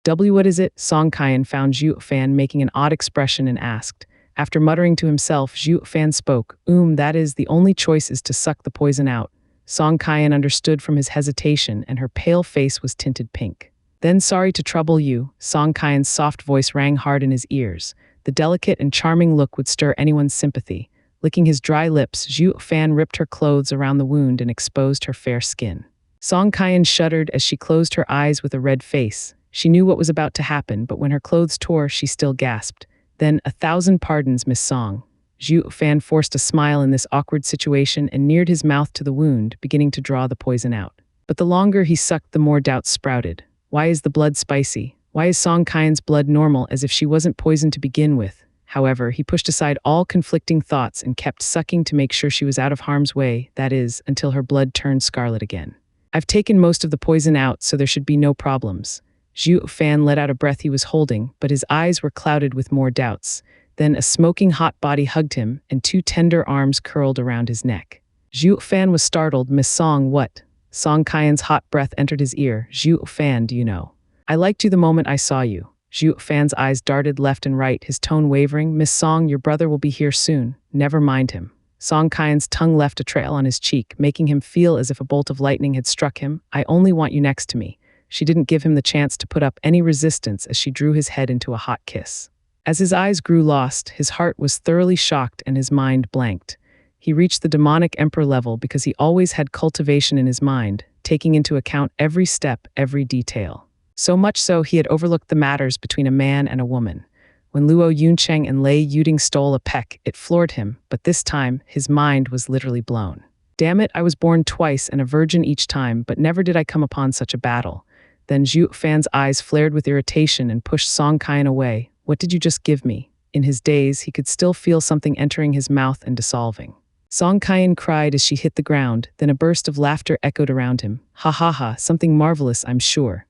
What is it? Song Qian found Zhuo Fan making an odd expression and asked. After muttering to himself, Zhuo Fan spoke. That is, the only choice is to suck the poison out. Song Qian understood from his hesitation, and her pale face was tinted pink. Then sorry to trouble you, Song Qian's soft voice rang hard in his ears. The delicate and charming look would stir anyone's sympathy. Licking his dry lips, Zhuo Fan ripped her clothes around the wound and exposed her fair skin. Song Qian shuddered as she closed her eyes with a red face. She knew what was about to happen, but when her clothes tore, she still gasped. Then, 1,000 pardons, Miss Song. Zhuo Fan forced a smile in this awkward situation and neared his mouth to the wound, beginning to draw the poison out. But the longer he sucked, the more doubts sprouted. Why is the blood spicy? Why is Song Kaian's blood normal, as if she wasn't poisoned to begin with? However, he pushed aside all conflicting thoughts and kept sucking to make sure she was out of harm's way, that is, until her blood turned scarlet again. I've taken most of the poison out, so there should be no problems. Zhuo Fan let out a breath he was holding, but his eyes were clouded with more doubts. Then a smoking hot body hugged him, and two tender arms curled around his neck. Zhuo Fan was startled. Miss Song, what? Song Kaian's hot breath entered his ear. Zhuo Fan, do you know? I liked you the moment I saw you. Zhuo Fan's eyes darted left and right, his tone wavering. Miss Song, your brother will be here soon. Never mind him. Song Kaian's tongue left a trail on his cheek, making him feel as if a bolt of lightning had struck him. I only want you next to me. She didn't give him the chance to put up any resistance as she drew his head into a hot kiss. As his eyes grew lost, his heart was thoroughly shocked and his mind blanked. He reached the demonic emperor level because he always had cultivation in his mind, taking into account every step, every detail. So much so he had overlooked the matters between a man and a woman. When Luo Yuncheng and Lei Yuding stole a peck, it floored him, but this time, his mind was literally blown. Damn it, I was born twice and a virgin each time, but never did I come upon such a battle. Then Zhuo Fan's eyes flared with irritation and pushed Song Kaian away. What did you just give me? In his daze, he could still feel something entering his mouth and dissolving. Song Kaian cried as she hit the ground, then a burst of laughter echoed around him. Ha ha ha, something marvelous, I'm sure.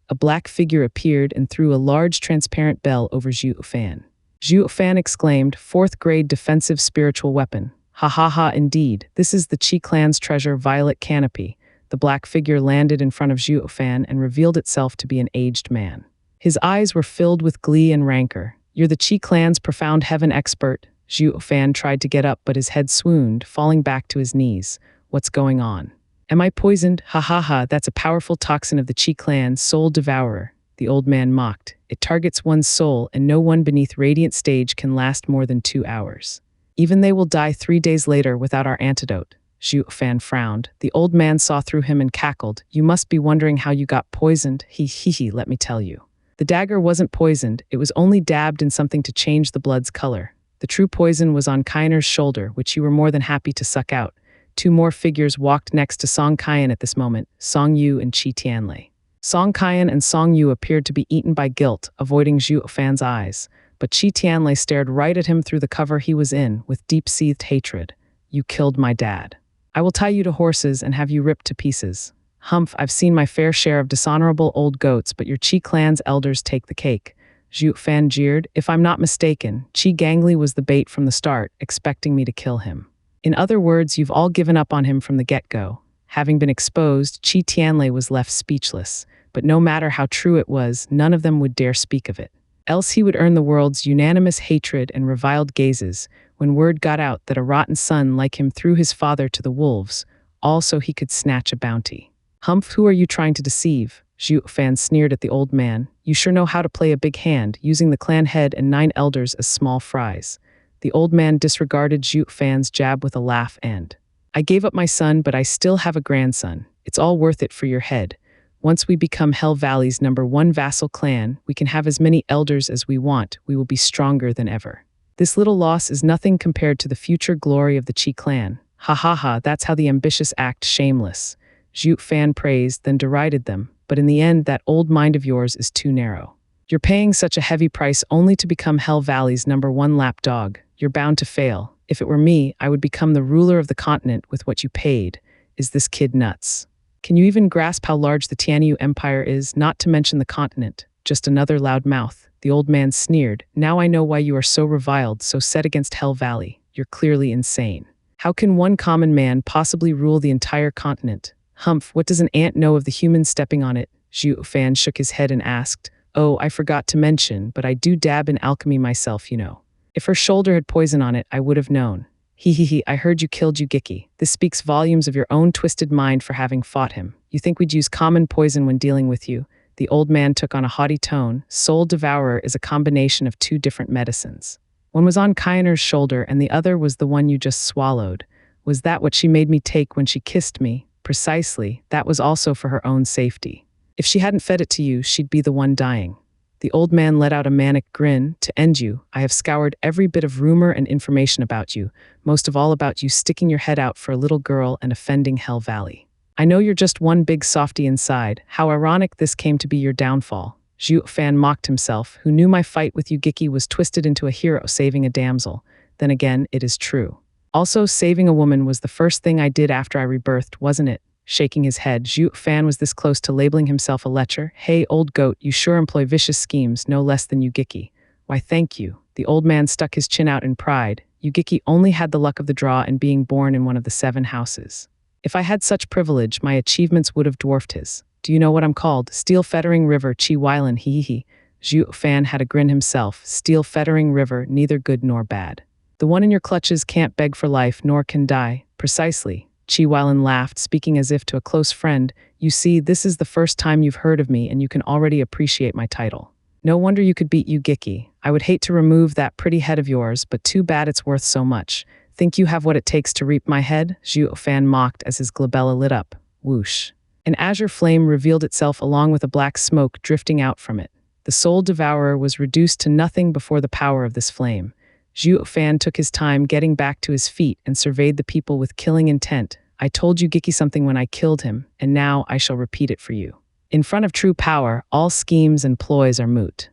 A black figure appeared and threw a large transparent bell over Zhuo Fan. Zhuo Fan exclaimed, fourth grade defensive spiritual weapon. Ha ha ha, indeed, this is the Qi clan's treasure, Violet Canopy. The black figure landed in front of Zhuo Fan and revealed itself to be an aged man. His eyes were filled with glee and rancor. You're the Qi clan's profound heaven expert. Zhuo Fan tried to get up, but his head swooned, falling back to his knees. What's going on? Am I poisoned? Ha ha ha, that's a powerful toxin of the Qi clan, Soul Devourer. The old man mocked. It targets one's soul, and no one beneath Radiant Stage can last more than 2 hours. Even they will die 3 days later without our antidote. Zhuo Fan frowned. The old man saw through him and cackled. You must be wondering how you got poisoned. He, let me tell you. The dagger wasn't poisoned, it was only dabbed in something to change the blood's color. The true poison was on Kainer's shoulder, which you were more than happy to suck out. 2 more figures walked next to Song Kaian at this moment, Song Yu and Qi Tianlei. Song Kaian and Song Yu appeared to be eaten by guilt, avoiding Zhuo Fan's eyes, but Qi Tianlei stared right at him through the cover he was in, with deep-seethed hatred. You killed my dad. I will tie you to horses and have you ripped to pieces. Humph, I've seen my fair share of dishonorable old goats, but your Qi clan's elders take the cake. Zhuo Fan jeered. If I'm not mistaken, Qi Gangli was the bait from the start, expecting me to kill him. In other words, you've all given up on him from the get-go. Having been exposed, Qi Tianlei was left speechless, but no matter how true it was, none of them would dare speak of it. Else he would earn the world's unanimous hatred and reviled gazes when word got out that a rotten son like him threw his father to the wolves, all so he could snatch a bounty. Humph, who are you trying to deceive? Zhuo Fan sneered at the old man. You sure know how to play a big hand, using the clan head and 9 elders as small fries. The old man disregarded Zhuo Fan's jab with a laugh and, I gave up my son, but I still have a grandson. It's all worth it for your head. Once we become Hell Valley's #1 vassal clan, we can have as many elders as we want. We will be stronger than ever. This little loss is nothing compared to the future glory of the Qi clan. Ha ha ha, that's how the ambitious act shameless. Zhuo Fan praised, then derided them, but in the end that old mind of yours is too narrow. You're paying such a heavy price only to become Hell Valley's #1 lapdog. You're bound to fail. If it were me, I would become the ruler of the continent with what you paid. Is this kid nuts? Can you even grasp how large the Tianyu Empire is, not to mention the continent? Just another loud mouth. The old man sneered. Now I know why you are so reviled, so set against Hell Valley. You're clearly insane. How can one common man possibly rule the entire continent? Humph, what does an ant know of the humans stepping on it? Zhuo Fan shook his head and asked. Oh, I forgot to mention, but I do dab in alchemy myself, you know. If her shoulder had poison on it, I would have known. I heard you killed Yugiki. This speaks volumes of your own twisted mind for having fought him. You think we'd use common poison when dealing with you? The old man took on a haughty tone. Soul Devourer is a combination of 2 different medicines. One was on Kainer's shoulder and the other was the one you just swallowed. Was that what she made me take when she kissed me? Precisely, that was also for her own safety. If she hadn't fed it to you, she'd be the one dying. The old man let out a manic grin. To end you, I have scoured every bit of rumor and information about you, most of all about you sticking your head out for a little girl and offending Hell Valley. I know you're just one big softy inside. How ironic this came to be your downfall. Zhuo Fan mocked himself, who knew my fight with Yugiki was twisted into a hero saving a damsel. Then again, it is true. Also, saving a woman was the first thing I did after I rebirthed, wasn't it? Shaking his head, Zhuo Fan was this close to labeling himself a lecher. Hey, old goat, you sure employ vicious schemes, no less than Yugiki. Why, thank you. The old man stuck his chin out in pride. Yugiki only had the luck of the draw in being born in one of the 7 houses. If I had such privilege, my achievements would have dwarfed his. Do you know what I'm called? Steel Fettering River, Chi Weilan, hee. Zhuo Fan had a grin himself. Steel Fettering River, neither good nor bad. The one in your clutches can't beg for life, nor can die. Precisely. Chi Weilan laughed, speaking as if to a close friend. You see, this is the first time you've heard of me, and you can already appreciate my title. No wonder you could beat Yugiki. I would hate to remove that pretty head of yours, but too bad it's worth so much. Think you have what it takes to reap my head? Zhuo Fan mocked as his glabella lit up. Whoosh. An azure flame revealed itself along with a black smoke drifting out from it. The soul devourer was reduced to nothing before the power of this flame. Zhuo Fan took his time getting back to his feet and surveyed the people with killing intent. I told Yugiki something when I killed him, and now I shall repeat it for you. In front of true power, all schemes and ploys are moot.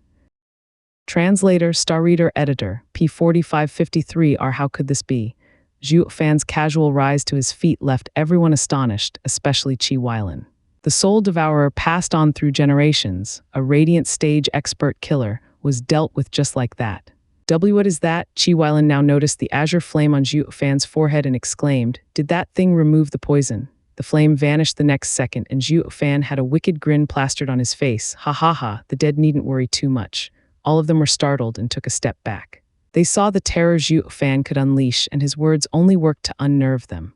Translator, Star Reader, Editor, P4553 are How could this be? Zhuo Fan's casual rise to his feet left everyone astonished, especially Chi Weilan. The Soul Devourer passed on through generations, a radiant stage expert killer, was dealt with just like that. What is that? Chi Weilan now noticed the azure flame on Zhuo Fan's forehead and exclaimed, did that thing remove the poison? The flame vanished the next second and Zhuo Fan had a wicked grin plastered on his face. Ha ha ha, the dead needn't worry too much. All of them were startled and took a step back. They saw the terror Zhuo Fan could unleash and his words only worked to unnerve them.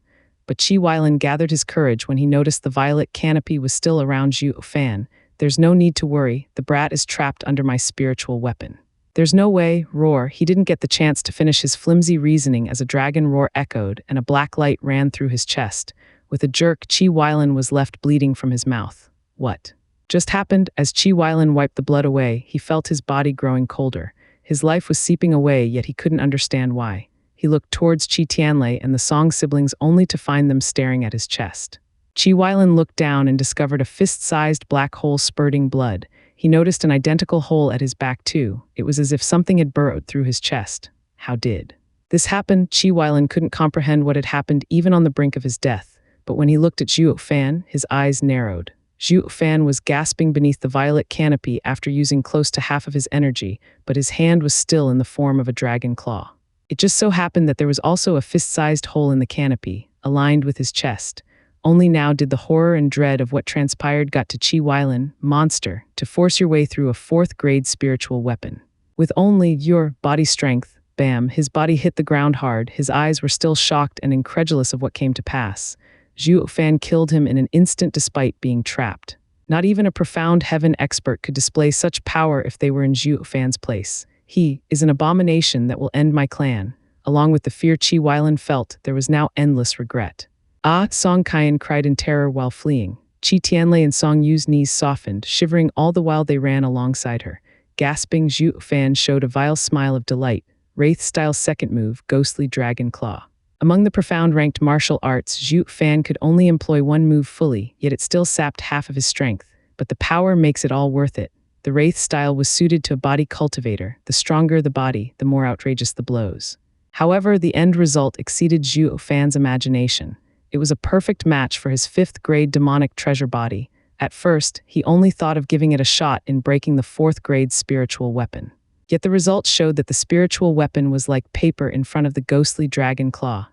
But Chi Weilan gathered his courage when he noticed the violet canopy was still around Zhuo Fan. There's no need to worry, the brat is trapped under my spiritual weapon. There's no way, roar. He didn't get the chance to finish his flimsy reasoning as a dragon roar echoed and a black light ran through his chest. With a jerk, Chi Weilan was left bleeding from his mouth. What just happened? As Chi Weilan wiped the blood away, he felt his body growing colder. His life was seeping away, yet he couldn't understand why. He looked towards Chi Tianlei and the Song siblings only to find them staring at his chest. Chi Weilan looked down and discovered a fist-sized black hole spurting blood. He noticed an identical hole at his back too. It was as if something had burrowed through his chest. How did this happen? Chi Weilan couldn't comprehend what had happened even on the brink of his death. But when he looked at Zhuo Fan, his eyes narrowed. Zhuo Fan was gasping beneath the violet canopy after using close to half of his energy, but his hand was still in the form of a dragon claw. It just so happened that there was also a fist-sized hole in the canopy, aligned with his chest. Only now did the horror and dread of what transpired got to Chi Weilan, monster, to force your way through a 4th-grade spiritual weapon. With only your body strength, bam, his body hit the ground hard, his eyes were still shocked and incredulous of what came to pass. Zhuo Fan killed him in an instant despite being trapped. Not even a profound heaven expert could display such power if they were in Zhuo Fan's place. He is an abomination that will end my clan. Along with the fear Chi Weilan felt, there was now endless regret. Ah, Song Qian cried in terror while fleeing. Chi Tianlei and Song Yu's knees softened, shivering all the while they ran alongside her. Gasping, Zhuo Fan showed a vile smile of delight. Wraith-style second move, ghostly dragon claw. Among the profound ranked martial arts, Zhuo Fan could only employ one move fully, yet it still sapped half of his strength. But the power makes it all worth it. The Wraith style was suited to a body cultivator. The stronger the body, the more outrageous the blows. However, the end result exceeded Zhuo Fan's imagination. It was a perfect match for his 5th-grade demonic treasure body. At first, he only thought of giving it a shot in breaking the 4th-grade spiritual weapon. Yet the results showed that the spiritual weapon was like paper in front of the ghostly dragon claw.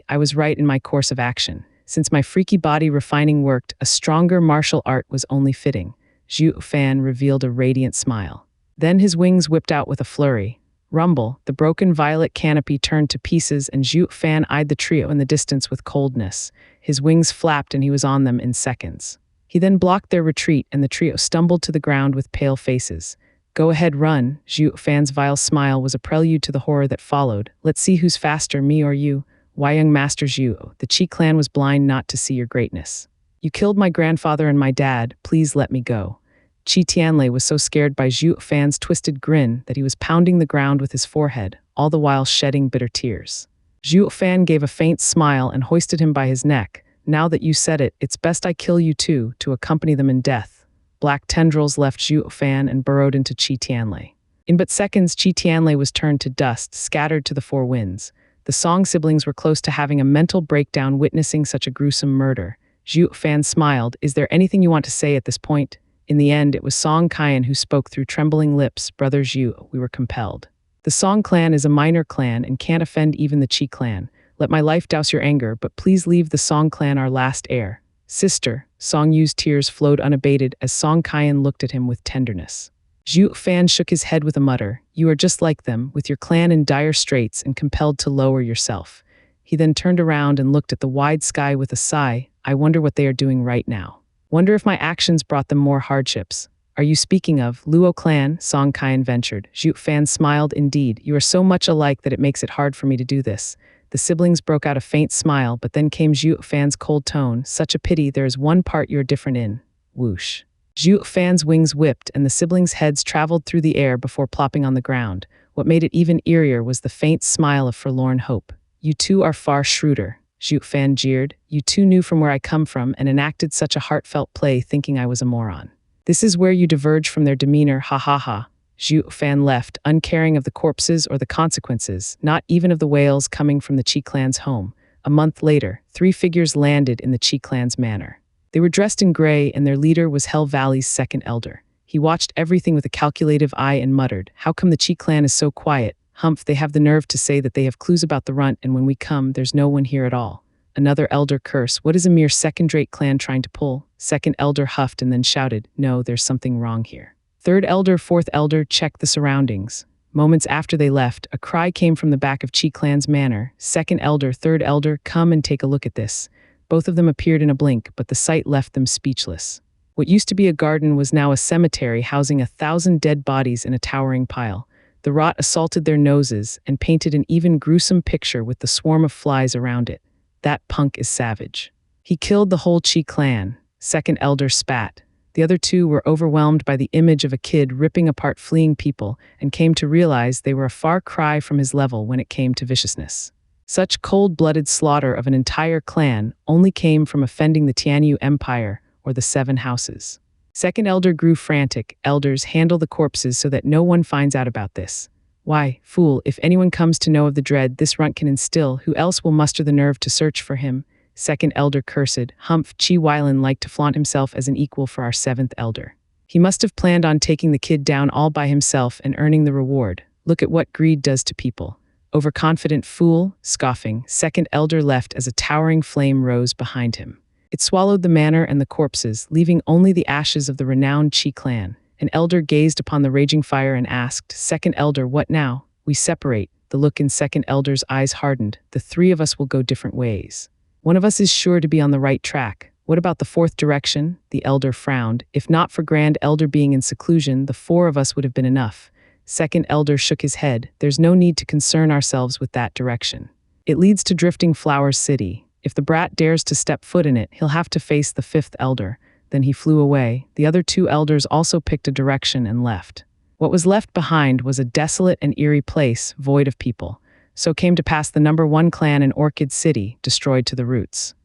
I was right in my course of action. Since my freaky body refining worked, a stronger martial art was only fitting. Zhuo Fan revealed a radiant smile. Then his wings whipped out with a flurry. Rumble, the broken violet canopy turned to pieces and Zhuo Fan eyed the trio in the distance with coldness. His wings flapped and he was on them in seconds. He then blocked their retreat and the trio stumbled to the ground with pale faces. Go ahead, run. Zhuo Fan's vile smile was a prelude to the horror that followed. Let's see who's faster, me or you. Why, young Master Zhuo, the Qi clan was blind not to see your greatness. You killed my grandfather and my dad, please let me go. Chi Tianlei was so scared by Zhuo Fan's twisted grin that he was pounding the ground with his forehead, all the while shedding bitter tears. Zhuo Fan gave a faint smile and hoisted him by his neck. Now that you said it, it's best I kill you too, to accompany them in death. Black tendrils left Zhuo Fan and burrowed into Chi Tianlei. In but seconds, Chi Tianlei was turned to dust, scattered to the four winds. The Song siblings were close to having a mental breakdown witnessing such a gruesome murder. Zhuo Fan smiled. Is there anything you want to say at this point? In the end, it was Song Qian who spoke through trembling lips. Brother Zhuo, we were compelled. The Song clan is a minor clan and can't offend even the Qi clan. Let my life douse your anger, but please leave the Song clan our last heir. Sister, Song Yu's tears flowed unabated as Song Qian looked at him with tenderness. Zhuo Fan shook his head with a mutter. You are just like them, with your clan in dire straits and compelled to lower yourself. He then turned around and looked at the wide sky with a sigh. I wonder what they are doing right now. Wonder if my actions brought them more hardships. Are you speaking of Luo clan? Song Qian ventured. Zhuo Fan smiled. Indeed, you are so much alike that it makes it hard for me to do this. The siblings broke out a faint smile, but then came Zhuo Fan's cold tone. Such a pity, there is one part you're different in. Whoosh. Zhuo Fan's wings whipped and the siblings' heads traveled through the air before plopping on the ground. What made it even eerier was the faint smile of forlorn hope. You two are far shrewder, Zhuo Fan jeered. You two knew from where I come from and enacted such a heartfelt play thinking I was a moron. This is where you diverge from their demeanor, ha ha ha. Zhuo Fan left, uncaring of the corpses or the consequences, not even of the wails coming from the Qi clan's home. A month later, 3 figures landed in the Qi clan's manor. They were dressed in gray and their leader was Hell Valley's second elder. He watched everything with a calculative eye and muttered, how come the Qi clan is so quiet? Humph, they have the nerve to say that they have clues about the runt and when we come, there's no one here at all. Another elder cursed. What is a mere second-rate clan trying to pull? Second elder huffed and then shouted, no, there's something wrong here. Third elder, fourth elder checked the surroundings. Moments after they left, a cry came from the back of Qi clan's manor. Second elder, third elder, come and take a look at this. Both of them appeared in a blink, but the sight left them speechless. What used to be a garden was now a cemetery housing 1,000 dead bodies in a towering pile. The rot assaulted their noses and painted an even gruesome picture with the swarm of flies around it. That punk is savage. He killed the whole Qi clan. Second elder spat. The other two were overwhelmed by the image of a kid ripping apart fleeing people and came to realize they were a far cry from his level when it came to viciousness. Such cold-blooded slaughter of an entire clan only came from offending the Tianyu Empire or the 7 houses. Second elder grew frantic. Elders, handle the corpses so that no one finds out about this. Why, fool, if anyone comes to know of the dread this runt can instill, who else will muster the nerve to search for him? Second elder cursed. Humph, Chi Weilan liked to flaunt himself as an equal for our 7th elder. He must have planned on taking the kid down all by himself and earning the reward. Look at what greed does to people. Overconfident fool, scoffing, second elder left as a towering flame rose behind him. It swallowed the manor and the corpses, leaving only the ashes of the renowned Qi clan. An elder gazed upon the raging fire and asked, Second elder, what now? We separate. The look in second elder's eyes hardened. The 3 of us will go different ways. One of us is sure to be on the right track. What about the 4th direction? The elder frowned. If not for grand elder being in seclusion, the 4 of us would have been enough. Second elder shook his head. There's no need to concern ourselves with that direction. It leads to Drifting Flowers City. If the brat dares to step foot in it, he'll have to face the 5th elder. Then he flew away. The other 2 elders also picked a direction and left. What was left behind was a desolate and eerie place, void of people. So came to pass the number 1 clan in Orchid City, destroyed to the roots.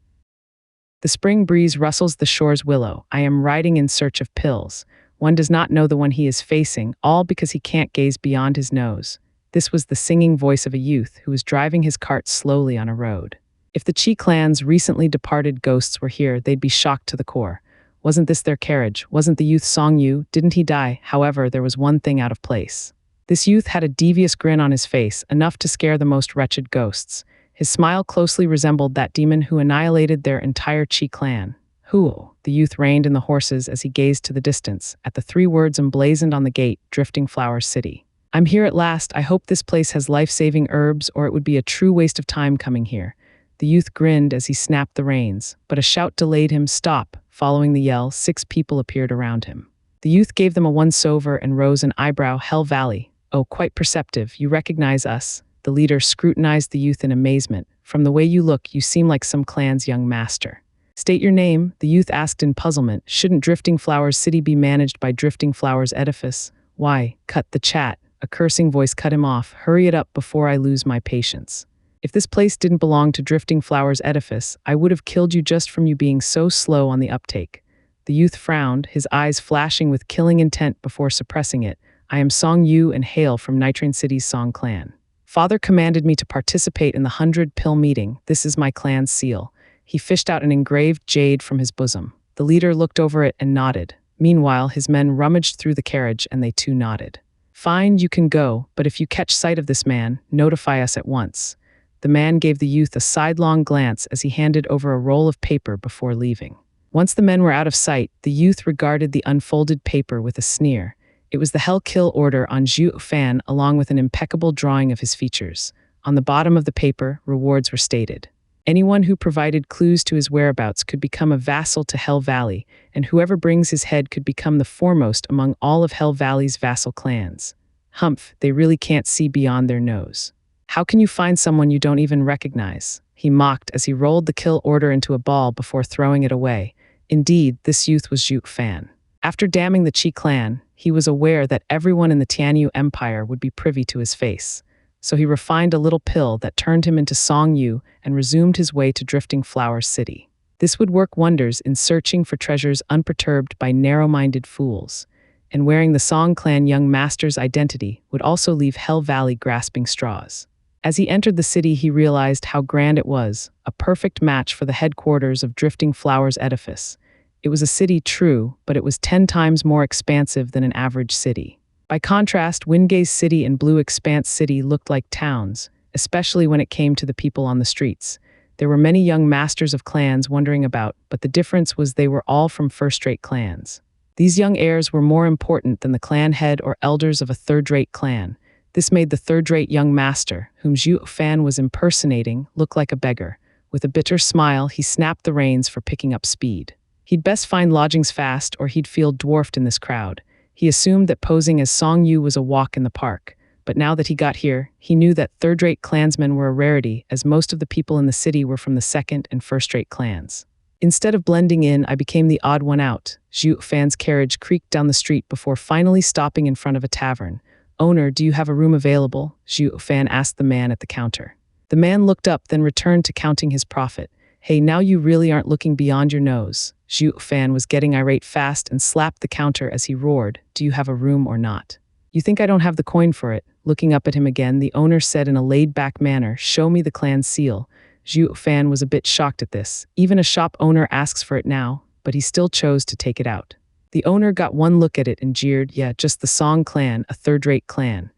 The spring breeze rustles the shore's willow. I am riding in search of pills. One does not know the one he is facing, all because he can't gaze beyond his nose. This was the singing voice of a youth who was driving his cart slowly on a road. If the Qi clan's recently departed ghosts were here, they'd be shocked to the core. Wasn't this their carriage? Wasn't the youth Song Yu? Didn't he die? However, there was one thing out of place. This youth had a devious grin on his face, enough to scare the most wretched ghosts. His smile closely resembled that demon who annihilated their entire Qi clan. Who? The youth reined in the horses as he gazed to the distance, at the 3 words emblazoned on the gate, Drifting Flowers City. I'm here at last. I hope this place has life-saving herbs, or it would be a true waste of time coming here. The youth grinned as he snapped the reins, but a shout delayed him. Stop. Following the yell, 6 people appeared around him. The youth gave them a once-over and rose an eyebrow. Hell Valley. Oh, quite perceptive. You recognize us? The leader scrutinized the youth in amazement. From the way you look, you seem like some clan's young master. State your name, the youth asked in puzzlement. Shouldn't Drifting Flowers City be managed by Drifting Flowers Edifice? Why, cut the chat. A cursing voice cut him off. Hurry it up before I lose my patience. If this place didn't belong to Drifting Flowers Edifice, I would have killed you just from you being so slow on the uptake. The youth frowned, his eyes flashing with killing intent before suppressing it. I am Song Yu and hail from Nitrain City's Song clan. Father commanded me to participate in the 100-pill meeting. This is my clan's seal. He fished out an engraved jade from his bosom. The leader looked over it and nodded. Meanwhile, his men rummaged through the carriage and they too nodded. Fine, you can go, but if you catch sight of this man, notify us at once. The man gave the youth a sidelong glance as he handed over a roll of paper before leaving. Once the men were out of sight, the youth regarded the unfolded paper with a sneer. It was the Hell Kill order on Zhuo Fan along with an impeccable drawing of his features. On the bottom of the paper, rewards were stated. Anyone who provided clues to his whereabouts could become a vassal to Hell Valley, and whoever brings his head could become the foremost among all of Hell Valley's vassal clans. Humph, they really can't see beyond their nose. How can you find someone you don't even recognize? He mocked as he rolled the kill order into a ball before throwing it away. Indeed, this youth was Zhuo Fan. After damning the Qi clan, he was aware that everyone in the Tianyu Empire would be privy to his face. So he refined a little pill that turned him into Song Yu and resumed his way to Drifting Flowers City. This would work wonders in searching for treasures unperturbed by narrow-minded fools. And wearing the Song clan young master's identity would also leave Hell Valley grasping straws. As he entered the city, he realized how grand it was, a perfect match for the headquarters of Drifting Flowers Edifice. It was a city, true, but it was 10 times more expansive than an average city. By contrast, Wingaze City and Blue Expanse City looked like towns, especially when it came to the people on the streets. There were many young masters of clans wandering about, but the difference was they were all from first-rate clans. These young heirs were more important than the clan head or elders of a third-rate clan. This made the third-rate young master, whom Zhuo Fan was impersonating, look like a beggar. With a bitter smile, he snapped the reins for picking up speed. He'd best find lodgings fast or he'd feel dwarfed in this crowd. He assumed that posing as Song Yu was a walk in the park. But now that he got here, he knew that third-rate clansmen were a rarity, as most of the people in the city were from the second and first-rate clans. Instead of blending in, I became the odd one out. Zhuo Fan's carriage creaked down the street before finally stopping in front of a tavern. "Owner, do you have a room available?" Zhuo Fan asked the man at the counter. The man looked up, then returned to counting his profit. "Hey, now you really aren't looking beyond your nose." Zhuo Fan was getting irate fast and slapped the counter as he roared, "Do you have a room or not? You think I don't have the coin for it?" Looking up at him again, the owner said in a laid-back manner, "Show me the clan's seal." Zhuo Fan was a bit shocked at this. Even a shop owner asks for it now, but he still chose to take it out. The owner got one look at it and jeered, "Yeah, just the Song clan, a third-rate clan.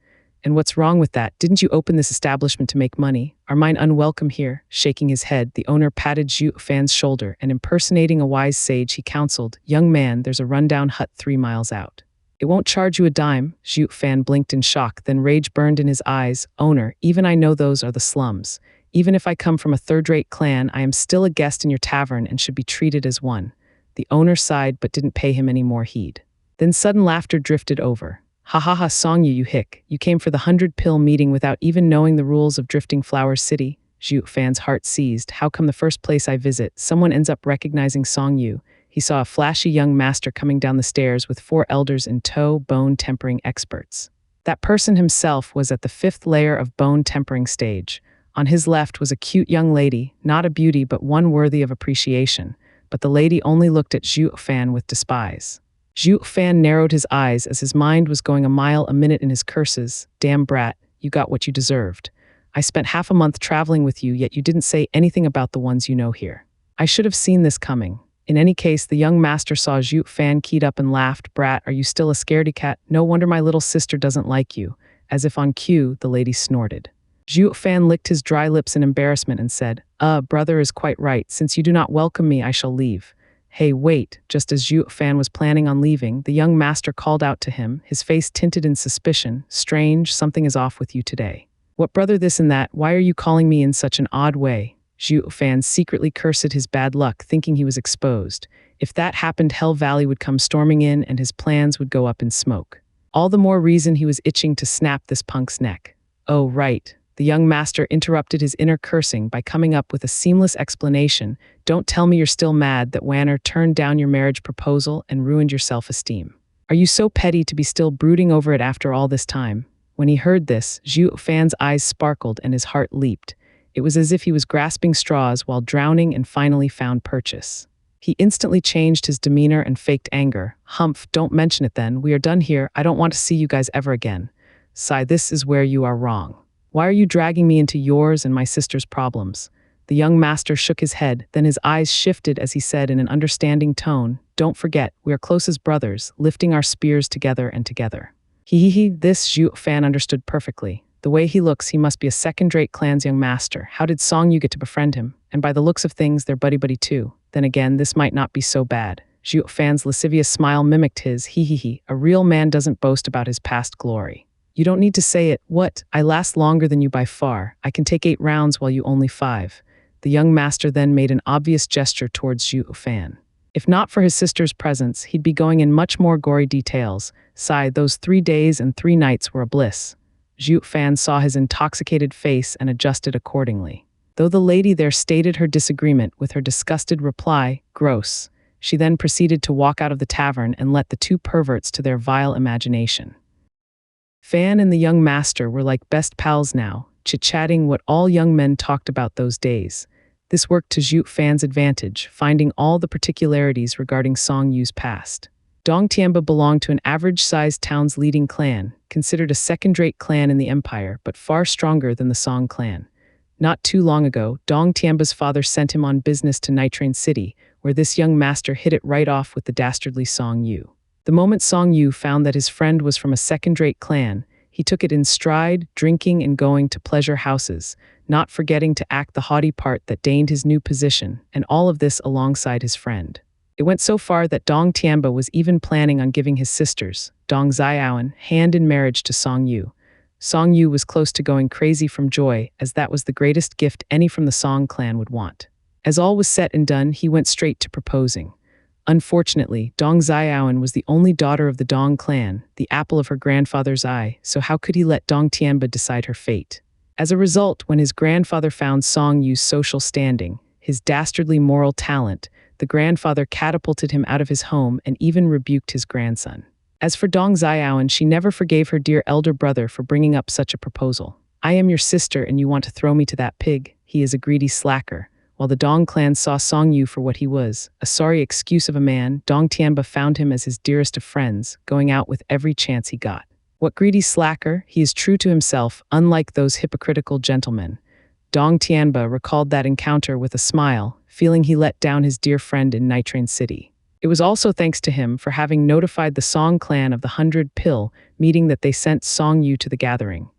And what's wrong with that? Didn't you open this establishment to make money? Are mine unwelcome here?" Shaking his head, the owner patted Zhuo Fan's shoulder and impersonating a wise sage, he counseled, "Young man, there's a rundown hut 3 miles out. It won't charge you a dime." Zhuo Fan blinked in shock, then rage burned in his eyes. "Owner, even I know those are the slums. Even if I come from a third-rate clan, I am still a guest in your tavern and should be treated as one." The owner sighed but didn't pay him any more heed. Then sudden laughter drifted over. "Ha ha ha, Song Yu, you hick. You came for the 100-pill meeting without even knowing the rules of Drifting Flowers City." Zhuo Fan's heart seized. How come the first place I visit, someone ends up recognizing Song Yu? He saw a flashy young master coming down the stairs with 4 elders in tow, bone tempering experts. That person himself was at the 5th layer of bone tempering stage. On his left was a cute young lady, not a beauty but one worthy of appreciation. But the lady only looked at Zhuo Fan with despise. Zhuo Fan narrowed his eyes as his mind was going a mile a minute in his curses. "Damn brat, you got what you deserved. I spent half a month traveling with you, yet you didn't say anything about the ones you know here. I should have seen this coming." In any case, the young master saw Zhuo Fan keyed up and laughed. "Brat, are you still a scaredy cat? No wonder my little sister doesn't like you." As if on cue, the lady snorted. Zhuo Fan licked his dry lips in embarrassment and said, Brother is quite right. Since you do not welcome me, I shall leave." "Hey, wait." Just as Zhuo Fan was planning on leaving, the young master called out to him, his face tinted in suspicion. "Strange, something is off with you today. What brother this and that? Why are you calling me in such an odd way?" Zhuo Fan secretly cursed his bad luck, thinking he was exposed. If that happened, Hell Valley would come storming in and his plans would go up in smoke. All the more reason he was itching to snap this punk's neck. "Oh, right." The young master interrupted his inner cursing by coming up with a seamless explanation. Don't tell me you're still mad that Wanner turned down your marriage proposal and ruined your self-esteem. Are you so petty to be still brooding over it after all this time? When he heard this, Zhuo Fan's eyes sparkled and his heart leaped. It was as if he was grasping straws while drowning and finally found purchase. He instantly changed his demeanor and faked anger. Humph, don't mention it then. We are done here. I don't want to see you guys ever again. Sigh, this is where you are wrong. Why are you dragging me into yours and my sister's problems? The young master shook his head, then his eyes shifted as he said in an understanding tone, don't forget, we are close as brothers, lifting our spears together and together. This Zhuo Fan understood perfectly. The way he looks, he must be a second-rate clan's young master. How did Song Yu get to befriend him? And by the looks of things, they're buddy-buddy too. Then again, this might not be so bad. Zhuo Fan's lascivious smile mimicked his, a real man doesn't boast about his past glory. You don't need to say it. What? I last longer than you by far. I can take 8 rounds while you only 5. The young master then made an obvious gesture towards Zhuo Fan. If not for his sister's presence, he'd be going in much more gory details. Sigh, those 3 days and 3 nights were a bliss. Zhuo Fan saw his intoxicated face and adjusted accordingly. Though the lady there stated her disagreement with her disgusted reply, gross, she then proceeded to walk out of the tavern and let the 2 perverts to their vile imagination. Fan and the young master were like best pals now, chit-chatting what all young men talked about those days. This worked to Zhuo Fan's advantage, finding all the particularities regarding Song Yu's past. Dong Tianba belonged to an average-sized town's leading clan, considered a second-rate clan in the empire, but far stronger than the Song clan. Not too long ago, Dong Tianba's father sent him on business to Nitrain City, where this young master hit it right off with the dastardly Song Yu. The moment Song Yu found that his friend was from a second-rate clan, he took it in stride, drinking and going to pleasure houses, not forgetting to act the haughty part that deigned his new position, and all of this alongside his friend. It went so far that Dong Tianba was even planning on giving his sisters, Dong Xiaoan, hand in marriage to Song Yu. Song Yu was close to going crazy from joy, as that was the greatest gift any from the Song clan would want. As all was set and done, he went straight to proposing. Unfortunately, Dong Xiaoan was the only daughter of the Dong clan, the apple of her grandfather's eye, so how could he let Dong Tianba decide her fate? As a result, when his grandfather found Song Yu's social standing, his dastardly moral talent, the grandfather catapulted him out of his home and even rebuked his grandson. As for Dong Xiaoan, she never forgave her dear elder brother for bringing up such a proposal. I am your sister and you want to throw me to that pig? He is a greedy slacker. While the Dong clan saw Song Yu for what he was, a sorry excuse of a man, Dong Tianba found him as his dearest of friends, going out with every chance he got. What greedy slacker? He is true to himself, unlike those hypocritical gentlemen. Dong Tianba recalled that encounter with a smile, feeling he let down his dear friend in Nitrain City. It was also thanks to him for having notified the Song clan of the 100 pill meeting that they sent Song Yu to the gathering.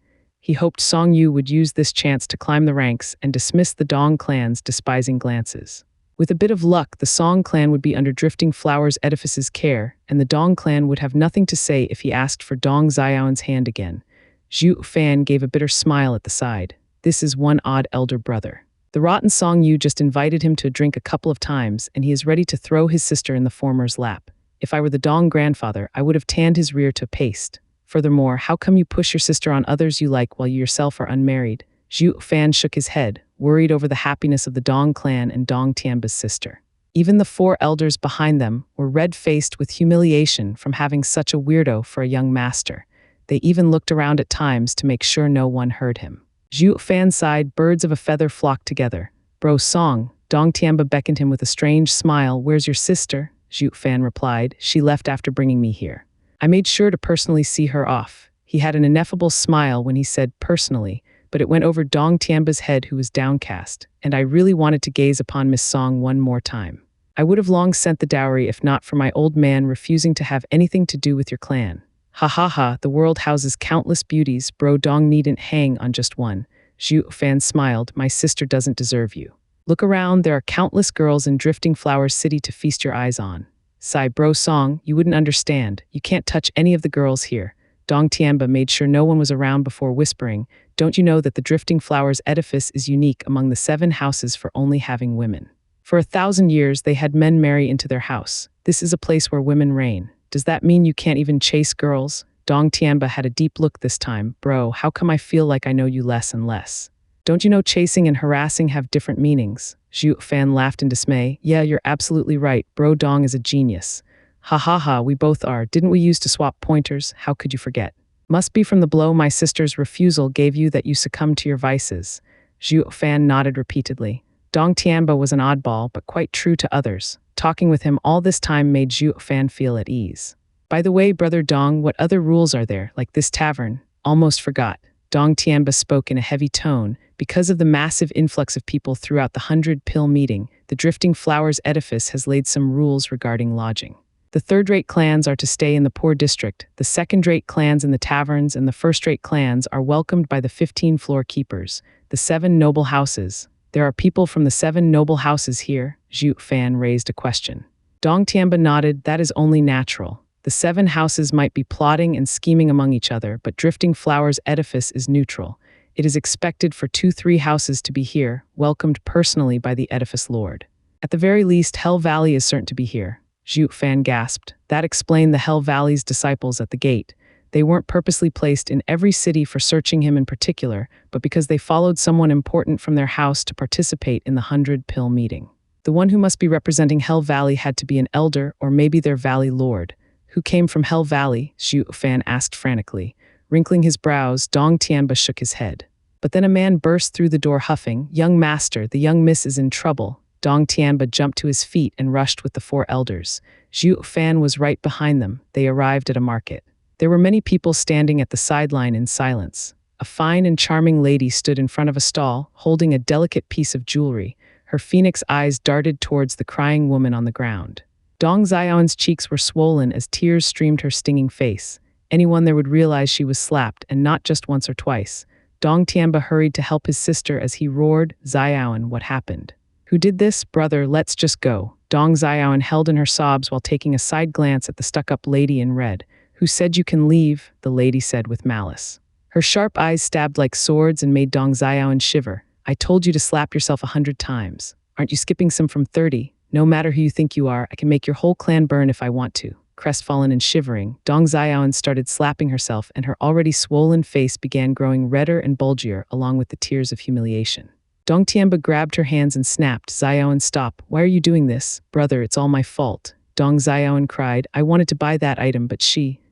He hoped Song Yu would use this chance to climb the ranks and dismiss the Dong clan's despising glances. With a bit of luck, the Song clan would be under Drifting Flowers Edifice's care, and the Dong clan would have nothing to say if he asked for Dong Xiaoan's hand again. Zhuo Fan gave a bitter smile at the side. This is one odd elder brother. The rotten Song Yu just invited him to a drink a couple of times, and he is ready to throw his sister in the former's lap. If I were the Dong grandfather, I would have tanned his rear to paste. Furthermore, how come you push your sister on others you like while you yourself are unmarried? Zhuo Fan shook his head, worried over the happiness of the Dong clan and Dong Tianba's sister. Even the 4 elders behind them were red-faced with humiliation from having such a weirdo for a young master. They even looked around at times to make sure no one heard him. Zhuo Fan sighed, birds of a feather flocked together. Bro Song, Dong Tianba beckoned him with a strange smile. Where's your sister? Zhuo Fan replied, she left after bringing me here. I made sure to personally see her off. He had an ineffable smile when he said personally, but it went over Dong Tianba's head who was downcast, and I really wanted to gaze upon Miss Song one more time. I would have long sent the dowry if not for my old man refusing to have anything to do with your clan. Ha ha ha, the world houses countless beauties, bro Dong needn't hang on just one. Zhuo Fan smiled, my sister doesn't deserve you. Look around, there are countless girls in Drifting Flowers City to feast your eyes on. Sigh, bro Song, you wouldn't understand. You can't touch any of the girls here. Dong Tianba made sure no one was around before whispering, don't you know that the Drifting Flowers edifice is unique among the 7 houses for only having women? For 1,000 years, they had men marry into their house. This is a place where women reign. Does that mean you can't even chase girls? Dong Tianba had a deep look this time. Bro, how come I feel like I know you less and less? Don't you know chasing and harassing have different meanings? Zhuo Fan laughed in dismay. Yeah, you're absolutely right. Bro Dong is a genius. Ha ha ha, we both are. Didn't we used to swap pointers? How could you forget? Must be from the blow my sister's refusal gave you that you succumbed to your vices. Zhuo Fan nodded repeatedly. Dong Tianba was an oddball, but quite true to others. Talking with him all this time made Zhuo Fan feel at ease. By the way, brother Dong, what other rules are there, like this tavern? Almost forgot. Dong Tianba spoke in a heavy tone. Because of the massive influx of people throughout the 100-pill meeting, the Drifting Flowers edifice has laid some rules regarding lodging. The third-rate clans are to stay in the poor district, the second-rate clans in the taverns, and the first-rate clans are welcomed by the 15 floor keepers, the 7 noble houses. There are people from the 7 noble houses here, Zhuo Fan raised a question. Dong Tianba nodded. That is only natural. The 7 houses might be plotting and scheming among each other, but Drifting Flowers edifice is neutral. It is expected for 2-3 houses to be here, welcomed personally by the edifice lord. At the very least, Hell Valley is certain to be here. Zhuo Fan gasped. That explained the Hell Valley's disciples at the gate. They weren't purposely placed in every city for searching him in particular, but because they followed someone important from their house to participate in the 100-pill meeting. The one who must be representing Hell Valley had to be an elder or maybe their valley lord. Who came from Hell Valley? Zhuo Fan asked frantically. Wrinkling his brows, Dong Tianba shook his head. But then a man burst through the door huffing, Young master, the young miss is in trouble. Dong Tianba jumped to his feet and rushed with the 4 elders. Zhuo Fan was right behind them. They arrived at a market. There were many people standing at the sideline in silence. A fine and charming lady stood in front of a stall, holding a delicate piece of jewelry. Her phoenix eyes darted towards the crying woman on the ground. Dong Xiaoan's cheeks were swollen as tears streamed her stinging face. Anyone there would realize she was slapped, and not just once or twice. Dong Tianba hurried to help his sister as he roared, Xiaoan, what happened? Who did this? Brother, let's just go. Dong Xiaoan held in her sobs while taking a side glance at the stuck-up lady in red. Who said you can leave? The lady said with malice. Her sharp eyes stabbed like swords and made Dong Xiaoan shiver. I told you to slap yourself 100 times. Aren't you skipping some from 30? No matter who you think you are, I can make your whole clan burn if I want to. Crestfallen and shivering, Dong Xiaoan started slapping herself and her already swollen face began growing redder and bulgier along with the tears of humiliation. Dong Tianba grabbed her hands and snapped, Xiaoan, stop. Why are you doing this? Brother, it's all my fault. Dong Xiaoan cried, I wanted to buy that item, but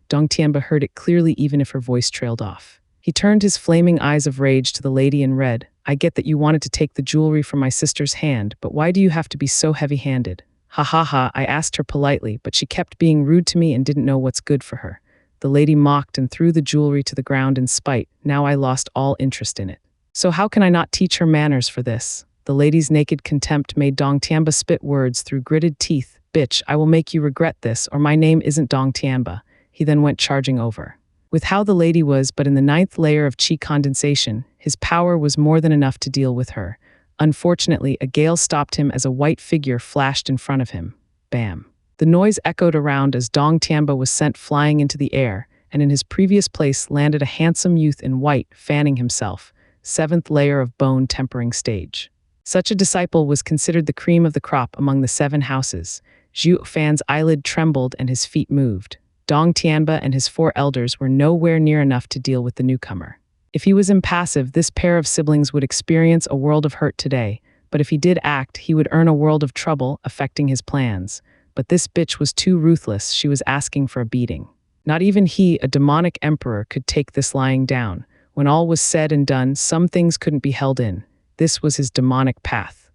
Dong Tianba heard it clearly even if her voice trailed off. He turned his flaming eyes of rage to the lady in red. I get that you wanted to take the jewelry from my sister's hand, but why do you have to be so heavy-handed? Ha ha ha, I asked her politely, but she kept being rude to me and didn't know what's good for her. The lady mocked and threw the jewelry to the ground in spite. Now I lost all interest in it. So how can I not teach her manners for this? The lady's naked contempt made Dong Tianba spit words through gritted teeth. Bitch, I will make you regret this, or my name isn't Dong Tianba. He then went charging over. With how the lady was but in the 9th layer of chi condensation, his power was more than enough to deal with her. Unfortunately, a gale stopped him as a white figure flashed in front of him. Bam. The noise echoed around as Dong Tianba was sent flying into the air, and in his previous place landed a handsome youth in white, fanning himself. 7th layer of bone tempering stage. Such a disciple was considered the cream of the crop among the 7 houses. Zhuo Fan's eyelid trembled and his feet moved. Dong Tianba and his 4 elders were nowhere near enough to deal with the newcomer. If he was impassive, this pair of siblings would experience a world of hurt today, but if he did act, he would earn a world of trouble, affecting his plans. But this bitch was too ruthless, she was asking for a beating. Not even he, a demonic emperor, could take this lying down. When all was said and done, some things couldn't be held in. This was his demonic path.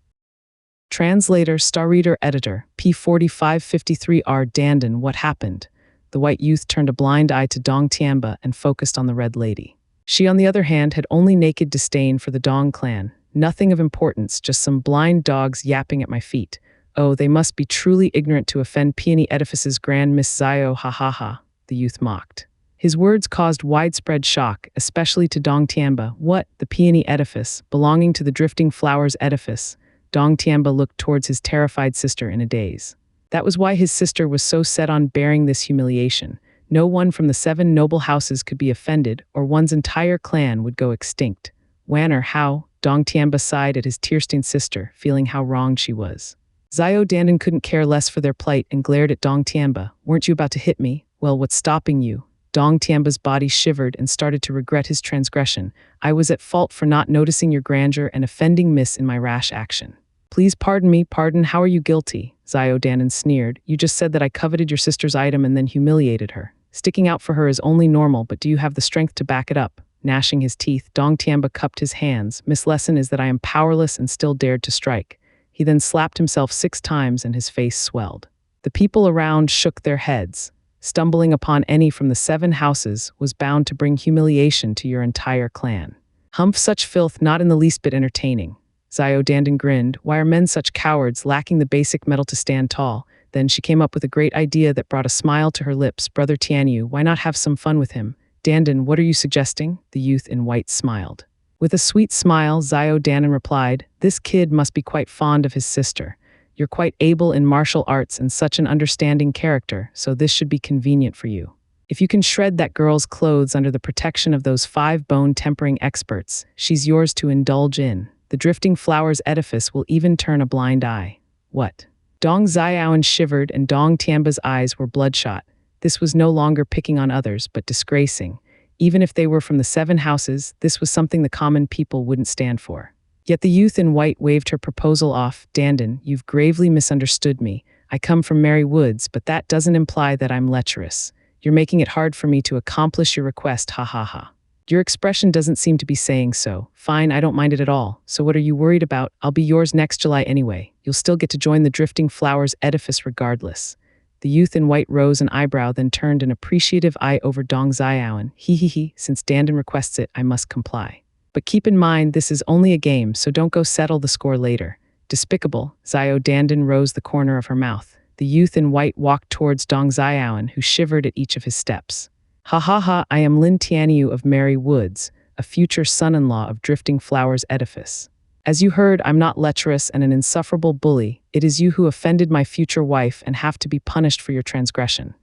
Translator, Star Reader, Editor, P4553R Dandan, what happened? The white youth turned a blind eye to Dong Tianba and focused on the red lady. She, on the other hand, had only naked disdain for the Dong clan. Nothing of importance, just some blind dogs yapping at my feet. Oh, they must be truly ignorant to offend Peony Edifice's Grand Miss Zio, ha ha ha, the youth mocked. His words caused widespread shock, especially to Dong Tianba. What? The Peony Edifice, belonging to the Drifting Flowers Edifice? Dong Tianba looked towards his terrified sister in a daze. That was why his sister was so set on bearing this humiliation. No one from the 7 noble houses could be offended, or one's entire clan would go extinct. Wanner, how? Dong Tianba sighed at his tear-stained sister, feeling how wronged she was. Zio Dandan couldn't care less for their plight and glared at Dong Tianba. Weren't you about to hit me? Well, what's stopping you? Dong Tianba's body shivered and started to regret his transgression. I was at fault for not noticing your grandeur and offending Miss in my rash action. Please pardon me, pardon, how are you guilty? Zio Danan sneered. You just said that I coveted your sister's item and then humiliated her. Sticking out for her is only normal, but do you have the strength to back it up? Gnashing his teeth, Dong Tianba cupped his hands. Miss Lesson is that I am powerless and still dared to strike. He then slapped himself 6 times and his face swelled. The people around shook their heads. Stumbling upon any from the 7 houses was bound to bring humiliation to your entire clan. Humph, such filth not in the least bit entertaining. Zio Dandan grinned. Why are men such cowards, lacking the basic metal to stand tall? Then she came up with a great idea that brought a smile to her lips. Brother Tianyu, why not have some fun with him? Dandan, what are you suggesting? The youth in white smiled. With a sweet smile, Zio Danan replied, this kid must be quite fond of his sister. You're quite able in martial arts and such an understanding character, so this should be convenient for you. If you can shred that girl's clothes under the protection of those 5 bone-tempering experts, she's yours to indulge in. The drifting flowers edifice will even turn a blind eye. What? Dong Xiaoan shivered and Dong Tianba's eyes were bloodshot. This was no longer picking on others, but disgracing. Even if they were from the 7 houses, this was something the common people wouldn't stand for. Yet the youth in white waved her proposal off. Dandan, you've gravely misunderstood me. I come from merry woods, but that doesn't imply that I'm lecherous. You're making it hard for me to accomplish your request, ha ha ha. Your expression doesn't seem to be saying so. Fine, I don't mind it at all. So what are you worried about? I'll be yours next July anyway. You'll still get to join the Drifting Flowers edifice regardless. The youth in white rose an eyebrow, then turned an appreciative eye over Dong Xiaoan. He, since Dandan requests it, I must comply. But keep in mind, this is only a game, so don't go settle the score later. Despicable. Zio Dandan rose the corner of her mouth. The youth in white walked towards Dong Xiaoan, who shivered at each of his steps. Ha ha ha, I am Lin Tianyu of Merry Woods, a future son-in-law of Drifting Flowers edifice. As you heard, I'm not lecherous and an insufferable bully. It is you who offended my future wife and have to be punished for your transgression.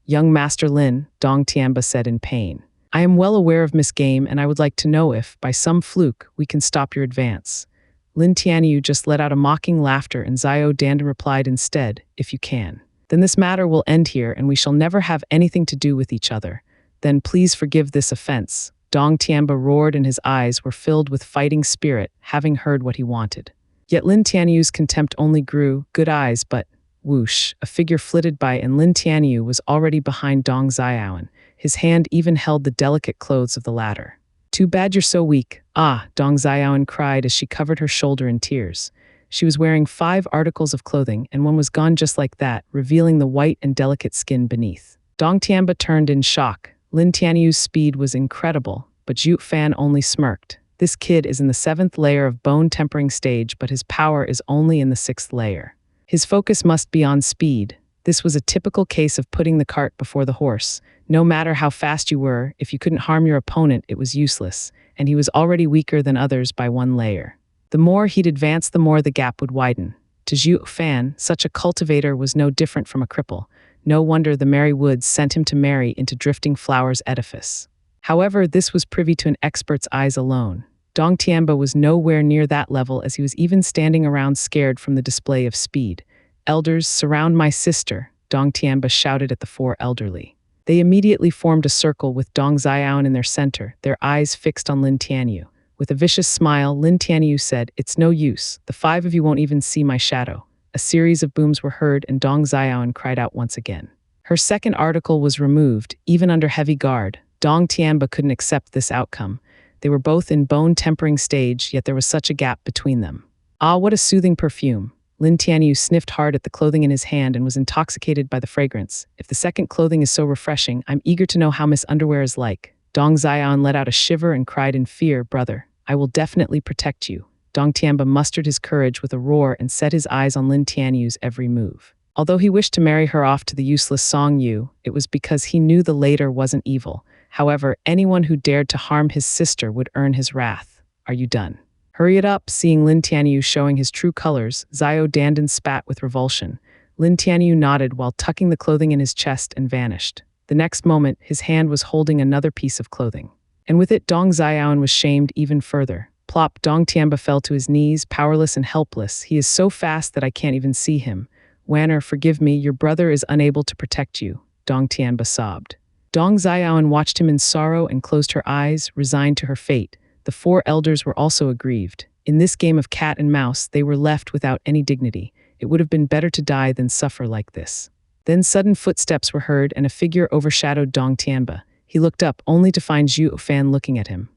Young Master Lin, Dong Tianba said in pain. I am well aware of misgame, and I would like to know if, by some fluke, we can stop your advance. Lin Tianyu just let out a mocking laughter, and Zio Dandan replied instead, if you can. Then this matter will end here, and we shall never have anything to do with each other. Then please forgive this offense. Dong Tianba roared and his eyes were filled with fighting spirit, having heard what he wanted. Yet Lin Tianyu's contempt only grew. Good eyes, but whoosh, a figure flitted by and Lin Tianyu was already behind Dong Xiaoan. His hand even held the delicate clothes of the latter. Too bad you're so weak. Ah, Dong Xiaoan cried as she covered her shoulder in tears. She was wearing 5 articles of clothing and one was gone just like that, revealing the white and delicate skin beneath. Dong Tianba turned in shock. Lin Tianyu's speed was incredible, but Zhuo Fan only smirked. This kid is in the 7th layer of bone tempering stage, but his power is only in the 6th layer. His focus must be on speed. This was a typical case of putting the cart before the horse. No matter how fast you were, if you couldn't harm your opponent, it was useless, and he was already weaker than others by 1 layer. The more he'd advance, the more the gap would widen. To Zhuo Fan, such a cultivator was no different from a cripple. No wonder the Merry Woods sent him to marry into Drifting Flowers edifice. However, this was privy to an expert's eyes alone. Dong Tianba was nowhere near that level, as he was even standing around scared from the display of speed. Elders, surround my sister, Dong Tianba shouted at the 4 elderly. They immediately formed a circle with Dong Xiaoan in their center, their eyes fixed on Lin Tianyu. With a vicious smile, Lin Tianyu said, it's no use, the 5 of you won't even see my shadow. A series of booms were heard and Dong Xiaoan cried out once again. Her second article was removed, even under heavy guard. Dong Tianba couldn't accept this outcome. They were both in bone-tempering stage, yet there was such a gap between them. Ah, what a soothing perfume. Lin Tianyu sniffed hard at the clothing in his hand and was intoxicated by the fragrance. If the second clothing is so refreshing, I'm eager to know how Miss Underwear is like. Dong Xiaoan let out a shiver and cried in fear, brother, I will definitely protect you. Dong Tianba mustered his courage with a roar and set his eyes on Lin Tianyu's every move. Although he wished to marry her off to the useless Song Yu, it was because he knew the later wasn't evil. However, anyone who dared to harm his sister would earn his wrath. Are you done? Hurry it up. Seeing Lin Tianyu showing his true colors, Zio Dandan spat with revulsion. Lin Tianyu nodded while tucking the clothing in his chest and vanished. The next moment, his hand was holding another piece of clothing. And with it, Dong Xiaoan was shamed even further. Plop, Dong Tianba fell to his knees, powerless and helpless. He is so fast that I can't even see him. Wanner, forgive me, your brother is unable to protect you, Dong Tianba sobbed. Dong Xiaoan watched him in sorrow and closed her eyes, resigned to her fate. The 4 elders were also aggrieved. In this game of cat and mouse, they were left without any dignity. It would have been better to die than suffer like this. Then sudden footsteps were heard and a figure overshadowed Dong Tianba. He looked up, only to find Zhuo Fan looking at him.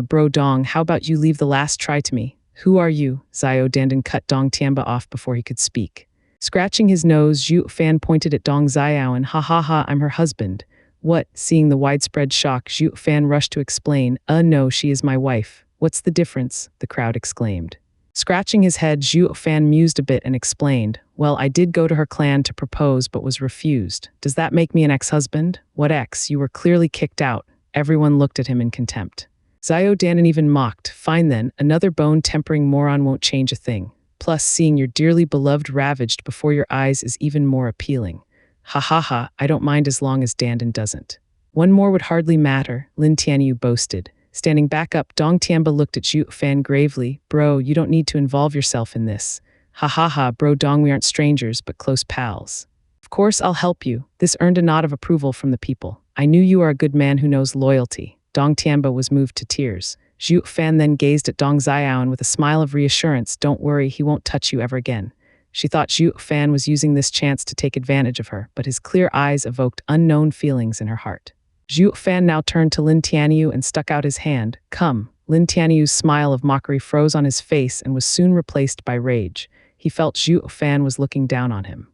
Bro Dong, how about you leave the last try to me? Who are you? Zhuo Dandan cut Dong Tianba off before he could speak. Scratching his nose, Zhuo Fan pointed at Dong Xiao and ha ha ha, I'm her husband. What? Seeing the widespread shock, Zhuo Fan rushed to explain. No, she is my wife. What's the difference? The crowd exclaimed. Scratching his head, Zhuo Fan mused a bit and explained, well, I did go to her clan to propose but was refused. Does that make me an ex-husband? What ex? You were clearly kicked out. Everyone looked at him in contempt. Zhuo Danan even mocked, fine then, another bone-tempering moron won't change a thing. Plus, seeing your dearly beloved ravaged before your eyes is even more appealing. Ha ha ha, I don't mind as long as Dandan doesn't. One more would hardly matter, Lin Tianyu boasted. Standing back up, Dong Tianba looked at Zhuo Fan gravely. Bro, you don't need to involve yourself in this. Ha ha ha, bro Dong, we aren't strangers, but close pals. Of course I'll help you. This earned a nod of approval from the people. I knew you are a good man who knows loyalty. Dong Tianba was moved to tears. Zhuo Fan then gazed at Dong Xiao with a smile of reassurance. Don't worry, he won't touch you ever again. She thought Zhuo Fan was using this chance to take advantage of her, but his clear eyes evoked unknown feelings in her heart. Zhuo Fan now turned to Lin Tianyu and stuck out his hand. Come. Lin Tianyu's smile of mockery froze on his face and was soon replaced by rage. He felt Zhuo Fan was looking down on him.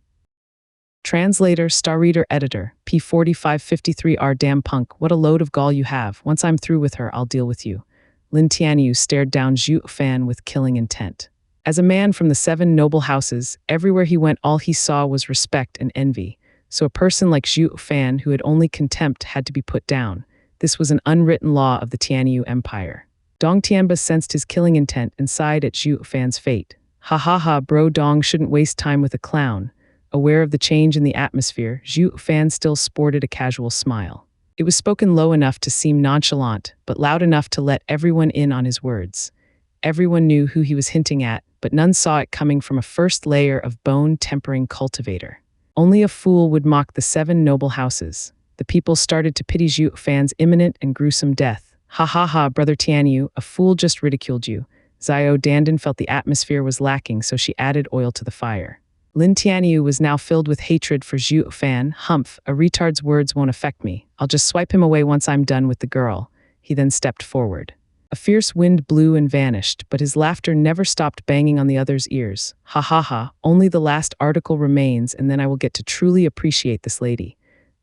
Translator, Star Reader, Editor, P4553R. Damn punk, what a load of gall you have. Once I'm through with her, I'll deal with you. Lin Tianyu stared down Zhuo Fan with killing intent. As a man from the 7 noble houses, everywhere he went all he saw was respect and envy. So a person like Zhuo Fan who had only contempt had to be put down. This was an unwritten law of the Tianyu Empire. Dong Tianba sensed his killing intent and sighed at Zhuo Fan's fate. Ha ha ha, bro Dong shouldn't waste time with a clown. Aware of the change in the atmosphere, Zhuo Fan still sported a casual smile. It was spoken low enough to seem nonchalant, but loud enough to let everyone in on his words. Everyone knew who he was hinting at, but none saw it coming from a first layer of bone-tempering cultivator. Only a fool would mock the 7 noble houses. The people started to pity Zhuo Fan's imminent and gruesome death. Ha ha ha, brother Tianyu, a fool just ridiculed you. Zhuo Dandan felt the atmosphere was lacking, so she added oil to the fire. Lin Tianyu was now filled with hatred for Zhuo Fan. Humph, a retard's words won't affect me. I'll just swipe him away once I'm done with the girl. He then stepped forward. A fierce wind blew and vanished, but his laughter never stopped banging on the other's ears. Ha ha ha, only the last article remains and then I will get to truly appreciate this lady.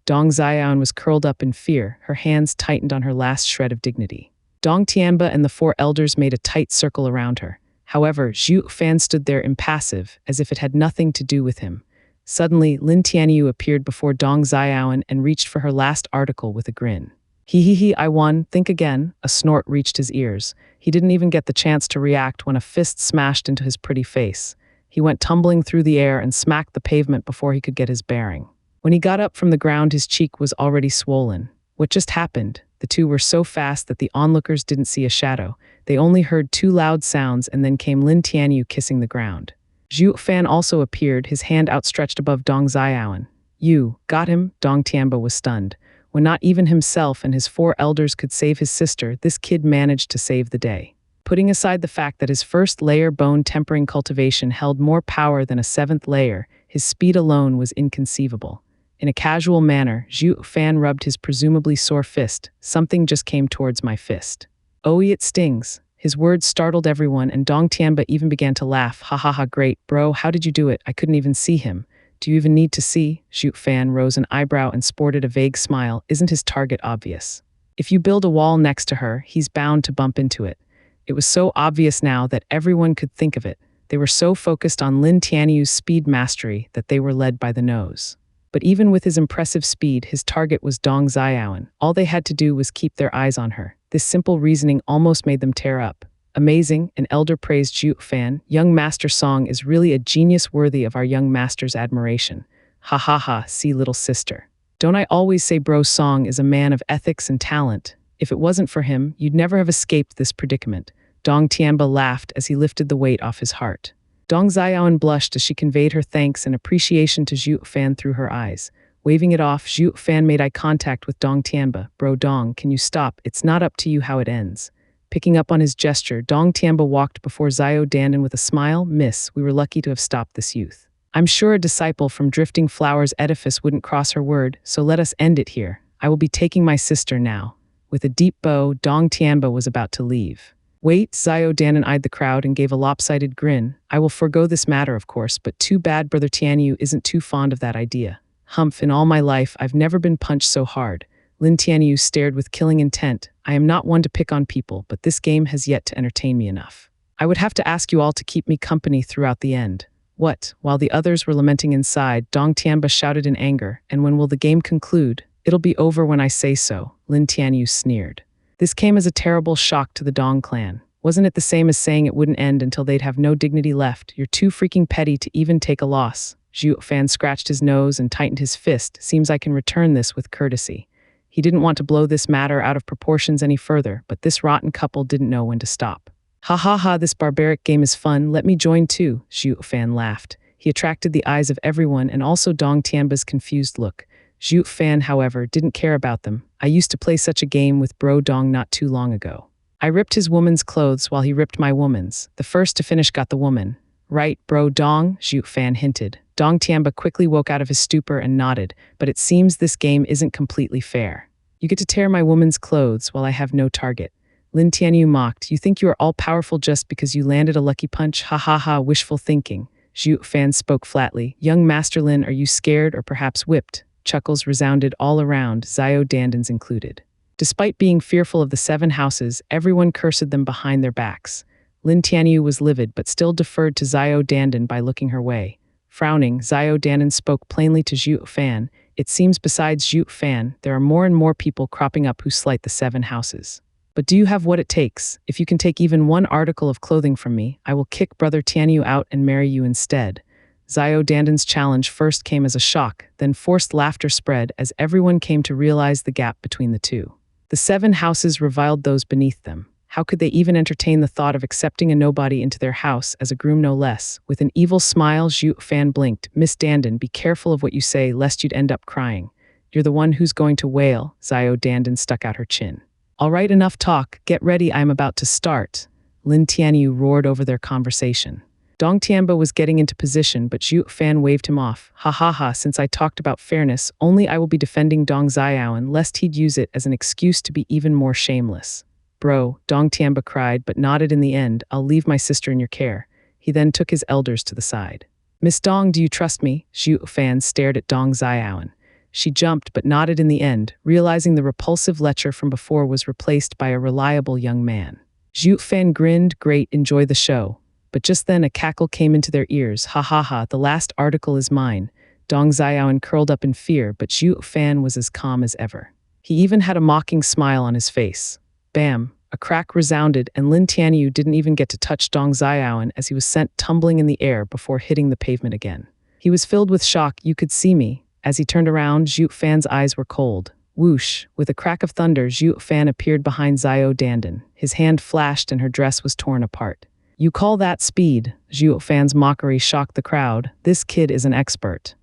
Dong Xiao was curled up in fear, her hands tightened on her last shred of dignity. Dong Tianba and the 4 elders made a tight circle around her. However, Zhuo Fan stood there impassive, as if it had nothing to do with him. Suddenly, Lin Tianyu appeared before Dong Xiao and reached for her last article with a grin. He, I won, think again. A snort reached his ears. He didn't even get the chance to react when a fist smashed into his pretty face. He went tumbling through the air and smacked the pavement before he could get his bearing. When he got up from the ground, his cheek was already swollen. What just happened? The two were so fast that the onlookers didn't see a shadow. They only heard 2 loud sounds and then came Lin Tianyu kissing the ground. Zhuo Fan also appeared, his hand outstretched above Dong Xiao. You, got him? Dong Tianba was stunned. When not even himself and his 4 elders could save his sister, this kid managed to save the day. Putting aside the fact that his first layer bone-tempering cultivation held more power than a 7th layer, his speed alone was inconceivable. In a casual manner, Zhuo Fan rubbed his presumably sore fist. Something just came towards my fist. Oh, it stings. His words startled everyone and Dong Tianba even began to laugh. Ha ha ha, great, bro, how did you do it? I couldn't even see him. Do you even need to see? Zhuo Fan rose an eyebrow and sported a vague smile. Isn't his target obvious? If you build a wall next to her, he's bound to bump into it. It was so obvious now that everyone could think of it. They were so focused on Lin Tianyu's speed mastery that they were led by the nose. But even with his impressive speed, his target was Dong Xiao. All they had to do was keep their eyes on her. This simple reasoning almost made them tear up. Amazing, an elder praised Zhuo Fan. Young Master Song is really a genius worthy of our young master's admiration. Ha ha ha, see little sister. Don't I always say bro Song is a man of ethics and talent? If it wasn't for him, you'd never have escaped this predicament. Dong Tianba laughed as he lifted the weight off his heart. Dong Xiao blushed as she conveyed her thanks and appreciation to Zhuo Fan through her eyes. Waving it off, Zhuo Fan made eye contact with Dong Tianba. Bro Dong, can you stop? It's not up to you how it ends. Picking up on his gesture, Dong Tianba walked before Zhao Dandan with a smile. Miss, we were lucky to have stopped this youth. I'm sure a disciple from Drifting Flowers edifice wouldn't cross her word, so let us end it here. I will be taking my sister now. With a deep bow, Dong Tianba was about to leave. Wait, Zhao Dandan eyed the crowd and gave a lopsided grin. I will forego this matter, of course, but too bad Brother Tianyu isn't too fond of that idea. Humph, in all my life, I've never been punched so hard. Lin Tianyu stared with killing intent. I am not one to pick on people, but this game has yet to entertain me enough. I would have to ask you all to keep me company throughout the end. What? While the others were lamenting inside, Dong Tianba shouted in anger, and when will the game conclude? It'll be over when I say so, Lin Tianyu sneered. This came as a terrible shock to the Dong clan. Wasn't it the same as saying it wouldn't end until they'd have no dignity left? You're too freaking petty to even take a loss. Zhuo Fan scratched his nose and tightened his fist. Seems I can return this with courtesy. He didn't want to blow this matter out of proportions any further, but this rotten couple didn't know when to stop. Ha ha ha, this barbaric game is fun, let me join too, Zhuo Fan laughed. He attracted the eyes of everyone and also Dong Tianba's confused look. Zhuo Fan, however, didn't care about them. I used to play such a game with Bro Dong not too long ago. I ripped his woman's clothes while he ripped my woman's. The first to finish got the woman. Right, Bro Dong, Zhuo Fan hinted. Dong Tianba quickly woke out of his stupor and nodded, but it seems this game isn't completely fair. You get to tear my woman's clothes while I have no target. Lin Tianyu mocked. You think you are all-powerful just because you landed a lucky punch? Ha ha ha, wishful thinking. Zhuo Fan spoke flatly. Young Master Lin, are you scared or perhaps whipped? Chuckles resounded all around, Zhao Dandan's included. Despite being fearful of the 7 houses, everyone cursed them behind their backs. Lin Tianyu was livid but still deferred to Zhao Dandan by looking her way. Frowning, Zhao Dandan spoke plainly to Zhuo Fan. It seems besides Zhuo Fan, there are more and more people cropping up who slight the 7 houses. But do you have what it takes? If you can take even one article of clothing from me, I will kick Brother Tianyu out and marry you instead. Zhao Dandan's challenge first came as a shock, then forced laughter spread as everyone came to realize the gap between the two. The 7 houses reviled those beneath them. How could they even entertain the thought of accepting a nobody into their house as a groom no less? With an evil smile, Zhuo Fan blinked. Miss Dandan, be careful of what you say lest you'd end up crying. You're the one who's going to wail. Zhao Dandan stuck out her chin. All right, enough talk. Get ready, I'm about to start. Lin Tianyu roared over their conversation. Dong Tianba was getting into position, but Zhuo Fan waved him off. Ha ha ha, since I talked about fairness, only I will be defending Dong Xiaoan lest he'd use it as an excuse to be even more shameless. Bro, Dong Tianba cried, but nodded in the end. I'll leave my sister in your care. He then took his elders to the side. Miss Dong, do you trust me? Zhuo Fan stared at Dong Xiaoan. She jumped but nodded in the end, realizing the repulsive lecher from before was replaced by a reliable young man. Zhuo Fan grinned, great, enjoy the show. But just then a cackle came into their ears. Ha ha ha, the last article is mine. Dong Xiaoan curled up in fear, but Zhuo Fan was as calm as ever. He even had a mocking smile on his face. Bam! A crack resounded, and Lin Tianyu didn't even get to touch Dong Xiaoan as he was sent tumbling in the air before hitting the pavement again. He was filled with shock. You could see me. As he turned around, Zhuo Fan's eyes were cold. Whoosh! With a crack of thunder, Zhuo Fan appeared behind Zhao Dandan. His hand flashed and her dress was torn apart. You call that speed? Zhuo Fan's mockery shocked the crowd. This kid is an expert.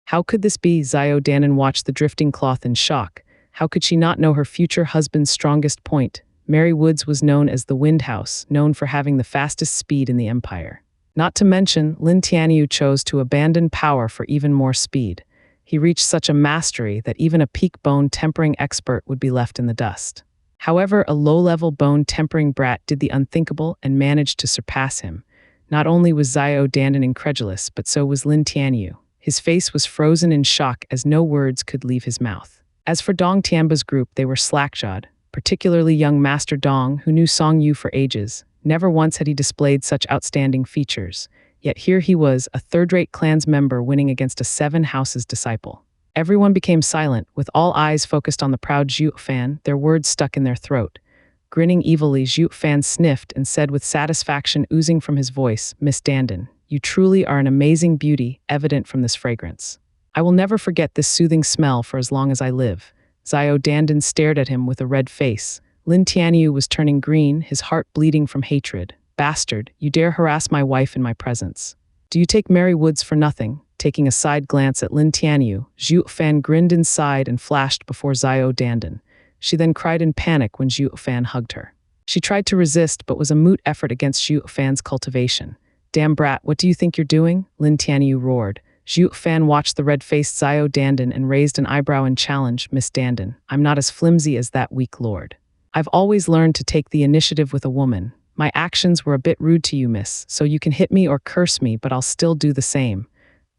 How could this be? Zhao Dandan watched the drifting cloth in shock. How could she not know her future husband's strongest point? Mary Woods was known as the Wind House, known for having the fastest speed in the empire. Not to mention, Lin Tianyu chose to abandon power for even more speed. He reached such a mastery that even a peak bone tempering expert would be left in the dust. However, a low-level bone tempering brat did the unthinkable and managed to surpass him. Not only was Zhao Dandan incredulous, but so was Lin Tianyu. His face was frozen in shock as no words could leave his mouth. As for Dong Tianba's group, they were slack-jawed, particularly young Master Dong, who knew Song Yu for ages. Never once had he displayed such outstanding features. Yet here he was, a third-rate clan's member winning against a 7 houses disciple. Everyone became silent, with all eyes focused on the proud Zhuo Fan, their words stuck in their throat. Grinning evilly, Zhuo Fan sniffed and said with satisfaction oozing from his voice, Miss Dandan, you truly are an amazing beauty, evident from this fragrance. I will never forget this soothing smell for as long as I live. Zhao Dandan stared at him with a red face. Lin Tianyu was turning green, his heart bleeding from hatred. Bastard, you dare harass my wife in my presence. Do you take Mary Woods for nothing? Taking a side glance at Lin Tianyu, Zhuo Fan grinned inside and flashed before Zhao Dandan. She then cried in panic when Zhuo Fan hugged her. She tried to resist, but was a moot effort against Zhuo Fan's cultivation. Damn brat, what do you think you're doing? Lin Tianyu roared. Zhuo Fan watched the red-faced Xiao Dandan and raised an eyebrow in challenge. Miss Dandan, I'm not as flimsy as that weak lord. I've always learned to take the initiative with a woman. My actions were a bit rude to you, miss, so you can hit me or curse me, but I'll still do the same.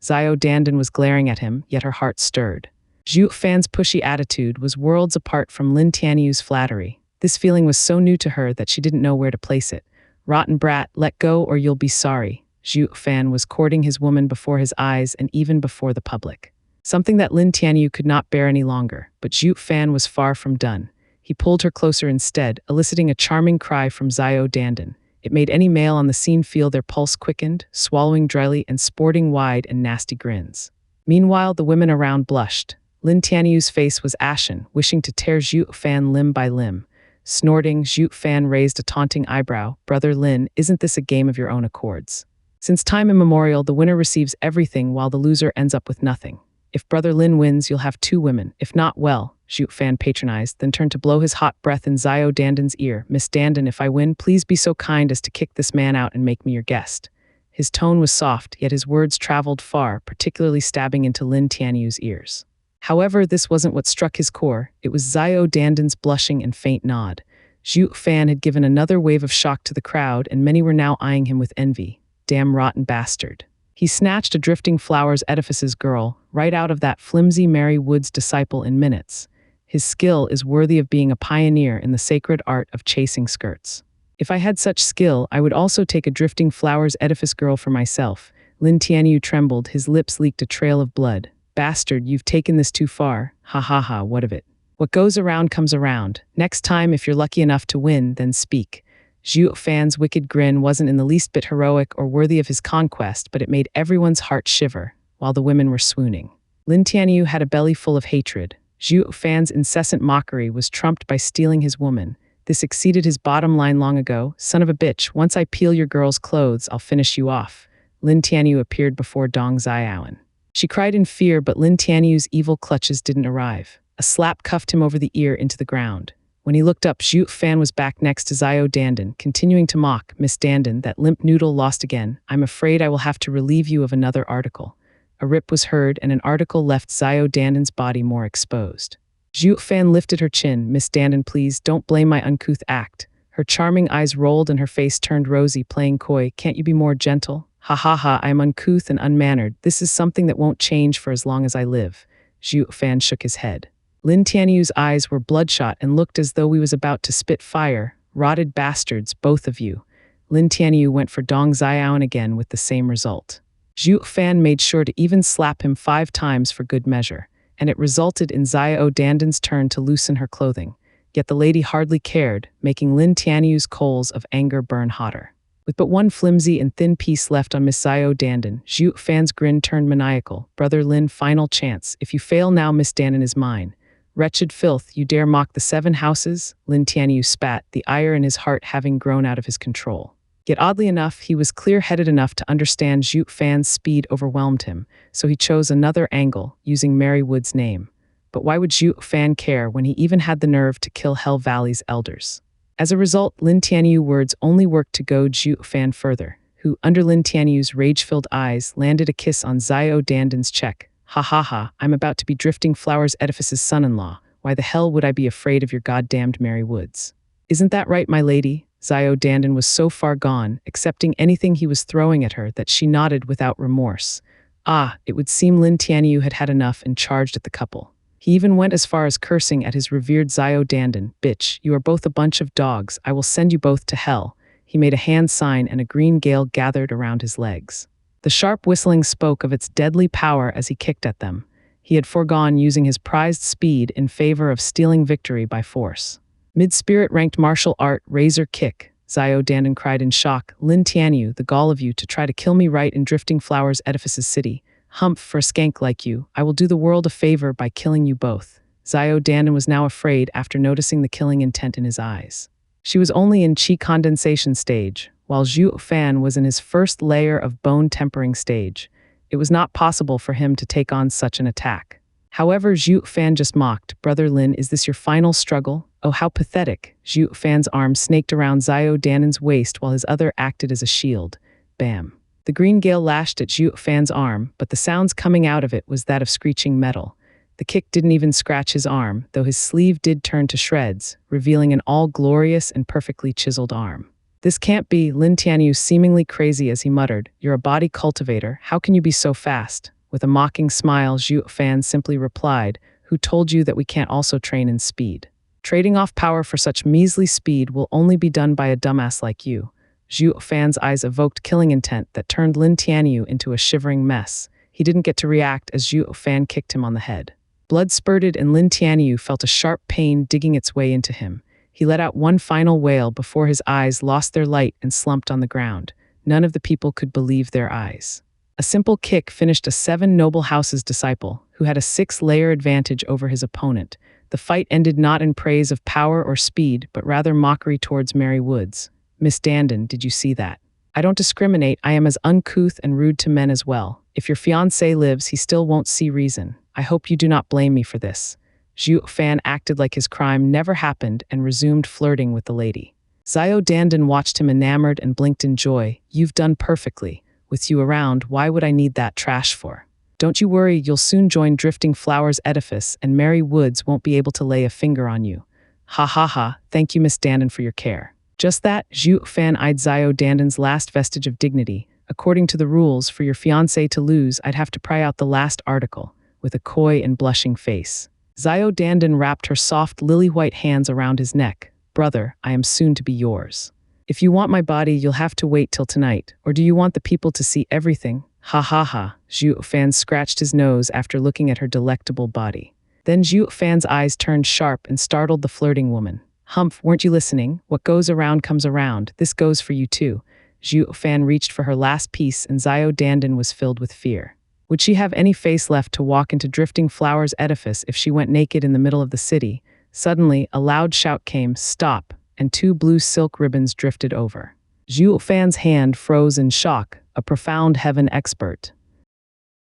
Xiao Dandan was glaring at him, yet her heart stirred. Zhuo Fan's pushy attitude was worlds apart from Lin Tianyu's flattery. This feeling was so new to her that she didn't know where to place it. Rotten brat, let go or you'll be sorry. Zhuo Fan was courting his woman before his eyes and even before the public. Something that Lin Tianyu could not bear any longer, but Zhuo Fan was far from done. He pulled her closer instead, eliciting a charming cry from Xiao Dandan. It made any male on the scene feel their pulse quickened, swallowing dryly and sporting wide and nasty grins. Meanwhile, the women around blushed. Lin Tianyu's face was ashen, wishing to tear Zhuo Fan limb by limb. Snorting, Zhuo Fan raised a taunting eyebrow. Brother Lin, isn't this a game of your own accords? Since time immemorial, the winner receives everything while the loser ends up with nothing. If Brother Lin wins, you'll have 2 women. If not, well, Zhuo Fan patronized, then turned to blow his hot breath in Xiao Dandan's ear. Miss Dandan, if I win, please be so kind as to kick this man out and make me your guest. His tone was soft, yet his words traveled far, particularly stabbing into Lin Tianyu's ears. However, this wasn't what struck his core. It was Xiao Dandan's blushing and faint nod. Zhuo Fan had given another wave of shock to the crowd, and many were now eyeing him with envy. Damn rotten bastard. He snatched a drifting flowers edifice's girl right out of that flimsy Mary Wood's disciple in minutes. His skill is worthy of being a pioneer in the sacred art of chasing skirts. If I had such skill, I would also take a drifting flowers edifice girl for myself. Lin Tianyu trembled, his lips leaked a trail of blood. Bastard, you've taken this too far. Ha ha ha, what of it? What goes around comes around. Next time, if you're lucky enough to win, then speak. Zhuo Fan's wicked grin wasn't in the least bit heroic or worthy of his conquest, but it made everyone's heart shiver, while the women were swooning. Lin Tianyu had a belly full of hatred. Zhuo Fan's incessant mockery was trumped by stealing his woman. This exceeded his bottom line long ago. Son of a bitch, once I peel your girl's clothes, I'll finish you off. Lin Tianyu appeared before Dong Xiaoan. She cried in fear, but Lin Tianyu's evil clutches didn't arrive. A slap cuffed him over the ear into the ground. When he looked up, Zhuo Fan was back next to Xiao Dandan, continuing to mock. Miss Dandan, that limp noodle lost again. I'm afraid I will have to relieve you of another article. A rip was heard, and an article left Xiao Dandan's body more exposed. Zhuo Fan lifted her chin. Miss Dandan, please, don't blame my uncouth act. Her charming eyes rolled and her face turned rosy, playing coy. Can't you be more gentle? Ha ha ha, I am uncouth and unmannered. This is something that won't change for as long as I live. Zhuo Fan shook his head. Lin Tianyu's eyes were bloodshot and looked as though he was about to spit fire. Rotted bastards, both of you. Lin Tianyu went for Dong Xiaoan again with the same result. Zhuo Fan made sure to even slap him 5 times for good measure, and it resulted in Xiao Dandan's turn to loosen her clothing. Yet the lady hardly cared, making Lin Tianyu's coals of anger burn hotter. With but one flimsy and thin piece left on Miss Xiao Dandan, Zhuo Fan's grin turned maniacal. Brother Lin, final chance. If you fail now, Miss Dandan is mine. Wretched filth, you dare mock the 7 houses? Lin Tianyu spat, the ire in his heart having grown out of his control. Yet oddly enough, he was clear-headed enough to understand Zhuo Fan's speed overwhelmed him, so he chose another angle, using Mary Wood's name. But why would Zhuo Fan care when he even had the nerve to kill Hell Valley's elders? As a result, Lin Tianyu's words only worked to goad Zhuo Fan further, who, under Lin Tianyu's rage-filled eyes, landed a kiss on Xiao Dandan's cheek. Ha ha ha, I'm about to be Drifting Flowers Edifice's son-in-law. Why the hell would I be afraid of your goddamned Mary Woods? Isn't that right, my lady? Xiao Dandan was so far gone, accepting anything he was throwing at her, that she nodded without remorse. Ah, it would seem Lin Tianyu had had enough and charged at the couple. He even went as far as cursing at his revered Xiao Dandan. Bitch, you are both a bunch of dogs. I will send you both to hell. He made a hand sign and a green gale gathered around his legs. The sharp whistling spoke of its deadly power as he kicked at them. He had foregone using his prized speed in favor of stealing victory by force. Mid-spirit ranked martial art, razor kick. Xiao Dandan cried in shock. Lin Tianyu, the gall of you to try to kill me right in Drifting Flowers Edifice's city. Humph, for a skank like you, I will do the world a favor by killing you both. Xiao Dandan was now afraid after noticing the killing intent in his eyes. She was only in chi condensation stage, while Zhuo Fan was in his first layer of bone tempering stage. It was not possible for him to take on such an attack. However, Zhuo Fan just mocked. Brother Lin, is this your final struggle? Oh, how pathetic. Zhuo Fan's arm snaked around Zhao Danan's waist while his other acted as a shield. Bam. The green gale lashed at Zhuo Fan's arm, but the sounds coming out of it was that of screeching metal. The kick didn't even scratch his arm, though his sleeve did turn to shreds, revealing an all-glorious and perfectly chiseled arm. This can't be, Lin Tianyu seemingly crazy as he muttered. You're a body cultivator, how can you be so fast? With a mocking smile, Zhuo Fan simply replied, who told you that we can't also train in speed? Trading off power for such measly speed will only be done by a dumbass like you. Zhuo Fan's eyes evoked killing intent that turned Lin Tianyu into a shivering mess. He didn't get to react as Zhuo Fan kicked him on the head. Blood spurted and Lin Tianyu felt a sharp pain digging its way into him. He let out one final wail before his eyes lost their light and slumped on the ground. None of the people could believe their eyes. A simple kick finished a 7 noble house's disciple, who had a 6-layer advantage over his opponent. The fight ended not in praise of power or speed, but rather mockery towards Mary Woods. Miss Dandan, did you see that? I don't discriminate, I am as uncouth and rude to men as well. If your fiancé lives, he still won't see reason. I hope you do not blame me for this. Zhuo Fan acted like his crime never happened and resumed flirting with the lady. Zhao Dandan watched him enamored and blinked in joy. You've done perfectly. With you around, why would I need that trash for? Don't you worry, you'll soon join Drifting Flowers Edifice and Mary Woods won't be able to lay a finger on you. Ha ha ha, thank you Miss Dandan for your care. Just that, Zhuo Fan eyed Zhao Dandan's last vestige of dignity. According to the rules, for your fiancé to lose, I'd have to pry out the last article, with a coy and blushing face. Zhao Dandan wrapped her soft lily-white hands around his neck. Brother, I am soon to be yours. If you want my body, you'll have to wait till tonight, or do you want the people to see everything? Ha ha ha, Zhuo Fan scratched his nose after looking at her delectable body. Then Zhuo Fan's eyes turned sharp and startled the flirting woman. Humph, weren't you listening? What goes around comes around. This goes for you too. Zhuo Fan reached for her last piece and Zhao Dandan was filled with fear. Would she have any face left to walk into Drifting Flowers Edifice if she went naked in the middle of the city? Suddenly, a loud shout came, "Stop!" and 2 blue silk ribbons drifted over. Zhuo Fan's hand froze in shock, a profound heaven expert.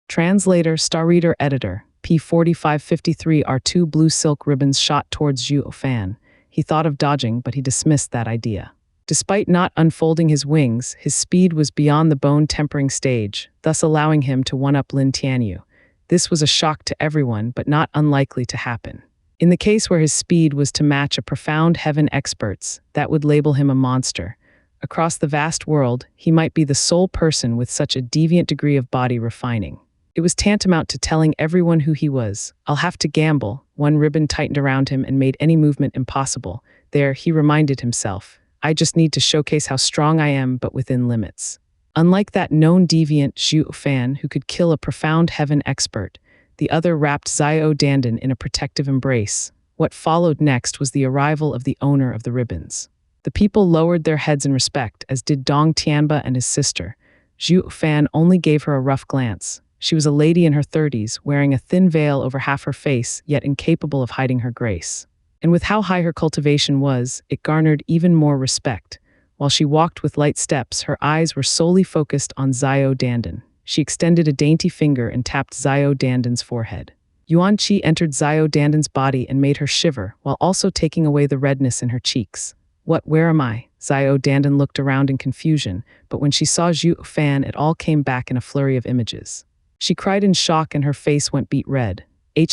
Translator, Star Reader, Editor, P4553 are 2 blue silk ribbons shot towards Zhuo Fan. He thought of dodging, but he dismissed that idea. Despite not unfolding his wings, his speed was beyond the bone-tempering stage, thus allowing him to one-up Lin Tianyu. This was a shock to everyone, but not unlikely to happen. In the case where his speed was to match a profound heaven expert's, that would label him a monster. Across the vast world, he might be the sole person with such a deviant degree of body refining. It was tantamount to telling everyone who he was. I'll have to gamble. One ribbon tightened around him and made any movement impossible. There, he reminded himself. I just need to showcase how strong I am, but within limits. Unlike that known deviant Zhuo Fan who could kill a profound heaven expert, the other wrapped Zhao Dandan in a protective embrace. What followed next was the arrival of the owner of the ribbons. The people lowered their heads in respect, as did Dong Tianba and his sister. Zhuo Fan only gave her a rough glance. She was a lady in her 30s, wearing a thin veil over half her face, yet incapable of hiding her grace. And with how high her cultivation was, it garnered even more respect. While she walked with light steps, her eyes were solely focused on Zhao Dandan. She extended a dainty finger and tapped Zhao Dandan's forehead. Yuan Qi entered Zhao Dandan's body and made her shiver, while also taking away the redness in her cheeks. Where am I? Zhao Dandan looked around in confusion, but when she saw Zhuo Fan, it all came back in a flurry of images. She cried in shock and her face went beet red.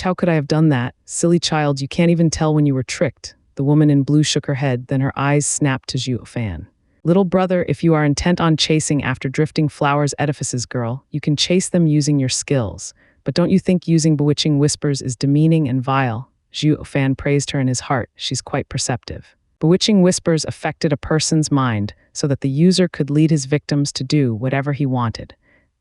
How could I have done that? Silly child, you can't even tell when you were tricked. The woman in blue shook her head, then her eyes snapped to Zhuo Fan. Little brother, if you are intent on chasing after Drifting Flowers Edifices, girl, you can chase them using your skills. But don't you think using bewitching whispers is demeaning and vile? Zhuo Fan praised her in his heart. She's quite perceptive. Bewitching whispers affected a person's mind so that the user could lead his victims to do whatever he wanted.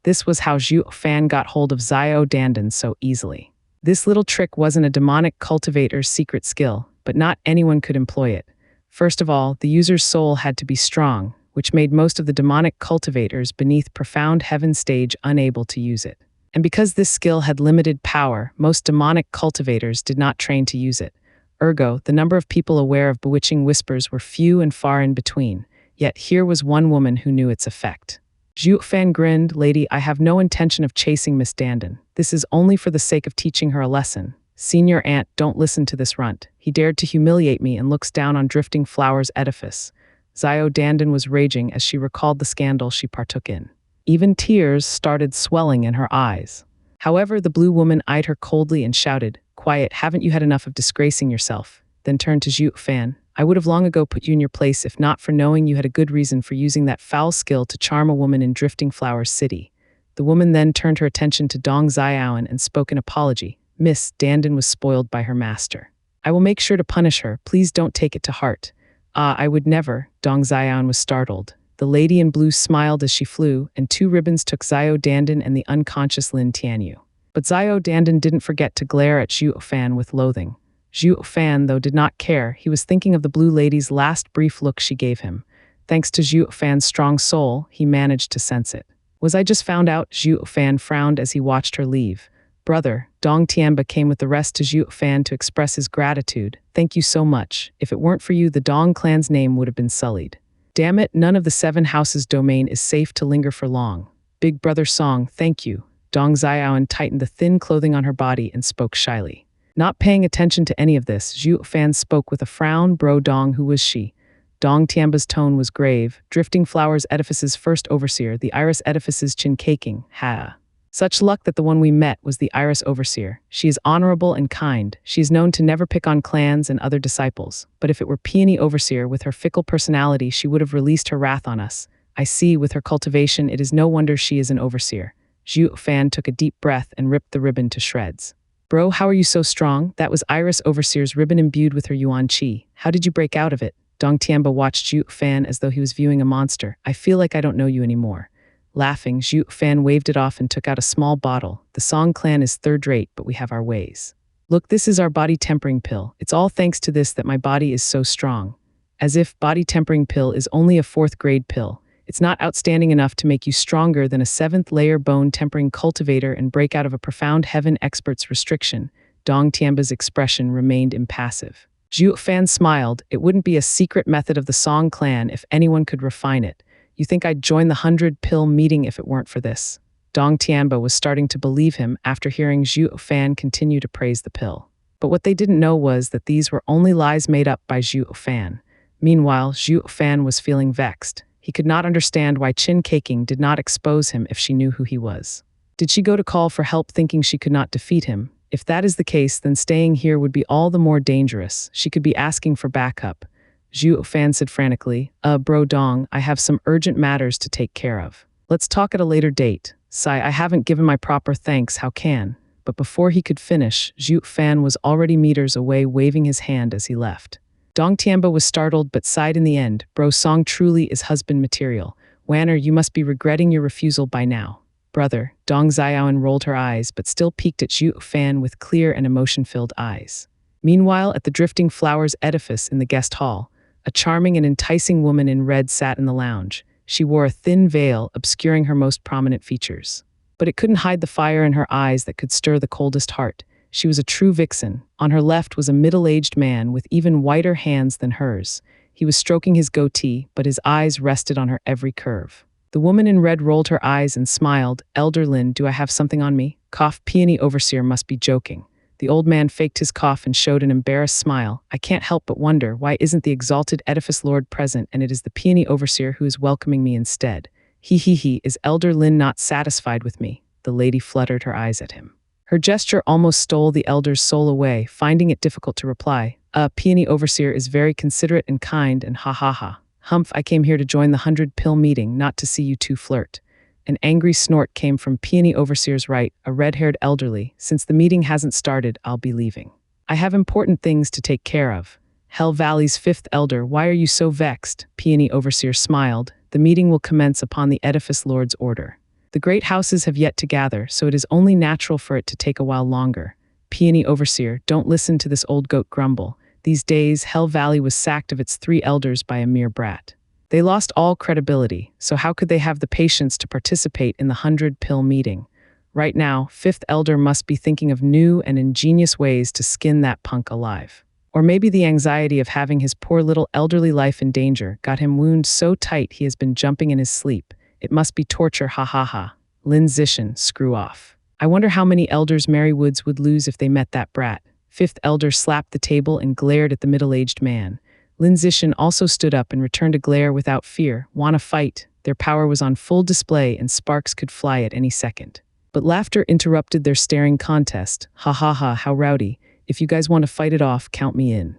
This was how Zhuo Fan got hold of Zhao Dandan so easily. This little trick wasn't a demonic cultivator's secret skill, but not anyone could employ it. First of all, the user's soul had to be strong, which made most of the demonic cultivators beneath profound heaven stage unable to use it. And because this skill had limited power, most demonic cultivators did not train to use it. Ergo, the number of people aware of bewitching whispers were few and far in between, yet here was one woman who knew its effect. Zhuo Fan grinned, "Lady, I have no intention of chasing Miss Dandan. This is only for the sake of teaching her a lesson. Senior aunt, don't listen to this runt. He dared to humiliate me and looks down on drifting flowers edifice. Zio Dandan was raging as she recalled the scandal she partook in. Even tears started swelling in her eyes. However, the blue woman eyed her coldly and shouted, "Quiet, haven't you had enough of disgracing yourself?" Then turned to Zhuo Fan. "I would have long ago put you in your place if not for knowing you had a good reason for using that foul skill to charm a woman in Drifting Flowers City." The woman then turned her attention to Dong Xiaoan and spoke an apology. "Miss Dandan was spoiled by her master. I will make sure to punish her. Please don't take it to heart." "Ah, I would never." Dong Xiaoan was startled. The lady in blue smiled as she flew, and 2 ribbons took Zio Dandan and the unconscious Lin Tianyu. But Zio Dandan didn't forget to glare at Zhuo Fan with loathing. Zhuo Fan, though, did not care. He was thinking of the blue lady's last brief look she gave him. Thanks to Zhuo Fan's strong soul, he managed to sense it. "Was I just found out?" Zhuo Fan frowned as he watched her leave. "Brother," Dong Tianba came with the rest to Zhuo Fan to express his gratitude. "Thank you so much. If it weren't for you, the Dong clan's name would have been sullied. Damn it, none of the 7 houses' domain is safe to linger for long. Big brother Song, thank you." Dong Xiaoan tightened the thin clothing on her body and spoke shyly. Not paying attention to any of this, Zhuo Fan spoke with a frown. "Bro Dong, who was she?" Dong Tianba's tone was grave. "Drifting Flowers Edifice's first overseer, the Iris Edifice's Chin Caking. Ha. Such luck that the one we met was the Iris Overseer. She is honorable and kind. She is known to never pick on clans and other disciples. But if it were Peony Overseer with her fickle personality, she would have released her wrath on us. I see, with her cultivation, it is no wonder she is an overseer." Zhuo Fan took a deep breath and ripped the ribbon to shreds. "Bro, how are you so strong? That was Iris Overseer's ribbon imbued with her yuan qi. How did you break out of it?" Dong Tianba watched Zhuo Fan as though he was viewing a monster. "I feel like I don't know you anymore." Laughing, Zhuo Fan waved it off and took out a small bottle. "The Song clan is third-rate, but we have our ways. Look, this is our body tempering pill. It's all thanks to this that my body is so strong." As if body tempering pill is only a 4th-grade pill. It's not outstanding enough to make you stronger than a 7th-layer bone tempering cultivator and break out of a profound heaven expert's restriction. Dong Tianba's expression remained impassive. Zhuo Fan smiled. "It wouldn't be a secret method of the Song clan if anyone could refine it. You think I'd join the 100-pill meeting if it weren't for this?" Dong Tianba was starting to believe him after hearing Zhuo Fan continue to praise the pill. But what they didn't know was that these were only lies made up by Zhuo Fan. Meanwhile, Zhuo Fan was feeling vexed. He could not understand why Chin Caking did not expose him if she knew who he was. Did she go to call for help thinking she could not defeat him? If that is the case, then staying here would be all the more dangerous. She could be asking for backup. Zhuo Fan said frantically, "Bro Dong, I have some urgent matters to take care of. Let's talk at a later date." "Sigh, I haven't given my proper thanks, how can?" But before he could finish, Zhuo Fan was already meters away waving his hand as he left. Dong Tianba was startled but sighed in the end. "Bro Song truly is husband material. Wanner, you must be regretting your refusal by now." "Brother," Dong Xiaoan rolled her eyes but still peeked at Zhuo Fan with clear and emotion-filled eyes. Meanwhile, at the Drifting Flowers edifice in the guest hall, a charming and enticing woman in red sat in the lounge. She wore a thin veil, obscuring her most prominent features. But it couldn't hide the fire in her eyes that could stir the coldest heart. She was a true vixen. On her left was a middle-aged man with even whiter hands than hers. He was stroking his goatee, but his eyes rested on her every curve. The woman in red rolled her eyes and smiled. "Elder Lin, do I have something on me?" Cough, Peony Overseer must be joking. The old man faked his cough and showed an embarrassed smile. "I can't help but wonder, why isn't the exalted edifice lord present and it is the Peony Overseer who is welcoming me instead? He, is Elder Lin not satisfied with me?" The lady fluttered her eyes at him. Her gesture almost stole the elder's soul away, finding it difficult to reply. Peony Overseer is very considerate and kind and ha ha ha. Humph, I came here to join the 100-pill meeting, not to see you two flirt." An angry snort came from Peony Overseer's right, a red-haired elderly. "Since the meeting hasn't started, I'll be leaving. I have important things to take care of." "Hell Valley's 5th elder, why are you so vexed?" Peony Overseer smiled. "The meeting will commence upon the edifice lord's order. The great houses have yet to gather, so it is only natural for it to take a while longer." Peony Overseer, don't listen to this old goat grumble. These days, Hell Valley was sacked of its 3 elders by a mere brat. They lost all credibility, so how could they have the patience to participate in the 100-pill meeting? Right now, 5th elder must be thinking of new and ingenious ways to skin that punk alive. Or maybe the anxiety of having his poor little elderly life in danger got him wound so tight he has been jumping in his sleep. It must be torture, ha ha ha. Lin Zishan, screw off. I wonder how many elders Mary Woods would lose if they met that brat. Fifth elder slapped the table and glared at the middle-aged man. Lin Zixin also stood up and returned a glare without fear. "Wanna fight?" Their power was on full display and sparks could fly at any second. But laughter interrupted their staring contest. "Ha ha ha, how rowdy. If you guys want to fight it off, count me in."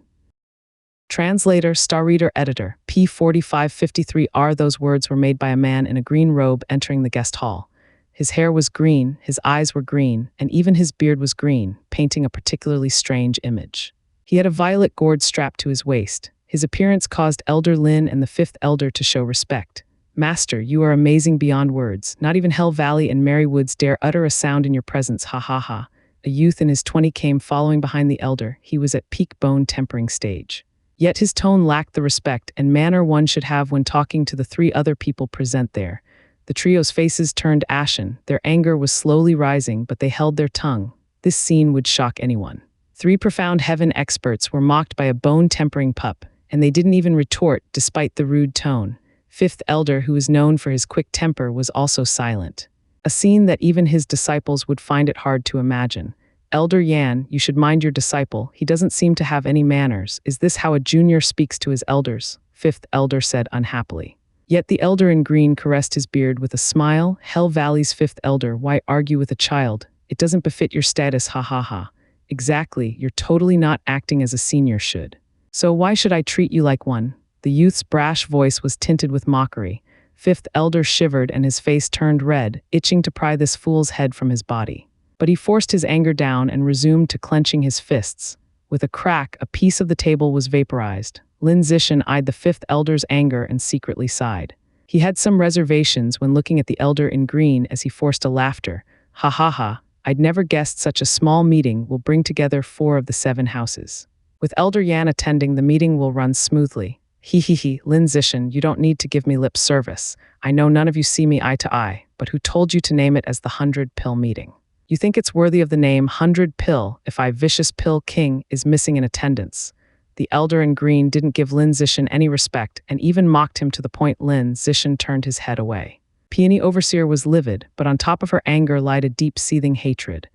Translator, Star Reader, Editor, P4553R. Those words were made by a man in a green robe entering the guest hall. His hair was green, his eyes were green, and even his beard was green, painting a particularly strange image. He had a violet gourd strapped to his waist. His appearance caused Elder Lin and the fifth elder to show respect. "Master, you are amazing beyond words. Not even Hell Valley and Merry Woods dare utter a sound in your presence, ha ha ha." A youth in his 20s came following behind the elder. He was at peak bone tempering stage. Yet his tone lacked the respect and manner one should have when talking to the three other people present there. The trio's faces turned ashen. Their anger was slowly rising, but they held their tongue. This scene would shock anyone. Three profound heaven experts were mocked by a bone-tempering pup, and they didn't even retort despite the rude tone. Fifth elder, who was known for his quick temper, was also silent. A scene that even his disciples would find it hard to imagine. "Elder Yan, you should mind your disciple. He doesn't seem to have any manners. Is this how a junior speaks to his elders?" Fifth elder said unhappily. Yet the elder in green caressed his beard with a smile. "Hell Valley's fifth elder, why argue with a child? It doesn't befit your status, ha ha ha." "Exactly, you're totally not acting as a senior should. So why should I treat you like one?" The youth's brash voice was tinted with mockery. Fifth elder shivered and his face turned red, itching to pry this fool's head from his body. But he forced his anger down and resumed to clenching his fists. With a crack, a piece of the table was vaporized. Lin Zixin eyed the fifth elder's anger and secretly sighed. He had some reservations when looking at the elder in green as he forced a laughter. "Ha ha ha, I'd never guessed such a small meeting will bring together 4 of the 7 houses. With Elder Yan attending, the meeting will run smoothly." He, Lin Zixin, you don't need to give me lip service. I know none of you see me eye to eye, but who told you to name it as the 100-pill meeting? You think it's worthy of the name 100 Pill if I Vicious Pill King is missing in attendance? The elder in green didn't give Lin Zixin any respect and even mocked him to the point Lin Zixin turned his head away. Peony Overseer was livid, but on top of her anger lied a deep seething hatred.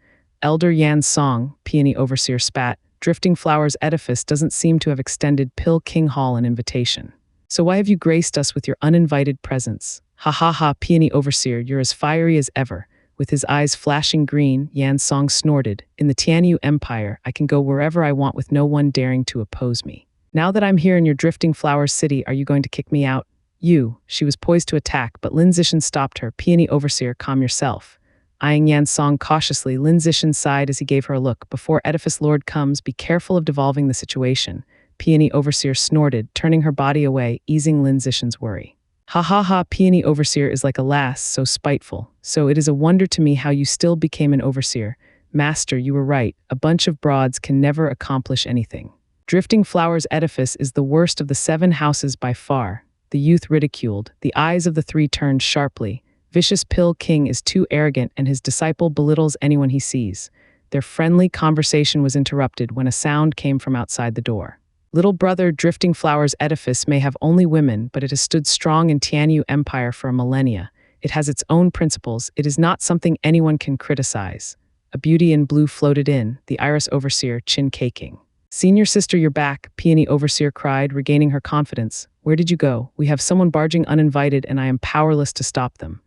Elder Yan's song, Peony Overseer spat, Drifting Flowers Edifice doesn't seem to have extended Pill King Hall an invitation. So why have you graced us with your uninvited presence? Ha ha ha, Peony Overseer, you're as fiery as ever. With his eyes flashing green, Yan's song snorted, "In the Tianyu Empire, I can go wherever I want with no one daring to oppose me. Now that I'm here in your Drifting Flowers City, are you going to kick me out?" "You." She was poised to attack, but Lin Zixin stopped her. "Peony Overseer, calm yourself." Eyeing Yan's song cautiously, Lin Zixin sighed as he gave her a look. "Before Edifice Lord comes, be careful of devolving the situation." Peony Overseer snorted, turning her body away, easing Lin Zixin's worry. "Ha ha ha, Peony Overseer is like a lass, so spiteful. So it is a wonder to me how you still became an overseer. Master, you were right. A bunch of broads can never accomplish anything. Drifting Flowers Edifice is the worst of the 7 houses by far." The youth ridiculed. The eyes of the 3 turned sharply. Vicious Pill King is too arrogant and his disciple belittles anyone he sees. Their friendly conversation was interrupted when a sound came from outside the door. "Little brother, Drifting Flowers Edifice may have only women, but it has stood strong in Tianyu Empire for a millennia. It has its own principles. It is not something anyone can criticize." A beauty in blue floated in, the Iris Overseer, chin caking. "Senior sister, you're back," Peony Overseer cried, regaining her confidence. "Where did you go? We have someone barging uninvited and I am powerless to stop them."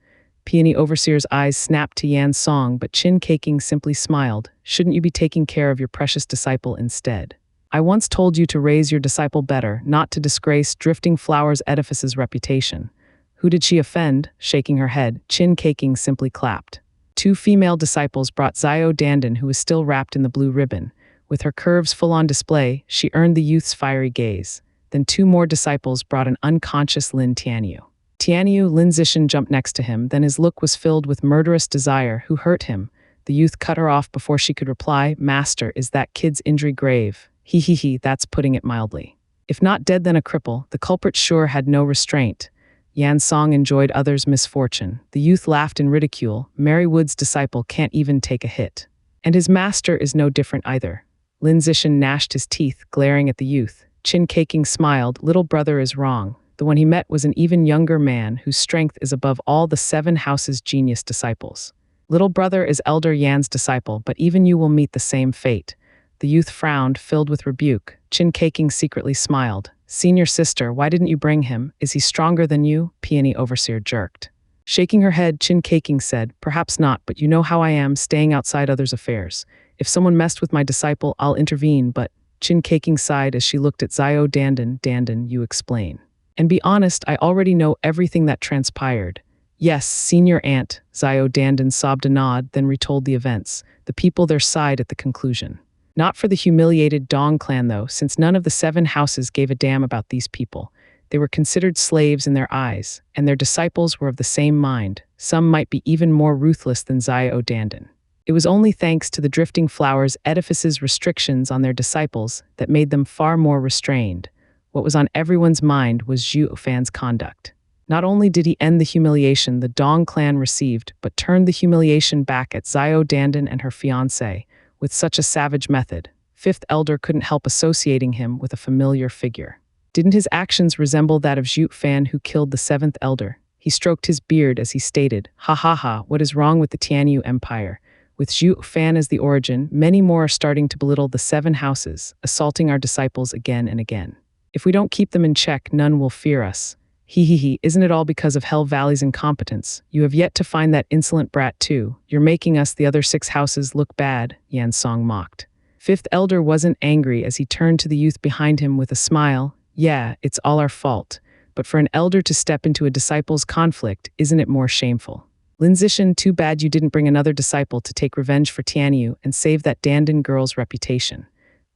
Peony Overseer's eyes snapped to Yan's song, but chin caking simply smiled. "Shouldn't you be taking care of your precious disciple instead? I once told you to raise your disciple better, not to disgrace Drifting Flowers Edifice's reputation." "Who did she offend?" Shaking her head, chin caking simply clapped. 2 female disciples brought Zio Dandan, who was still wrapped in the blue ribbon. With her curves full on display, she earned the youth's fiery gaze. Then 2 more disciples brought an unconscious Lin Tianyu. Lin Zixin jumped next to him, then his look was filled with murderous desire. "Who hurt him?" The youth cut her off before she could reply. "Master, is that kid's injury grave?" He, that's putting it mildly. If not dead then a cripple, the culprit sure had no restraint. Yan's song enjoyed others' misfortune. The youth laughed in ridicule. "Mary Wood's disciple can't even take a hit. And his master is no different either." Lin Zixin gnashed his teeth, glaring at the youth. Chin caking smiled. "Little brother is wrong. The one he met was an even younger man whose strength is above all the 7 houses' genius disciples. Little brother is Elder Yan's disciple, but even you will meet the same fate." The youth frowned, filled with rebuke. Chin Caking secretly smiled. Senior sister, why didn't you bring him? Is he stronger than you? Peony Overseer jerked. Shaking her head, Chin Caking said, perhaps not, but you know how I am, staying outside others' affairs. If someone messed with my disciple, I'll intervene, but Chin Caking sighed as she looked at Zio Dandan. Dandan, you explain. And be honest, I already know everything that transpired. Yes, senior aunt, Zio Dandan sobbed a nod, then retold the events. The people their side at the conclusion. Not for the humiliated Dong clan though, since none of the 7 houses gave a damn about these people. They were considered slaves in their eyes, and their disciples were of the same mind. Some might be even more ruthless than Zio Dandan. It was only thanks to the Drifting Flowers edifice's restrictions on their disciples that made them far more restrained. What was on everyone's mind was Zhuo Fan's conduct. Not only did he end the humiliation the Dong clan received, but turned the humiliation back at Zio Dandan and her fiancé with such a savage method. Fifth Elder couldn't help associating him with a familiar figure. Didn't his actions resemble that of Zhuo Fan who killed the 7th Elder? He stroked his beard as he stated, "Ha ha ha, what is wrong with the Tianyu Empire? With Zhuo Fan as the origin, many more are starting to belittle the 7 houses, assaulting our disciples again and again. If we don't keep them in check, none will fear us. He, isn't it all because of Hell Valley's incompetence? You have yet to find that insolent brat too. You're making us, the other 6 houses, look bad," Yan Song mocked. Fifth Elder wasn't angry as he turned to the youth behind him with a smile. "Yeah, it's all our fault. But for an elder to step into a disciple's conflict, isn't it more shameful? Lin Zishan, too bad you didn't bring another disciple to take revenge for Tianyu and save that Dandan girl's reputation."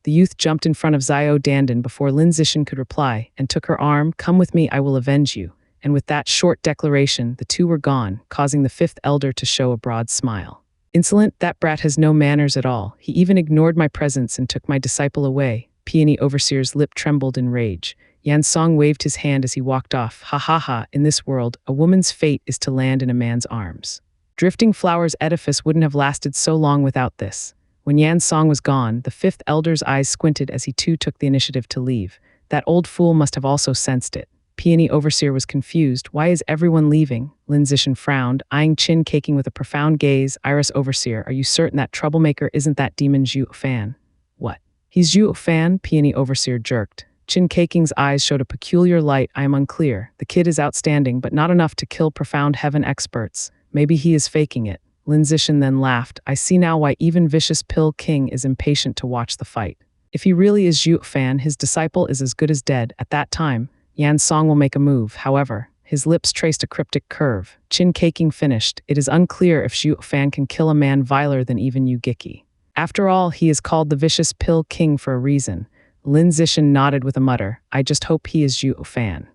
The youth jumped in front of Zio Dandan before Lin Zishan could reply and took her arm. "Come with me, I will avenge you." And with that short declaration, the two were gone, causing the 5th Elder to show a broad smile. "Insolent, that brat has no manners at all. He even ignored my presence and took my disciple away." Peony Overseer's lip trembled in rage. Yan Song waved his hand as he walked off. "Ha ha ha, in this world, a woman's fate is to land in a man's arms." Drifting Flowers edifice wouldn't have lasted so long without this. When Yan Song was gone, the 5th Elder's eyes squinted as he too took the initiative to leave. That old fool must have also sensed it. Peony Overseer was confused. "Why is everyone leaving?" Lin Zishan frowned, eyeing Chin Caking with a profound gaze. "Iris Overseer, are you certain that troublemaker isn't that demon Zhuo Fan?" "What? He's Zhuo Fan?" Peony Overseer jerked. Chin Caking's eyes showed a peculiar light. "I am unclear. The kid is outstanding, but not enough to kill profound heaven experts. Maybe he is faking it." Lin Zishan then laughed. "I see now why even Vicious Pill King is impatient to watch the fight. If he really is Zhuo Fan, his disciple is as good as dead. At that time, Yan Song will make a move." However, his lips traced a cryptic curve. Chin Caking finished. "It is unclear if Zhuo Fan can kill a man viler than even you, Giki. After all, he is called the Vicious Pill King for a reason." Lin Zishan nodded with a mutter. "I just hope he is Zhuo Fan."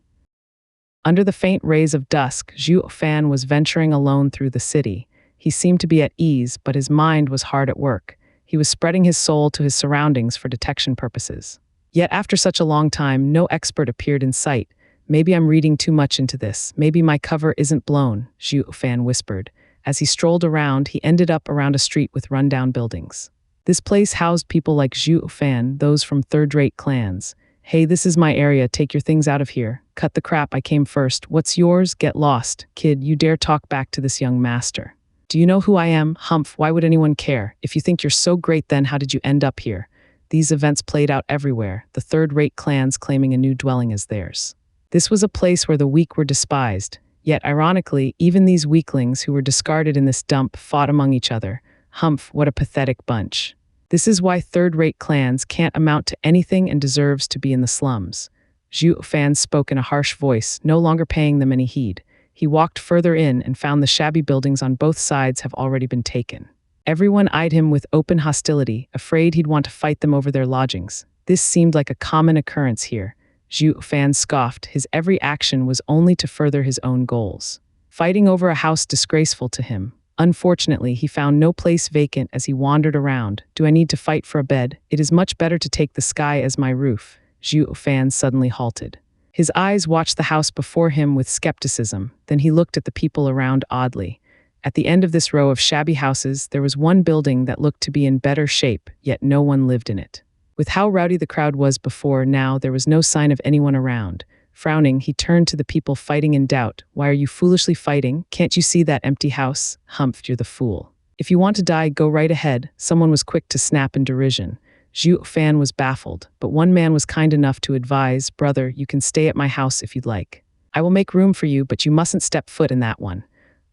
Under the faint rays of dusk, Zhuo Fan was venturing alone through the city. He seemed to be at ease, but his mind was hard at work. He was spreading his soul to his surroundings for detection purposes. Yet after such a long time, no expert appeared in sight. "Maybe I'm reading too much into this. Maybe my cover isn't blown," Zhuo Fan whispered. As he strolled around, he ended up around a street with rundown buildings. This place housed people like Zhuo Fan, those from third-rate clans. "Hey, this is my area, take your things out of here. Cut the crap, I came first. What's yours? Get lost. Kid, you dare talk back to this young master. Do you know who I am? Humph, why would anyone care? If you think you're so great, then how did you end up here?" These events played out everywhere, the third-rate clans claiming a new dwelling as theirs. This was a place where the weak were despised. Yet, ironically, even these weaklings who were discarded in this dump fought among each other. Humph, what a pathetic bunch. This is why third-rate clans can't amount to anything and deserves to be in the slums. Zhuo Fan spoke in a harsh voice, no longer paying them any heed. He walked further in and found the shabby buildings on both sides have already been taken. Everyone eyed him with open hostility, afraid he'd want to fight them over their lodgings. This seemed like a common occurrence here. Zhuo Fan scoffed. His every action was only to further his own goals. Fighting over a house disgraceful to him. Unfortunately, he found no place vacant as he wandered around. "Do I need to fight for a bed? It is much better to take the sky as my roof." Zhuo Fan suddenly halted. His eyes watched the house before him with skepticism, then he looked at the people around oddly. At the end of this row of shabby houses, there was one building that looked to be in better shape, yet no one lived in it. With how rowdy the crowd was before, now there was no sign of anyone around. Frowning, he turned to the people fighting in doubt. "Why are you foolishly fighting? Can't you see that empty house? Humph, you're the fool. If you want to die, go right ahead." Someone was quick to snap in derision. Zhuo Fan was baffled, but one man was kind enough to advise, "Brother, you can stay at my house if you'd like. I will make room for you, but you mustn't step foot in that one."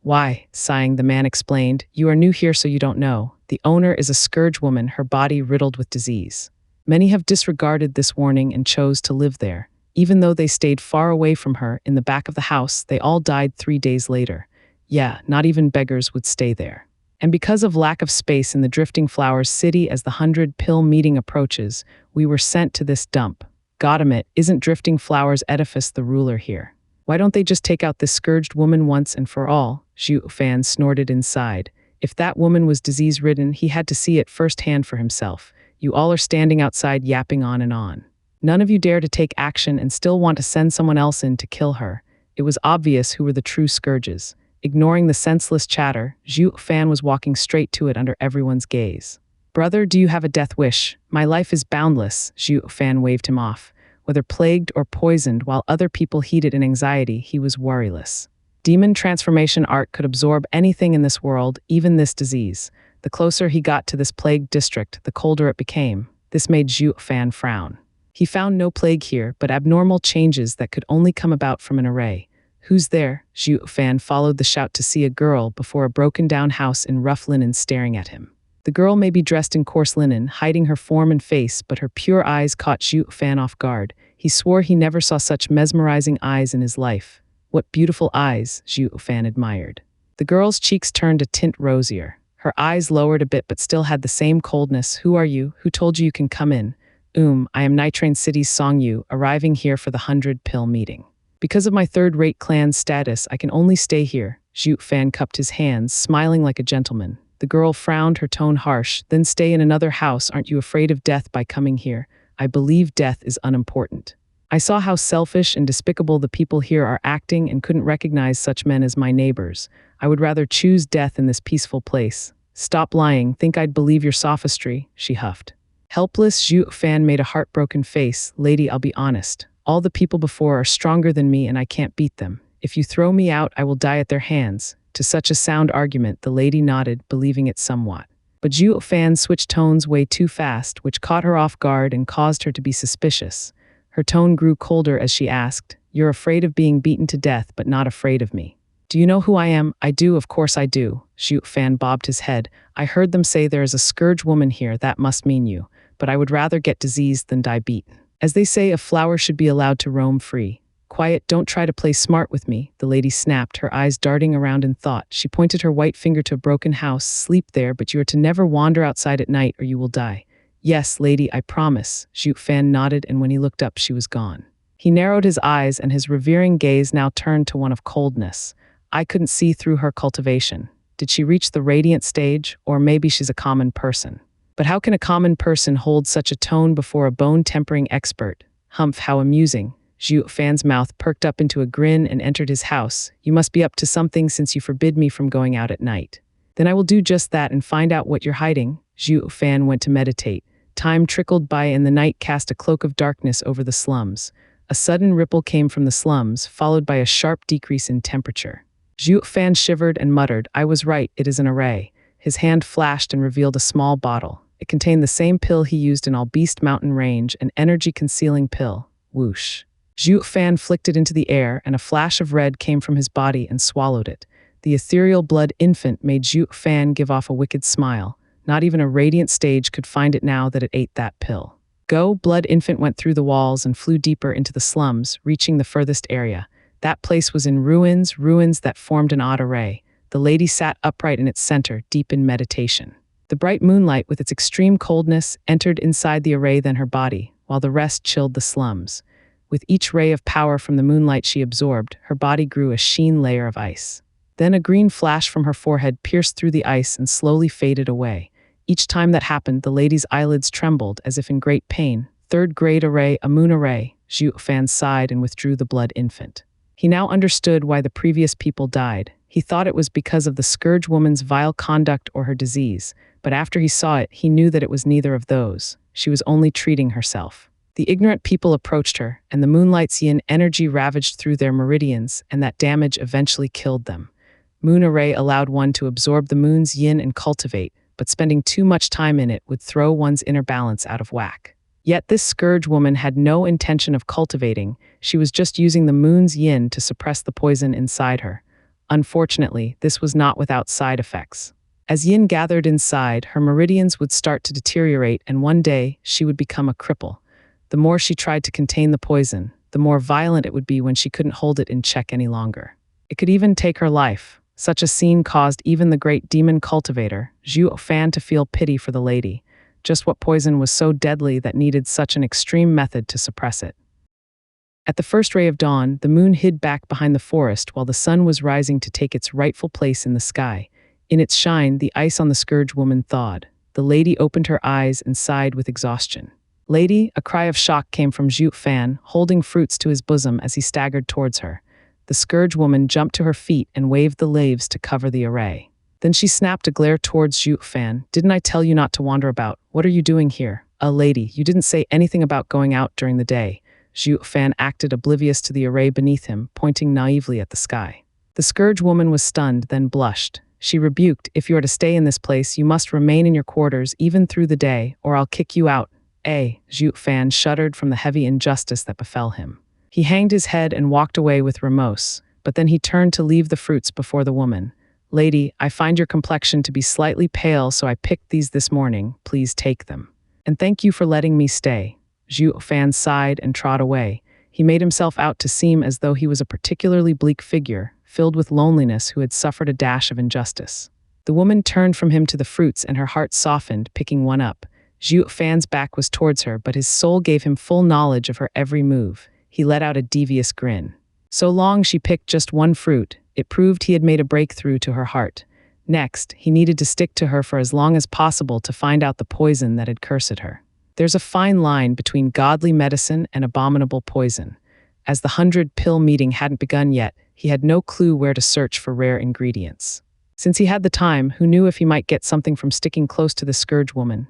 "Why?" Sighing, the man explained, "You are new here, so you don't know. The owner is a scourge woman, her body riddled with disease. Many have disregarded this warning and chose to live there. Even though they stayed far away from her, in the back of the house, they all died 3 days later. Yeah, not even beggars would stay there. And because of lack of space in the Drifting Flowers city as the 100-pill meeting approaches, we were sent to this dump. Goddammit, isn't Drifting Flowers edifice the ruler here? Why don't they just take out this scourged woman once and for all?" Zhuo Fan snorted inside. If that woman was disease-ridden, he had to see it firsthand for himself. "You all are standing outside yapping on and on. None of you dare to take action and still want to send someone else in to kill her." It was obvious who were the true scourges. Ignoring the senseless chatter, Zhuo Fan was walking straight to it under everyone's gaze. "Brother, do you have a death wish? My life is boundless," Zhuo Fan waved him off. Whether plagued or poisoned, while other people heated in anxiety, he was worryless. Demon transformation art could absorb anything in this world, even this disease. The closer he got to this plagued district, the colder it became. This made Zhuo Fan frown. He found no plague here, but abnormal changes that could only come about from an array. "Who's there?" Zhuo Fan followed the shout to see a girl before a broken-down house in rough linen staring at him. The girl may be dressed in coarse linen, hiding her form and face, but her pure eyes caught Zhuo Fan off guard. He swore he never saw such mesmerizing eyes in his life. "What beautiful eyes," Zhuo Fan admired. The girl's cheeks turned a tint rosier. Her eyes lowered a bit but still had the same coldness. "Who are you? Who told you can come in?" I am Nitrain City's Song Yu, arriving here for the 100-pill meeting. Because of my third-rate clan status, I can only stay here." Zhuo Fan cupped his hands, smiling like a gentleman. The girl frowned, her tone harsh. "Then stay in another house. Aren't you afraid of death by coming here?" "I believe death is unimportant. I saw how selfish and despicable the people here are acting and couldn't recognize such men as my neighbors. I would rather choose death in this peaceful place." "Stop lying. Think I'd believe your sophistry," she huffed. Helpless, Zhuo Fan made a heartbroken face. "Lady, I'll be honest. All the people before are stronger than me and I can't beat them. If you throw me out, I will die at their hands." To such a sound argument, the lady nodded, believing it somewhat. But Zhuo Fan switched tones way too fast, which caught her off guard and caused her to be suspicious. Her tone grew colder as she asked, "You're afraid of being beaten to death, but not afraid of me. Do you know who I am?" "I do, of course I do." Zhuo Fan bobbed his head. "I heard them say there is a scourge woman here, that must mean you. But I would rather get diseased than die beaten. As they say, a flower should be allowed to roam free." "Quiet, don't try to play smart with me," the lady snapped, her eyes darting around in thought. She pointed her white finger to a broken house. "Sleep there, but you are to never wander outside at night or you will die." "Yes, lady, I promise." Zhuo Fan nodded, and when he looked up, she was gone. He narrowed his eyes, and his revering gaze now turned to one of coldness. I couldn't see through her cultivation. Did she reach the radiant stage? Or maybe she's a common person. But how can a common person hold such a tone before a bone-tempering expert? Humph, how amusing. Zhuo Fan's mouth perked up into a grin and entered his house. "You must be up to something since you forbid me from going out at night." "Then I will do just that and find out what you're hiding." Zhuo Fan went to meditate. Time trickled by and the night cast a cloak of darkness over the slums. A sudden ripple came from the slums, followed by a sharp decrease in temperature. Zhuo Fan shivered and muttered, "I was right, it is an array." His hand flashed and revealed a small bottle. It contained the same pill he used in All Beast Mountain Range, an energy-concealing pill. Whoosh. Zhuo Fan flicked it into the air, and a flash of red came from his body and swallowed it. The ethereal blood infant made Zhuo Fan give off a wicked smile. Not even a radiant stage could find it now that it ate that pill. Go, blood infant went through the walls and flew deeper into the slums, reaching the furthest area. That place was in ruins, ruins that formed an odd array. The lady sat upright in its center, deep in meditation. The bright moonlight, with its extreme coldness, entered inside the array, then her body, while the rest chilled the slums. With each ray of power from the moonlight she absorbed, her body grew a sheen layer of ice. Then a green flash from her forehead pierced through the ice and slowly faded away. Each time that happened, the lady's eyelids trembled, as if in great pain. Third-grade array, a moon array. Zhuo Fan sighed and withdrew the blood infant. He now understood why the previous people died. He thought it was because of the Scourge woman's vile conduct or her disease, but after he saw it, he knew that it was neither of those. She was only treating herself. The ignorant people approached her, and the moonlight's yin energy ravaged through their meridians, and that damage eventually killed them. Moon array allowed one to absorb the moon's yin and cultivate, but spending too much time in it would throw one's inner balance out of whack. Yet this scourge woman had no intention of cultivating, she was just using the moon's yin to suppress the poison inside her. Unfortunately, this was not without side effects. As yin gathered inside, her meridians would start to deteriorate, and one day she would become a cripple. The more she tried to contain the poison, the more violent it would be when she couldn't hold it in check any longer. It could even take her life. Such a scene caused even the great demon cultivator, Zhuo Fan, to feel pity for the lady. Just what poison was so deadly that needed such an extreme method to suppress it? At the first ray of dawn, the moon hid back behind the forest while the sun was rising to take its rightful place in the sky. In its shine, the ice on the scourge woman thawed. The lady opened her eyes and sighed with exhaustion. "Lady," a cry of shock came from Zhuo Fan, holding fruits to his bosom as he staggered towards her. The scourge woman jumped to her feet and waved the leaves to cover the array. Then she snapped a glare towards Zhuo Fan. "Didn't I tell you not to wander about? What are you doing here? Lady, you didn't say anything about going out during the day." Zhuo Fan acted oblivious to the array beneath him, pointing naively at the sky. The scourge woman was stunned, then blushed. She rebuked, "If you are to stay in this place, you must remain in your quarters even through the day, or I'll kick you out." Zhuo Fan shuddered from the heavy injustice that befell him. He hanged his head and walked away with remorse, but then he turned to leave the fruits before the woman. "Lady, I find your complexion to be slightly pale, so I picked these this morning. Please take them. And thank you for letting me stay." Zhuo Fan sighed and trod away. He made himself out to seem as though he was a particularly bleak figure, filled with loneliness, who had suffered a dash of injustice. The woman turned from him to the fruits and her heart softened, picking one up. Zhuo Fan's back was towards her, but his soul gave him full knowledge of her every move. He let out a devious grin. So long she picked just one fruit, it proved he had made a breakthrough to her heart. Next, he needed to stick to her for as long as possible to find out the poison that had cursed her. There's a fine line between godly medicine and abominable poison. As the 100-pill meeting hadn't begun yet, he had no clue where to search for rare ingredients. Since he had the time, who knew if he might get something from sticking close to the scourge woman?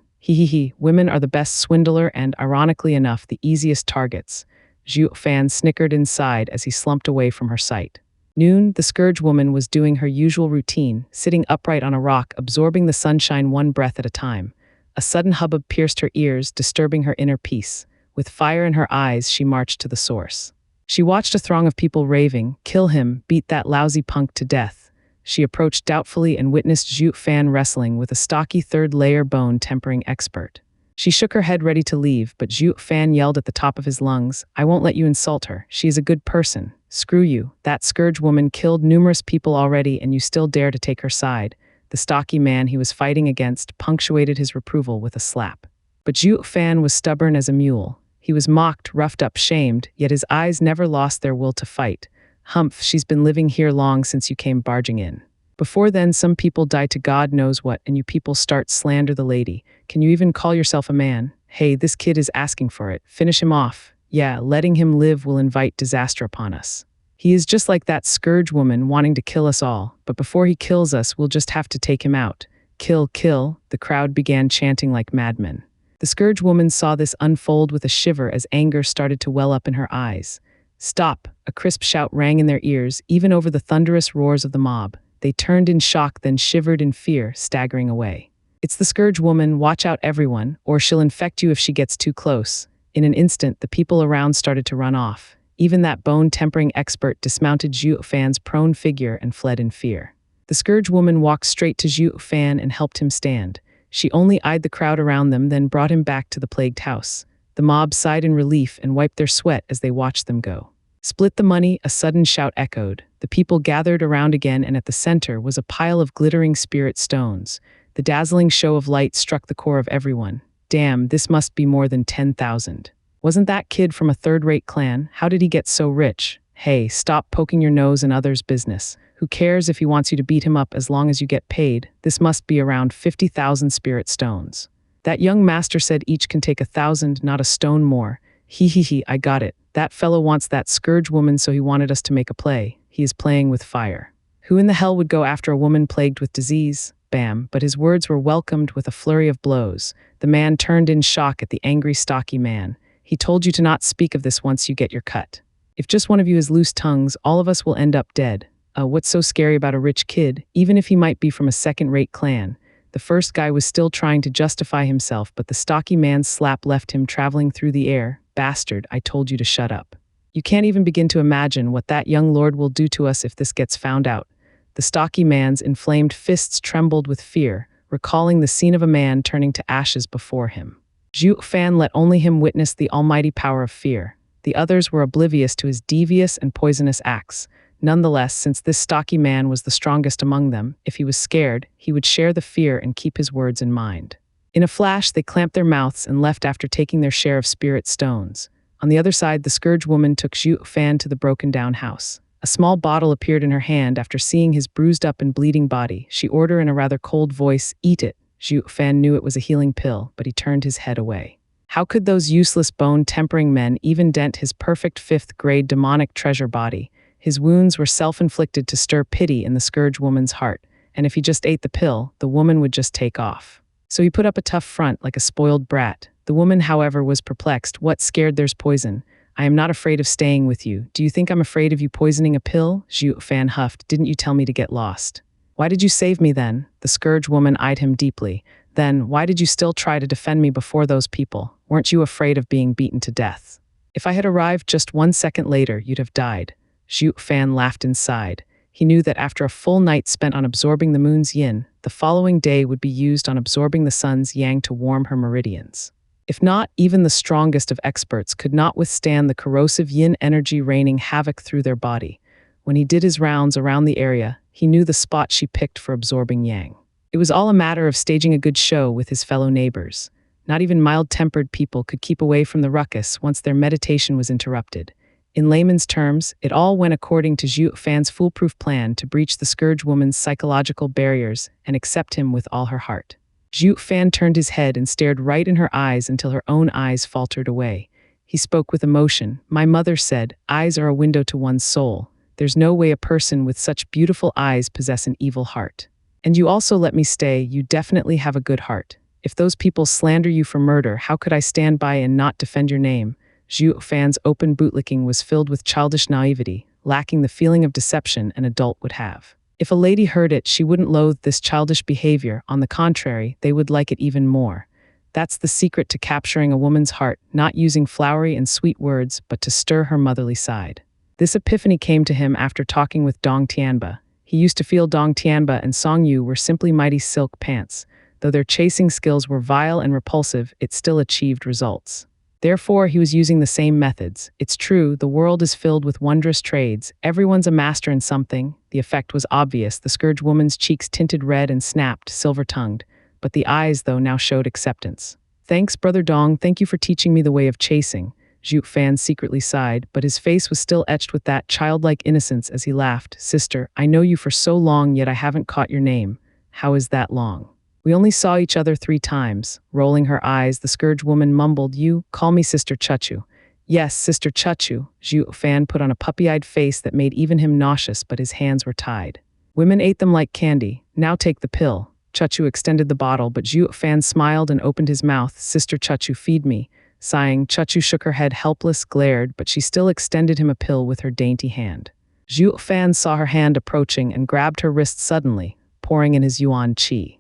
Women are the best swindler and, ironically enough, the easiest targets. Zhuo Fan snickered inside as he slumped away from her sight. Noon, the scourge woman was doing her usual routine, sitting upright on a rock, absorbing the sunshine one breath at a time. A sudden hubbub pierced her ears, disturbing her inner peace. With fire in her eyes, she marched to the source. She watched a throng of people raving, "Kill him, beat that lousy punk to death." She approached doubtfully and witnessed Zhuo Fan wrestling with a stocky third-layer bone tempering expert. She shook her head ready to leave, but Zhuo Fan yelled at the top of his lungs, "I won't let you insult her. She is a good person. Screw you. That scourge woman killed numerous people already and you still dare to take her side." The stocky man he was fighting against punctuated his reproval with a slap. But Zhuo Fan was stubborn as a mule. He was mocked, roughed up, shamed, yet his eyes never lost their will to fight. "Humph, she's been living here long since you came barging in. Before then, some people die to God knows what, and you people start slander the lady. Can you even call yourself a man? Hey, this kid is asking for it. Finish him off. Yeah, letting him live will invite disaster upon us. He is just like that scourge woman wanting to kill us all, but before he kills us, we'll just have to take him out. Kill, kill," the crowd began chanting like madmen. The scourge woman saw this unfold with a shiver as anger started to well up in her eyes. "Stop!" A crisp shout rang in their ears, even over the thunderous roars of the mob. They turned in shock, then shivered in fear, staggering away. "It's the scourge woman, watch out everyone, or she'll infect you if she gets too close." In an instant, the people around started to run off. Even that bone-tempering expert dismounted Zhuo Fan's prone figure and fled in fear. The scourge woman walked straight to Zhuo Fan and helped him stand. She only eyed the crowd around them, then brought him back to the plagued house. The mob sighed in relief and wiped their sweat as they watched them go. "Split the money," a sudden shout echoed. The people gathered around again, and at the center was a pile of glittering spirit stones. The dazzling show of light struck the core of everyone. Damn, this must be more than 10,000. Wasn't that kid from a third-rate clan? How did he get so rich? Hey, stop poking your nose in others' business. Who cares if he wants you to beat him up as long as you get paid? This must be around 50,000 spirit stones. That young master said each can take 1,000, not a stone more. I got it. That fellow wants that scourge woman, so he wanted us to make a play. He is playing with fire. Who in the hell would go after a woman plagued with disease? Bam, but his words were welcomed with a flurry of blows. The man turned in shock at the angry, stocky man. "He told you to not speak of this once you get your cut. If just one of you has loose tongues, all of us will end up dead. What's so scary about a rich kid, even if he might be from a second-rate clan?" The first guy was still trying to justify himself, but the stocky man's slap left him traveling through the air. Bastard, I told you to shut up. You can't even begin to imagine what that young lord will do to us if this gets found out. The stocky man's inflamed fists trembled with fear, recalling the scene of a man turning to ashes before him. Zhuo Fan let only him witness the almighty power of fear. The others were oblivious to his devious and poisonous acts. Nonetheless, since this stocky man was the strongest among them, if he was scared, he would share the fear and keep his words in mind. In a flash, they clamped their mouths and left after taking their share of spirit stones. On the other side, the scourge woman took Zhuo Fan to the broken-down house. A small bottle appeared in her hand after seeing his bruised-up and bleeding body. She ordered in a rather cold voice, "Eat it." Zhuo Fan knew it was a healing pill, but he turned his head away. How could those useless bone-tempering men even dent his perfect fifth-grade demonic treasure body? His wounds were self-inflicted to stir pity in the scourge woman's heart, and if he just ate the pill, the woman would just take off. So he put up a tough front like a spoiled brat. The woman, however, was perplexed. "What, scared there's poison? I am not afraid of staying with you. Do you think I'm afraid of you poisoning a pill?" Zhuo Fan huffed. "Didn't you tell me to get lost? Why did you save me then?" The scourge woman eyed him deeply. "Then, why did you still try to defend me before those people? Weren't you afraid of being beaten to death? If I had arrived just 1 second later, you'd have died." Zhuo Fan laughed inside. He knew that after a full night spent on absorbing the moon's yin, the following day would be used on absorbing the sun's yang to warm her meridians. If not, even the strongest of experts could not withstand the corrosive yin energy raining havoc through their body. When he did his rounds around the area, he knew the spot she picked for absorbing yang. It was all a matter of staging a good show with his fellow neighbors. Not even mild-tempered people could keep away from the ruckus once their meditation was interrupted. In layman's terms, it all went according to Zhuo Fan's foolproof plan to breach the scourge woman's psychological barriers and accept him with all her heart. Zhuo Fan turned his head and stared right in her eyes until her own eyes faltered away. He spoke with emotion. "My mother said, eyes are a window to one's soul. There's no way a person with such beautiful eyes possess an evil heart. And you also let me stay. You definitely have a good heart. If those people slander you for murder, how could I stand by and not defend your name?" Zhuo Fan's open bootlicking was filled with childish naivety, lacking the feeling of deception an adult would have. If a lady heard it, she wouldn't loathe this childish behavior. On the contrary, they would like it even more. That's the secret to capturing a woman's heart, not using flowery and sweet words, but to stir her motherly side. This epiphany came to him after talking with Dong Tianba. He used to feel Dong Tianba and Song Yu were simply mighty silk pants. Though their chasing skills were vile and repulsive, it still achieved results. Therefore, he was using the same methods. It's true, the world is filled with wondrous trades. Everyone's a master in something. The effect was obvious. The scourge woman's cheeks tinted red and snapped, silver-tongued. But the eyes, though, now showed acceptance. "Thanks, Brother Dong. Thank you for teaching me the way of chasing." Zhuo Fan secretly sighed, but his face was still etched with that childlike innocence as he laughed. "Sister, I know you for so long, yet I haven't caught your name. How is that long?" "We only saw each other 3 times. Rolling her eyes, the scourge woman mumbled, "You call me Sister Chuchu." "Yes, Sister Chuchu." Zhuo Fan put on a puppy-eyed face that made even him nauseous, but his hands were tied. "Women ate them like candy. Now take the pill." Chuchu extended the bottle, but Zhuo Fan smiled and opened his mouth. "Sister Chuchu, feed me." Sighing, Chuchu shook her head helpless, glared, but she still extended him a pill with her dainty hand. Zhuo Fan saw her hand approaching and grabbed her wrist suddenly, pouring in his yuan qi.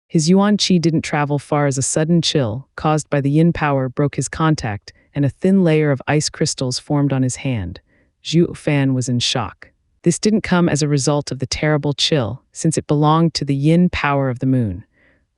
His yuan qi didn't travel far as a sudden chill, caused by the yin power, broke his contact, and a thin layer of ice crystals formed on his hand. Zhuo Fan was in shock. This didn't come as a result of the terrible chill, since it belonged to the yin power of the moon.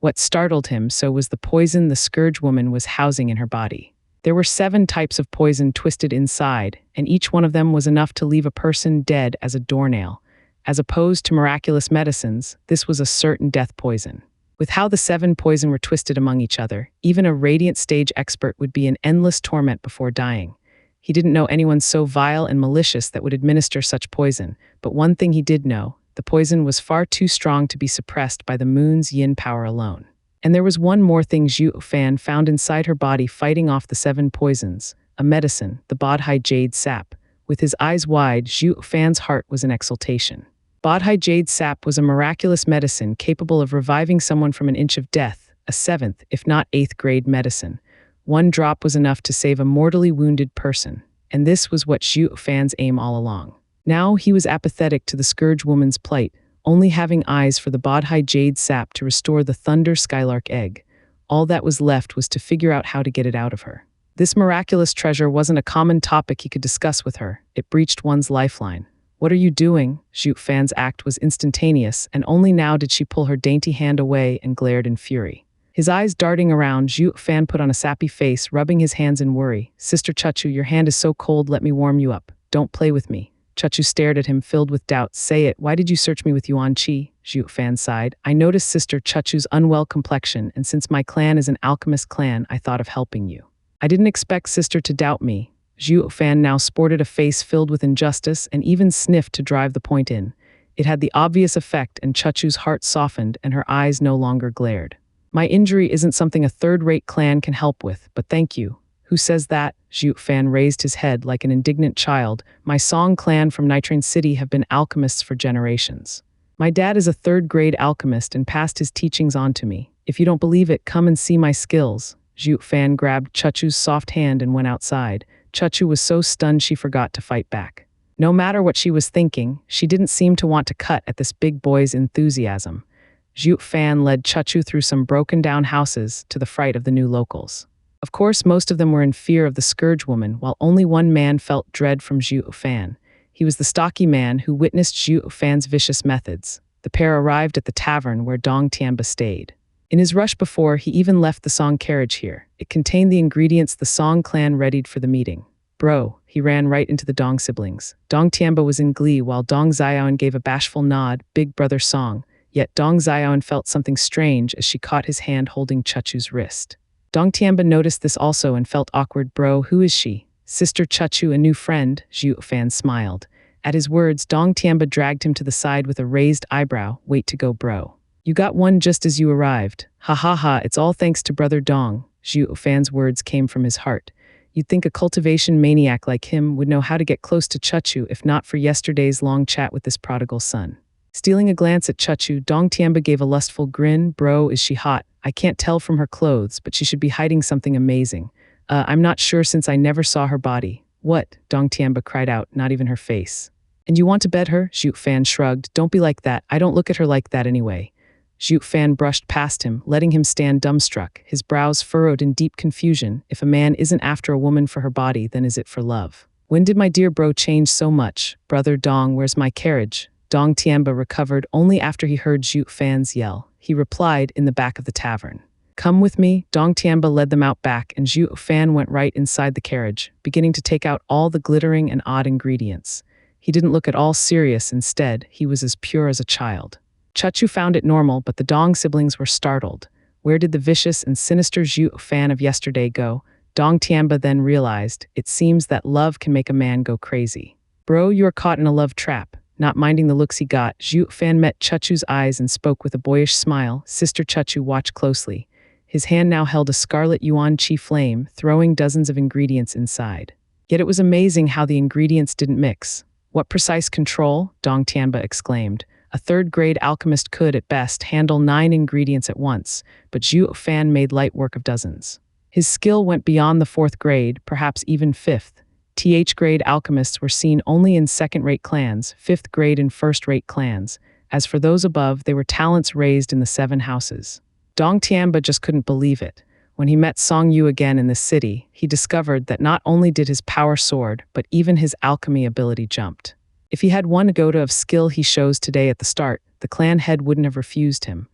What startled him so was the poison the scourge woman was housing in her body. There were 7 types of poison twisted inside, and each one of them was enough to leave a person dead as a doornail. As opposed to miraculous medicines, this was a certain death poison. With how the 7 poison were twisted among each other, even a radiant stage expert would be in endless torment before dying. He didn't know anyone so vile and malicious that would administer such poison, but one thing he did know: the poison was far too strong to be suppressed by the moon's yin power alone. And there was one more thing Zhuo Fan found inside her body fighting off the 7 poisons: a medicine, the Bodhi Jade Sap. With his eyes wide, Zhuo Fan's heart was in exultation. Bodhi Jade Sap was a miraculous medicine capable of reviving someone from an inch of death, a 7th, if not 8th grade medicine. 1 drop was enough to save a mortally wounded person, and this was what Zhuo Fan's aim all along. Now he was apathetic to the scourge woman's plight. only having eyes for the Bodhi jade sap to restore the thunder skylark egg. All that was left was to figure out how to get it out of her. This miraculous treasure wasn't a common topic he could discuss with her. It breached one's lifeline. "What are you doing?" Zhuo Fan's act was instantaneous, and only now did she pull her dainty hand away and glared in fury. His eyes darting around, Zhuo Fan put on a sappy face, rubbing his hands in worry. "Sister Chachu, your hand is so cold, let me warm you up. Don't play with me." Chachu stared at him, filled with doubt. "Say it, why did you search me with yuan qi?" Zhuo Fan sighed. "I noticed Sister Chachu's unwell complexion, and since my clan is an alchemist clan, I thought of helping you. I didn't expect Sister to doubt me." Zhuo Fan now sported a face filled with injustice and even sniffed to drive the point in. It had the obvious effect, and Chachu's heart softened and her eyes no longer glared. "My injury isn't something a third-rate clan can help with, but thank you." "Who says that?" Zhuo Fan raised his head like an indignant child. "My Song clan from Nitrane City have been alchemists for generations. My dad is a third-grade alchemist and passed his teachings on to me. If you don't believe it, come and see my skills." Zhuo Fan grabbed Chachu's soft hand and went outside. Chachu was so stunned she forgot to fight back. No matter what she was thinking, she didn't seem to want to cut at this big boy's enthusiasm. Zhuo Fan led Chachu through some broken-down houses to the fright of the new locals. Of course, most of them were in fear of the Scourge Woman, while only one man felt dread from Zhuo Fan. He was the stocky man who witnessed Zhuo Fan's vicious methods. The pair arrived at the tavern where Dong Tianba stayed. In his rush before, he even left the Song carriage here. It contained the ingredients the Song clan readied for the meeting. "Bro," he ran right into the Dong siblings. Dong Tianba was in glee while Dong Xiaoan gave a bashful nod, "Big brother Song." Yet Dong Xiaoan felt something strange as she caught his hand holding Chachu's wrist. Dong Tianba noticed this also and felt awkward. "Bro, who is she?" "Sister Chachu, a new friend," Zhuo Fan smiled. At his words, Dong Tianba dragged him to the side with a raised eyebrow. "Wait to go, bro. You got one just as you arrived." "Ha ha ha, it's all thanks to brother Dong." Zhuo Fan's words came from his heart. You'd think a cultivation maniac like him would know how to get close to Chachu if not for yesterday's long chat with this prodigal son. Stealing a glance at Chachu, Dong Tianba gave a lustful grin. "Bro, is she hot? I can't tell from her clothes, but she should be hiding something amazing. I'm not sure since I never saw her body." "What?" Dong Tianba cried out, not even her face. "And you want to bed her?" Zhuo Fan shrugged. "Don't be like that. I don't look at her like that anyway." Zhuo Fan brushed past him, letting him stand dumbstruck, his brows furrowed in deep confusion. If a man isn't after a woman for her body, then is it for love? "When did my dear bro change so much?" "Brother Dong, where's my carriage?" Dong Tianba recovered only after he heard Zhuo Fan's yell. He replied, "In the back of the tavern." "Come with me." Dong Tianba led them out back, and Zhuo Fan went right inside the carriage, beginning to take out all the glittering and odd ingredients. He didn't look at all serious. Instead, he was as pure as a child. Chachu found it normal, but the Dong siblings were startled. Where did the vicious and sinister Zhuo Fan of yesterday go? Dong Tianba then realized, it seems that love can make a man go crazy. "Bro, you're caught in a love trap." Not minding the looks he got, Zhuo Fan met Chachu's eyes and spoke with a boyish smile. "Sister Chachu, watch closely." His hand now held a scarlet yuan qi flame, throwing dozens of ingredients inside. Yet it was amazing how the ingredients didn't mix. "What precise control?" Dong Tianba exclaimed. A third-grade alchemist could, at best, handle 9 ingredients at once, but Zhuo Fan made light work of dozens. His skill went beyond the 4th grade, perhaps even 5th. Th-grade alchemists were seen only in second-rate clans, 5th grade and first-rate clans. As for those above, they were talents raised in the 7 houses. Dong Tianba just couldn't believe it. When he met Song Yu again in the city, he discovered that not only did his power soared, but even his alchemy ability jumped. If he had one iota of skill he shows today at the start, the clan head wouldn't have refused him.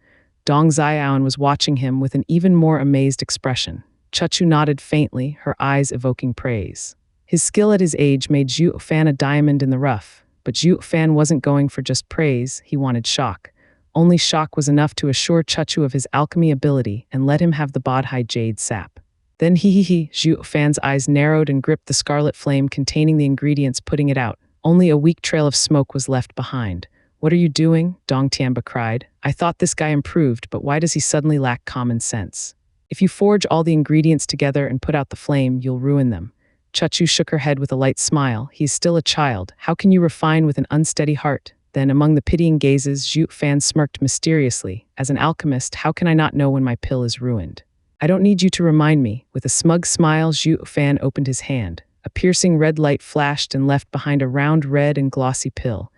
Dong Xiaoan was watching him with an even more amazed expression. Chachu nodded faintly, her eyes evoking praise. His skill at his age made Zhuo Fan a diamond in the rough, but Zhuo Fan wasn't going for just praise, he wanted shock. Only shock was enough to assure Chachu of his alchemy ability and let him have the Bodhi jade sap. Then Zhuo Fan's eyes narrowed and gripped the scarlet flame containing the ingredients, putting it out. Only a weak trail of smoke was left behind. "What are you doing?" Dong Tianba cried. "I thought this guy improved, but why does he suddenly lack common sense? If you forge all the ingredients together and put out the flame, you'll ruin them." Chachu shook her head with a light smile. "He's still a child. How can you refine with an unsteady heart?" Then, among the pitying gazes, Zhuo Fan smirked mysteriously. "As an alchemist, how can I not know when my pill is ruined?" "I don't need you to remind me." With a smug smile, Zhuo Fan opened his hand. A piercing red light flashed and left behind a round red and glossy pill.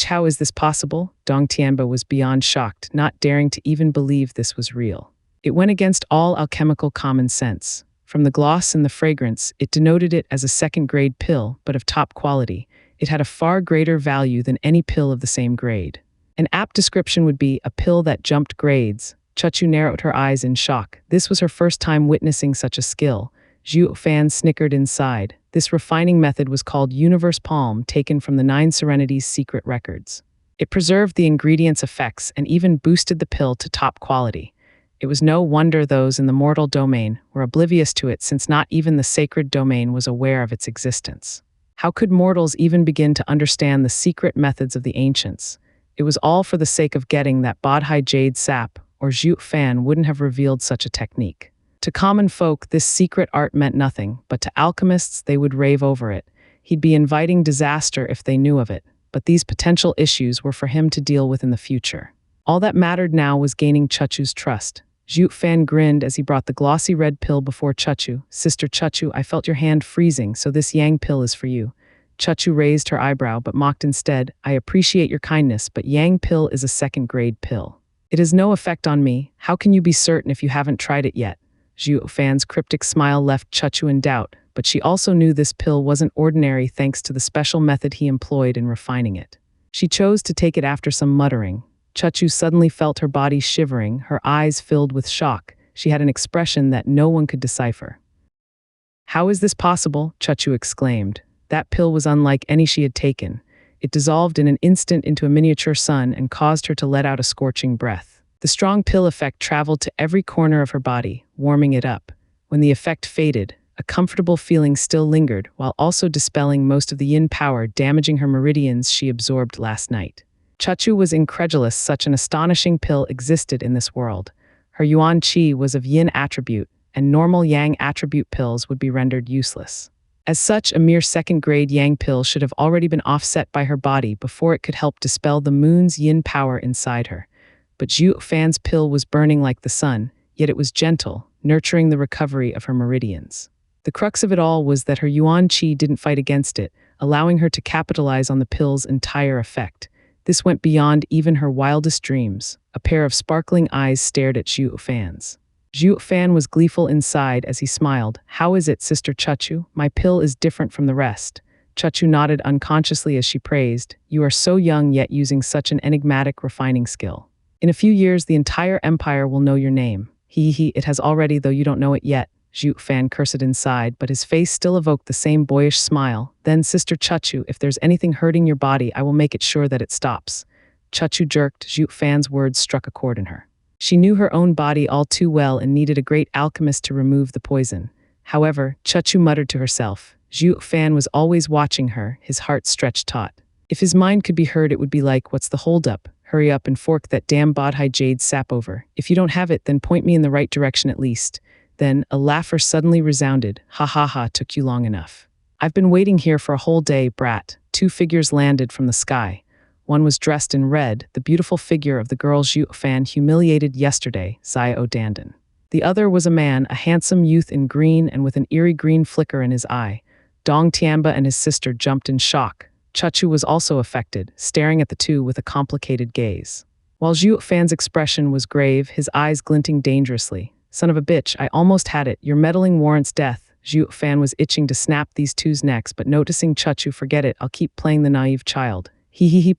How is this possible? Dong Tianba was beyond shocked, not daring to even believe this was real. It went against all alchemical common sense. From the gloss and the fragrance, it denoted it as a second-grade pill, but of top quality. It had a far greater value than any pill of the same grade. An apt description would be a pill that jumped grades. Chuchu narrowed her eyes in shock. This was her first time witnessing such a skill. Zhuo Fan snickered inside. This refining method was called Universe Palm, taken from the Nine Serenities secret records. It preserved the ingredients' effects and even boosted the pill to top quality. It was no wonder those in the mortal domain were oblivious to it, since not even the sacred domain was aware of its existence. How could mortals even begin to understand the secret methods of the ancients? It was all for the sake of getting that Bodhi jade sap, or Zhuo Fan wouldn't have revealed such a technique. To common folk, this secret art meant nothing, but to alchemists, they would rave over it. He'd be inviting disaster if they knew of it, but these potential issues were for him to deal with in the future. All that mattered now was gaining Chuchu's trust. Zhuo Fan grinned as he brought the glossy red pill before Chuchu. Sister Chuchu, I felt your hand freezing, so this yang pill is for you. Chuchu raised her eyebrow but mocked instead. I appreciate your kindness, but yang pill is a second-grade pill. It has no effect on me. How can you be certain if you haven't tried it yet? Zhuo Fan's cryptic smile left Chuchu in doubt, but she also knew this pill wasn't ordinary thanks to the special method he employed in refining it. She chose to take it after some muttering. Chuchu suddenly felt her body shivering, her eyes filled with shock. She had an expression that no one could decipher. How is this possible? Chuchu exclaimed. That pill was unlike any she had taken. It dissolved in an instant into a miniature sun and caused her to let out a scorching breath. The strong pill effect traveled to every corner of her body, warming it up. When the effect faded, a comfortable feeling still lingered, while also dispelling most of the yin power damaging her meridians she absorbed last night. Chuchu was incredulous such an astonishing pill existed in this world. Her yuan qi was of yin attribute, and normal yang attribute pills would be rendered useless. As such, a mere second-grade yang pill should have already been offset by her body before it could help dispel the moon's yin power inside her. But Zhuo Fan's pill was burning like the sun, yet it was gentle, nurturing the recovery of her meridians. The crux of it all was that her yuan qi didn't fight against it, allowing her to capitalize on the pill's entire effect. This went beyond even her wildest dreams. A pair of sparkling eyes stared at Zhuo Fan's. Zhuo Fan was gleeful inside as he smiled. How is it, Sister Chuchu? My pill is different from the rest. Chuchu nodded unconsciously as she praised. You are so young yet using such an enigmatic refining skill. In a few years, the entire empire will know your name. It has already, though you don't know it yet. Zhuo Fan cursed inside, but his face still evoked the same boyish smile. Then, Sister Chuchu, if there's anything hurting your body, I will make it sure that it stops. Chuchu jerked. Zhuo Fan's words struck a chord in her. She knew her own body all too well and needed a great alchemist to remove the poison. However, Chuchu muttered to herself. Zhuo Fan was always watching her, his heart stretched taut. If his mind could be heard, it would be like, what's the holdup? Hurry up and fork that damn Bodhi jade sap over. If you don't have it, then point me in the right direction at least. Then, a laugher suddenly resounded. Ha ha ha, took you long enough. I've been waiting here for a whole day, brat. Two figures landed from the sky. One was dressed in red, the beautiful figure of the girl Zhuo Fan humiliated yesterday, Zhuo Dandan. The other was a man, a handsome youth in green and with an eerie green flicker in his eye. Dong Tianba and his sister jumped in shock. Chuchu was also affected, staring at the two with a complicated gaze. While Zhuo Fan's expression was grave, his eyes glinting dangerously. Son of a bitch, I almost had it. Your meddling warrants death. Zhuo Fan was itching to snap these two's necks, but noticing Chuchu, forget it, I'll keep playing the naive child.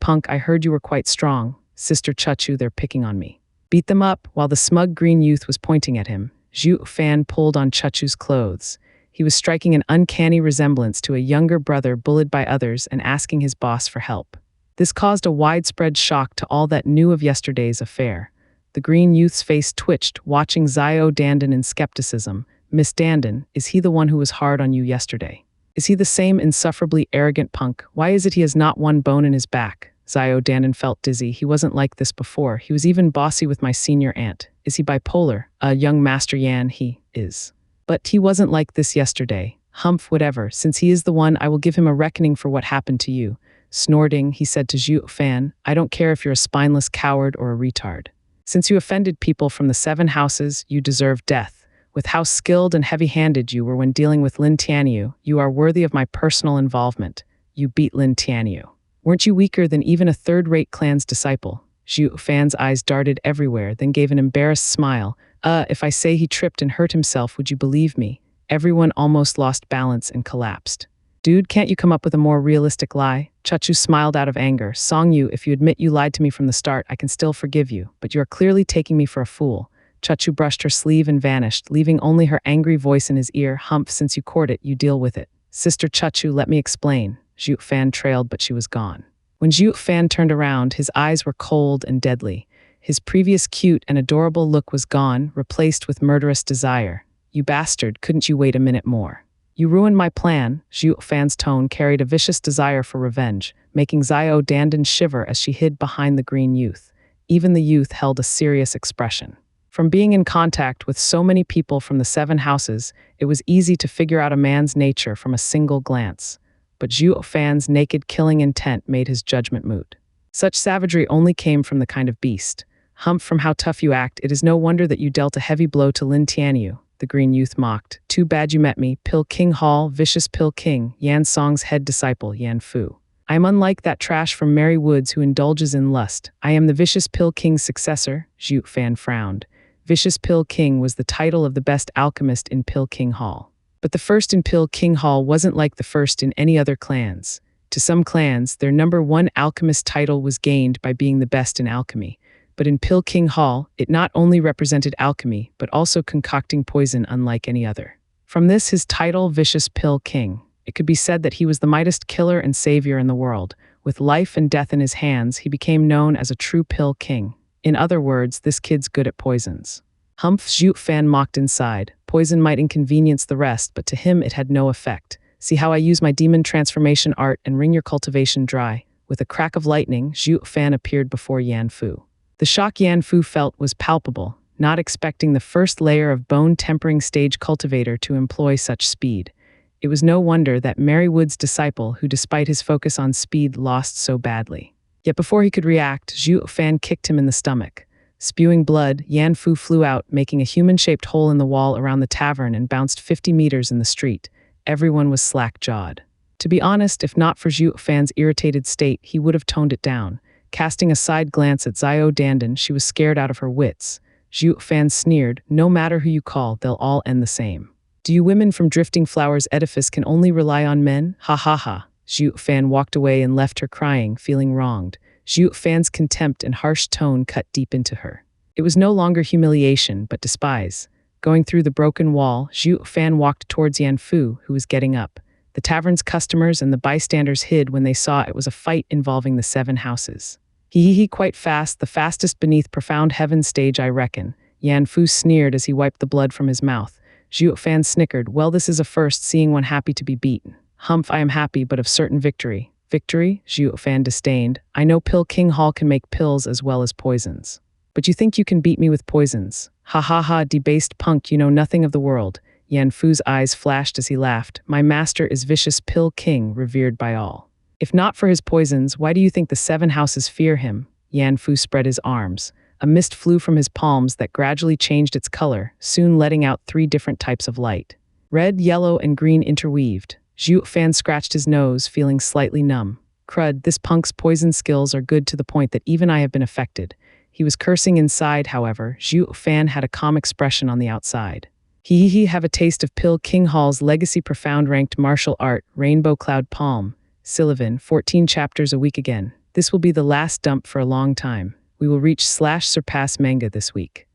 Punk, I heard you were quite strong. Sister Chuchu, they're picking on me. Beat them up. While the smug green youth was pointing at him, Zhuo Fan pulled on Chuchu's clothes. He was striking an uncanny resemblance to a younger brother bullied by others and asking his boss for help. This caused a widespread shock to all that knew of yesterday's affair. The green youth's face twitched, watching Zhuo Dandan in skepticism. Miss Dandan, is he the one who was hard on you yesterday? Is he the same insufferably arrogant punk? Why is it he has not one bone in his back? Zhuo Dandan felt dizzy. He wasn't like this before. He was even bossy with my senior aunt. Is he bipolar? Young Master Yan, he is. But he wasn't like this yesterday. Humph, whatever. Since he is the one, I will give him a reckoning for what happened to you. Snorting, he said to Zhuo Fan, I don't care if you're a spineless coward or a retard. Since you offended people from the 7 houses, you deserve death. With how skilled and heavy-handed you were when dealing with Lin Tianyu, you are worthy of my personal involvement. You beat Lin Tianyu. Weren't you weaker than even a third-rate clan's disciple? Zhuo Fan's eyes darted everywhere, then gave an embarrassed smile. If I say he tripped and hurt himself, would you believe me? Everyone almost lost balance and collapsed. Dude, can't you come up with a more realistic lie? Chachu smiled out of anger. Song Yu, if you admit you lied to me from the start, I can still forgive you, but you are clearly taking me for a fool. Chachu brushed her sleeve and vanished, leaving only her angry voice in his ear. Humph, since you court it, you deal with it. Sister Chachu, let me explain. Zhuo Fan trailed, but she was gone. When Zhuo Fan turned around, his eyes were cold and deadly. His previous cute and adorable look was gone, replaced with murderous desire. You bastard, couldn't you wait a minute more? You ruined my plan. Zhuo Fan's tone carried a vicious desire for revenge, making Zhuo Dandan shiver as she hid behind the green youth. Even the youth held a serious expression. From being in contact with so many people from the 7 houses, it was easy to figure out a man's nature from a single glance. But Zhuo Fan's naked killing intent made his judgment moot. Such savagery only came from the kind of beast. Humph, from how tough you act, it is no wonder that you dealt a heavy blow to Lin Tianyu, the green youth mocked. Too bad you met me, Pill King Hall, vicious Pill King, Yan Song's head disciple, Yan Fu. I am unlike that trash from Merry Woods who indulges in lust. I am the vicious Pill King's successor. Zhuo Fan frowned. Vicious Pill King was the title of the best alchemist in Pill King Hall. But the first in Pill King Hall wasn't like the first in any other clans. To some clans, their #1 alchemist title was gained by being the best in alchemy. But in Pill King Hall, it not only represented alchemy, but also concocting poison unlike any other. From this, his title, Vicious Pill King. It could be said that he was the mightiest killer and savior in the world. With life and death in his hands, he became known as a true Pill King. In other words, this kid's good at poisons. Humph, Zhuo Fan mocked inside. Poison might inconvenience the rest, but to him it had no effect. See how I use my demon transformation art and wring your cultivation dry. With a crack of lightning, Zhuo Fan appeared before Yan Fu. The shock Yan Fu felt was palpable, not expecting the first layer of bone-tempering stage cultivator to employ such speed. It was no wonder that Merry Woods' disciple, who despite his focus on speed, lost so badly. Yet before he could react, Zhuo Fan kicked him in the stomach. Spewing blood, Yan Fu flew out, making a human-shaped hole in the wall around the tavern and bounced 50 meters in the street. Everyone was slack-jawed. To be honest, if not for Zhuo Fan's irritated state, he would have toned it down. Casting a side glance at Zhuo Dandan, she was scared out of her wits. Zhuo Fan sneered, no matter who you call, they'll all end the same. Do you women from Drifting Flowers edifice can only rely on men? Ha ha ha. Zhuo Fan walked away and left her crying, feeling wronged. Zhuo Fan's contempt and harsh tone cut deep into her. It was no longer humiliation, but despise. Going through the broken wall, Zhuo Fan walked towards Yan Fu, who was getting up. The tavern's customers and the bystanders hid when they saw it was a fight involving the 7 houses. He quite fast, the fastest beneath profound heaven's stage, I reckon. Yan Fu sneered as he wiped the blood from his mouth. Zhuo Fan snickered, well, this is a first, seeing one happy to be beaten. Humph, I am happy, but of certain victory. Victory? Zhuo Fan disdained. I know Pill King Hall can make pills as well as poisons. But you think you can beat me with poisons? Ha ha ha, debased punk, you know nothing of the world. Yan Fu's eyes flashed as he laughed. My master is Vicious Pill King, revered by all. If not for his poisons, why do you think the 7 houses fear him? Yan Fu spread his arms. A mist flew from his palms that gradually changed its color, soon letting out 3 different types of light. Red, yellow, and green interweaved. Zhuo Fan scratched his nose, feeling slightly numb. Crud, this punk's poison skills are good to the point that even I have been affected. He was cursing inside, however. Zhuo Fan had a calm expression on the outside. He have a taste of Pill King Hall's legacy profound ranked martial art, Rainbow Cloud Palm. Sylvan, 14 chapters a week again. This will be the last dump for a long time. We will reach /surpass manga this week.